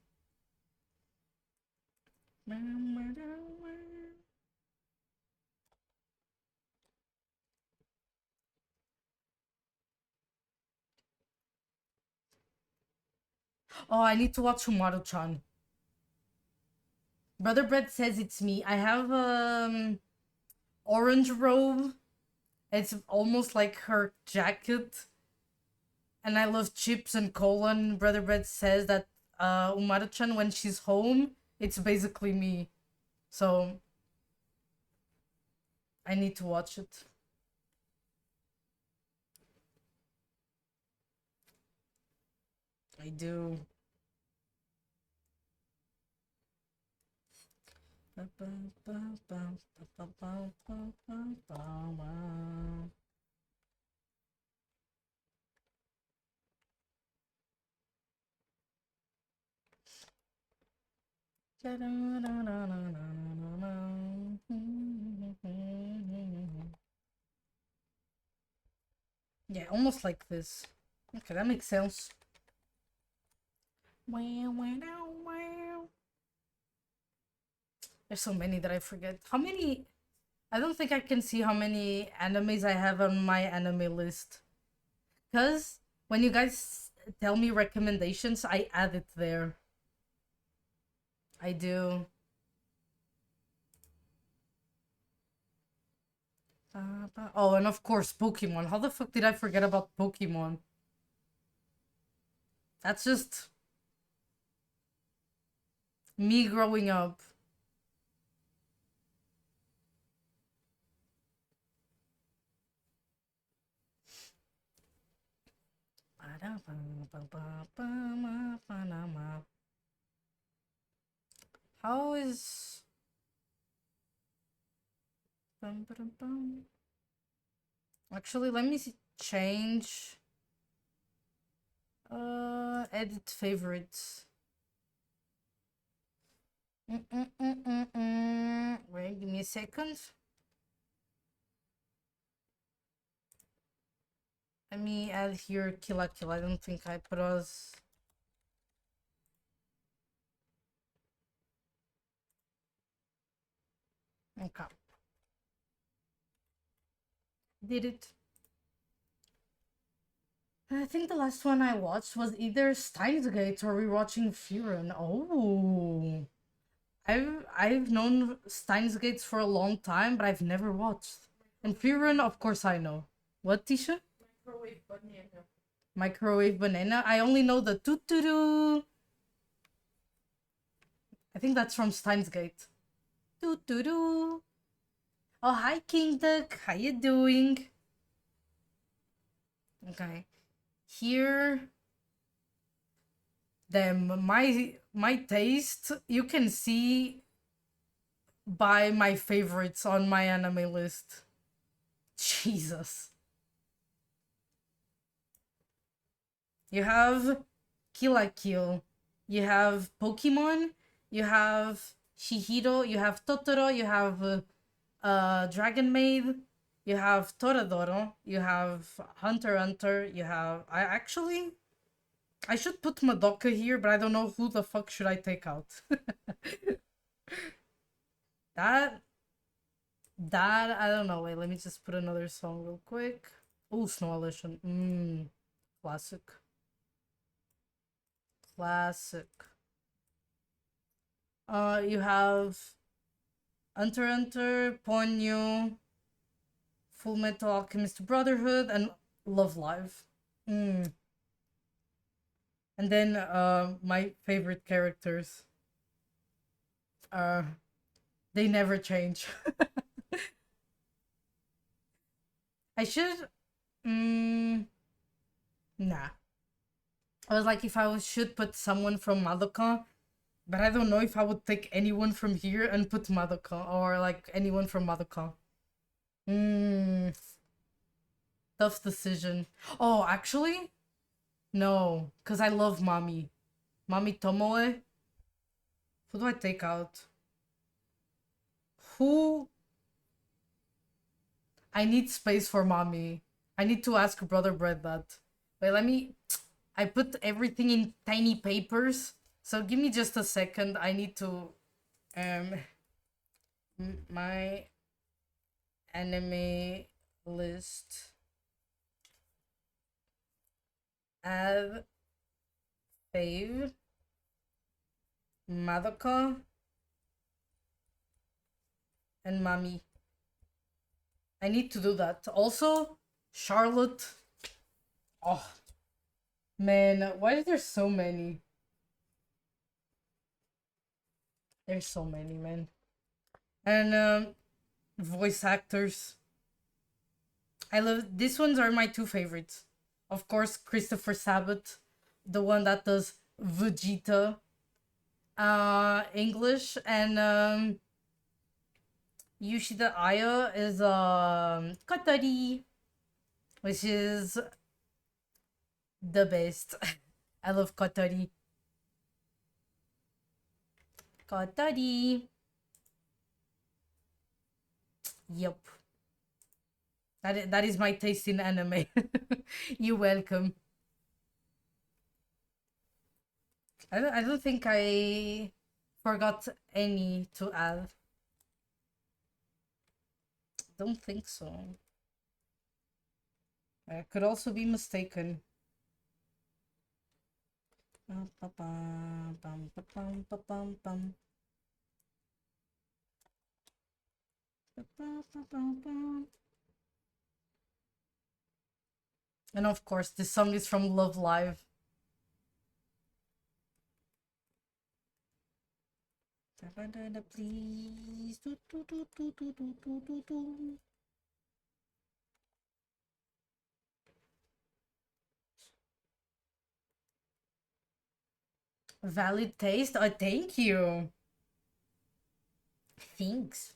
Oh, I need to watch Umaru-chan. Brother Bread says it's me. I have orange robe. It's almost like her jacket. And I love chips and cola. And Brother Bread says that Umaru-chan, when she's home, it's basically me. So I need to watch it. I do. Yeah, almost like this. Okay, that makes sense. There's so many that I forget. How many? I don't think I can see how many animes I have on my anime list. Because when you guys tell me recommendations, I add it there. I do. Oh, and of course, Pokemon. How the fuck did I forget about Pokemon? That's just me growing up. How is... Bum, ba-dum, bum. Actually, let me change... edit favorites. Wait, give me a second. Let me add here Killa Kill. I don't think I put us. Okay. Did it. I think the last one I watched was either Steins Gate or rewatching Furen. Oh. I've known Steins Gates for a long time, but I've never watched. And Furen, of course I know. What, Tisha? Microwave banana. Microwave banana. I only know the toot-toot-oo. I think that's from Steins Gate. Toot-toot-oo. Oh, hi, King Duck. How you doing? Okay. Here... Damn, my taste, you can see by my favorites on my anime list. Jesus. You have Kill la Kill. You have Pokemon. You have Shihiro. You have Totoro. You have Dragon Maid. You have Toradoro. You have Hunter x Hunter. You have... I should put Madoka here, but I don't know who the fuck should I take out. That, I don't know. Wait, let me just put another song real quick. Oh, Snow Edition. Classic. Classic. You have Hunter x Hunter, Ponyo, Full Metal Alchemist Brotherhood, and Love Live. And then my favorite characters. They never change. I should... Nah. I was like, if I should put someone from Madoka, but I don't know if I would take anyone from here and put Madoka, or like anyone from Madoka. Tough decision. Oh, actually? No, because I love Mami. Mami Tomoe. Who do I take out? Who? I need space for Mami. I need to ask Brother Bread that. Wait, let me... I put everything in tiny papers. So give me just a second. I need to... my anime list. Add fave Madoka and Mami. I need to do that. Also, Charlotte. Oh, man, why is there so many? There's so many, man. And voice actors. I love... These ones are my two favorites. Of course, Christopher Sabat, the one that does Vegeta English, and Yoshida Aya is Kotori, which is the best. I love Kotori. Kotori. Yep. That is my taste in anime. You're welcome. I don't think I forgot any to add. Don't think so. I could also be mistaken. And of course, this song is from Love Live. Please. Valid taste? Oh, thank you. Thanks.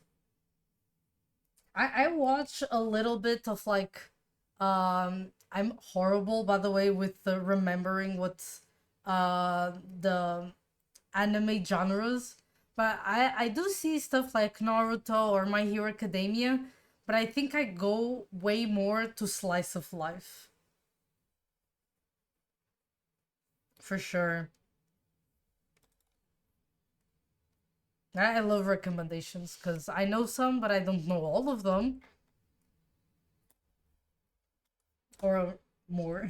I watch a little bit of like I'm horrible by the way with the remembering what's the anime genres, but I do see stuff like Naruto or My Hero Academia, but I think I go way more to slice of life. For sure. I love recommendations because I know some, but I don't know all of them. Or more.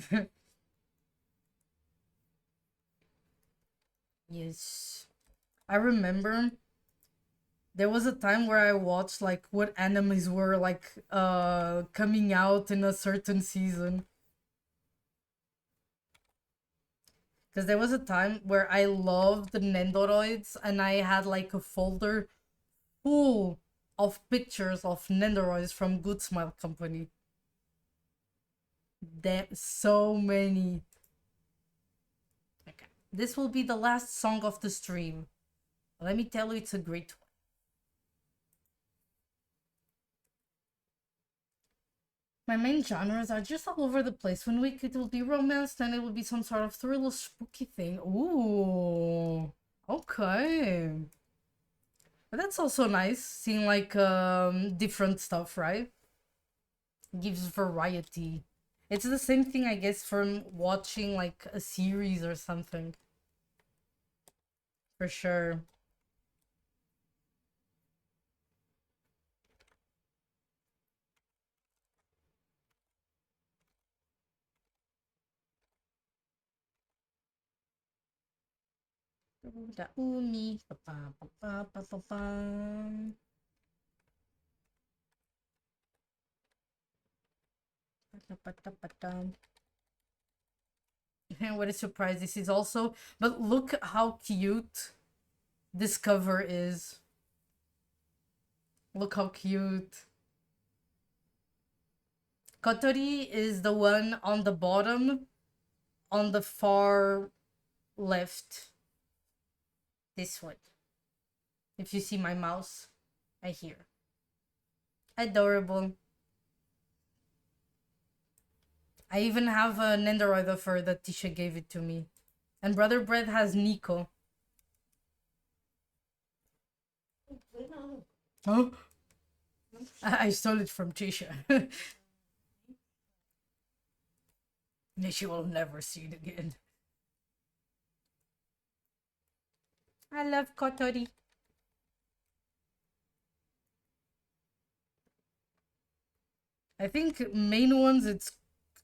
Yes. I remember there was a time where I watched like what animes were like coming out in a certain season. Because there was a time where I loved the Nendoroids and I had like a folder full of pictures of Nendoroids from Good Smile Company. Damn, so many. Okay. This will be the last song of the stream. Let me tell you, it's a great one. My main genres are just all over the place. One week it will be romance, then it will be some sort of thriller, spooky thing. Ooh, okay. But that's also nice, seeing like different stuff, right? Gives variety. It's the same thing, I guess, from watching like a series or something. For sure. Umi. What a surprise this is also. But look how cute this cover is. Look how cute. Kotori is the one on the bottom, on the far left. This one. If you see my mouse, right here. Adorable. I even have a Nendoroid of her that Tisha gave it to me. And Brother Bread has Nico. Huh? I stole it from Tisha. She will never see it again. I love Kotori. I think main ones it's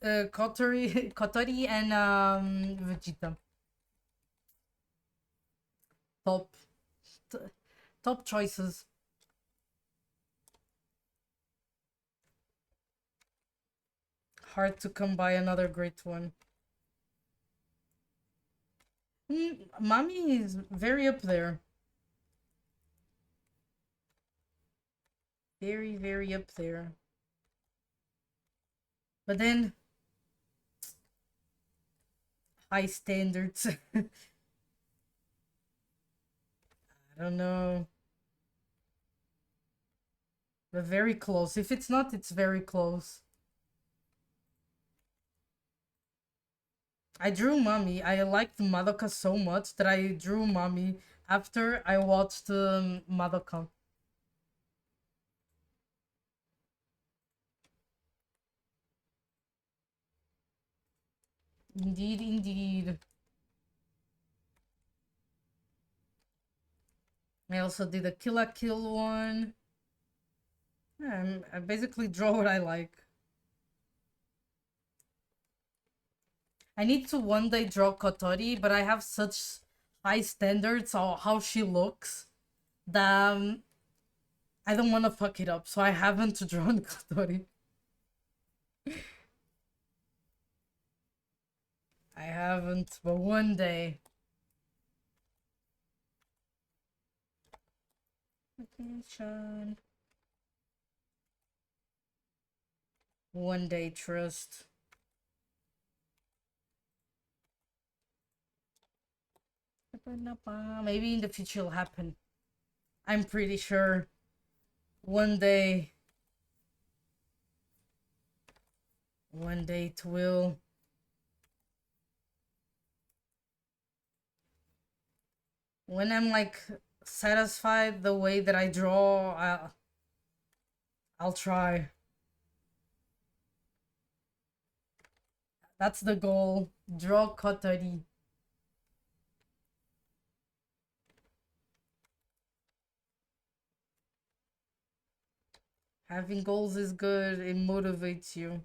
Kotori, Kotori and Vegeta. Top, top choices. Hard to come by another great one. Mami is very up there. Very, very up there. But then, high standards. I don't know. But very close. If it's not, it's very close. I drew Mommy. I liked Madoka so much that I drew Mommy after I watched Madoka. Indeed, indeed. I also did a Kill la Kill one. I basically draw what I like. I need to one day draw Kotori, but I have such high standards on how she looks that I don't want to fuck it up, so I haven't drawn Kotori. I haven't, but one day. Vacation. One day, trust. Maybe in the future it'll happen. I'm pretty sure one day it will. When I'm like satisfied the way that I draw, I'll try. That's the goal. Draw Kotari. Having goals is good. It motivates you.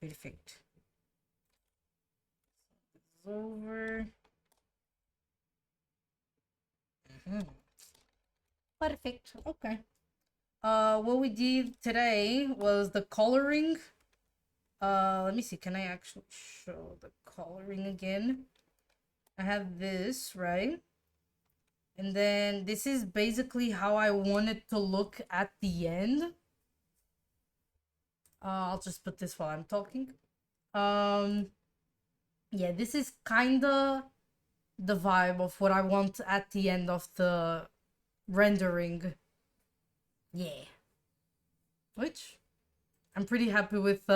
Perfect. It's over. Perfect. Okay. What we did today was the coloring. Let me see. Can I actually show the coloring again? I have this, right? And then this is basically how I want it to look at the end. I'll just put this while I'm talking. Yeah, this is kinda the vibe of what I want at the end of the rendering. Yeah. Which I'm pretty happy with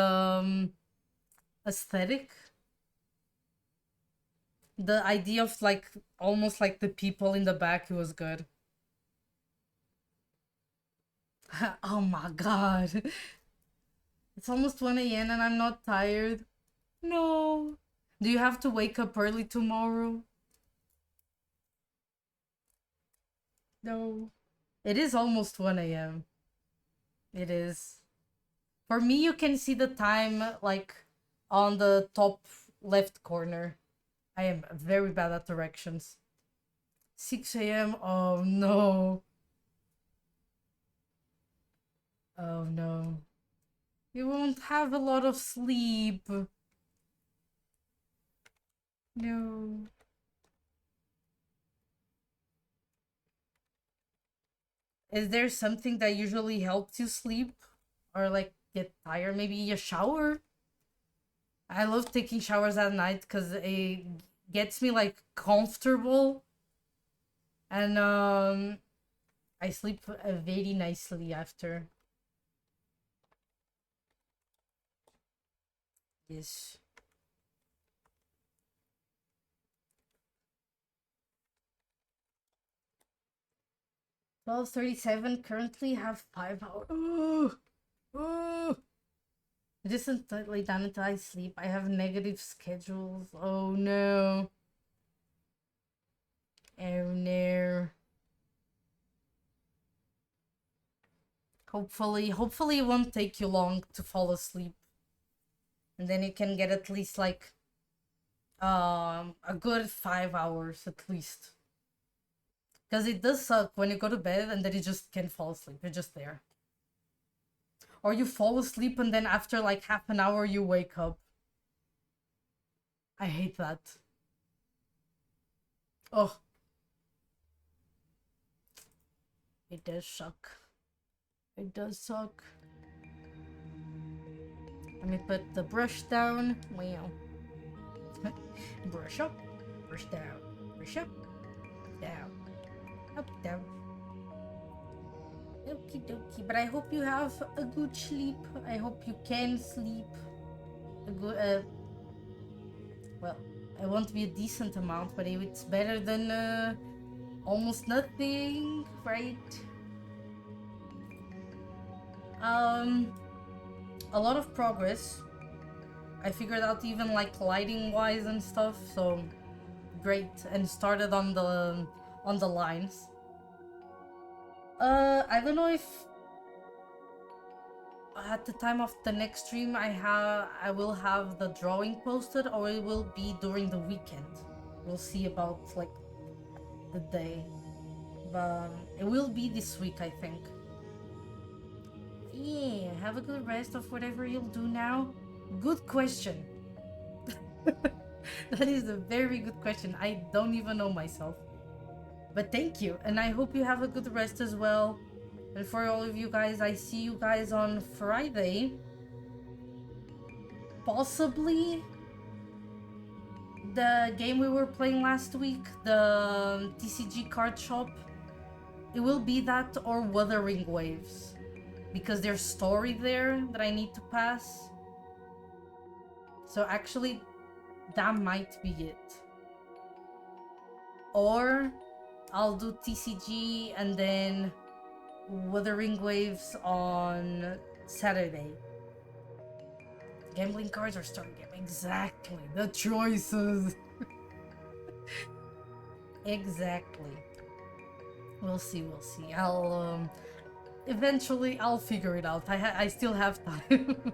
aesthetic. The idea of like almost like the people in the back was good. Oh my god. It's almost 1 a.m. and I'm not tired. No. Do you have to wake up early tomorrow? No. It is almost 1 a.m. It is. For me, you can see the time like on the top left corner. I am very bad at directions. 6 a.m. Oh no. Oh no. You won't have a lot of sleep. No. Is there something that usually helps you sleep? Or like get tired? Maybe a shower? I love taking showers at night because it gets me like comfortable. And I sleep very nicely after. Yes. "12:37 currently have 5 hours. Ooh, ooh. It isn't totally done until I sleep. I have negative schedules. Oh no. Oh no. Hopefully it won't take you long to fall asleep. And then you can get at least like a good 5 hours at least. Because it does suck when you go to bed and then you just can't fall asleep. You're just there. Or you fall asleep and then after like half an hour you wake up. I hate that. Oh. It does suck. It does suck. Let me put the brush down. Wow. Brush up. Brush down. Brush up. Down. Up, down. Okie dokie. But I hope you have a good sleep. I hope you can sleep. A good, well, it won't be a decent amount, but it's better than almost nothing, right? A lot of progress. I figured out even like lighting wise and stuff, so great. And started on the lines. I don't know if at the time of the next stream I will have the drawing posted, or it will be during the weekend. We'll see about like the day, but it will be this week, I think. Yeah, have a good rest of whatever you'll do now. Good question. That is a very good question. I don't even know myself. But thank you, and I hope you have a good rest as well. And for all of you guys, I see you guys on Friday. Possibly the game we were playing last week, the TCG card shop, it will be that or Wuthering Waves. Because there's story there that I need to pass. So actually, that might be it. Or I'll do TCG and then Wuthering Waves on Saturday. Gambling cards or story game? Exactly. The choices. Exactly. We'll see, we'll see. Eventually I'll figure it out. I still have time.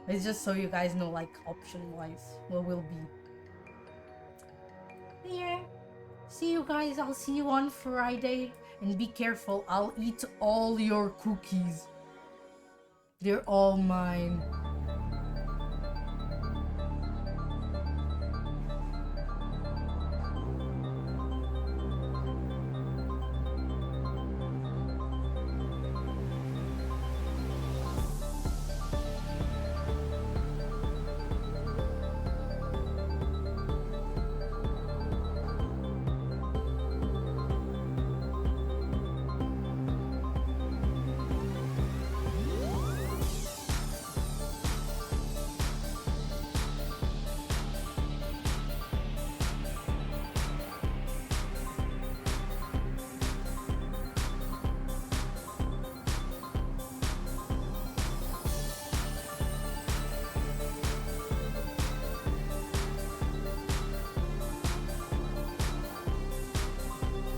It's just so you guys know, like, option-wise, what will be. Yeah. See you guys. I'll see you on Friday. And be careful. I'll eat all your cookies. They're all mine.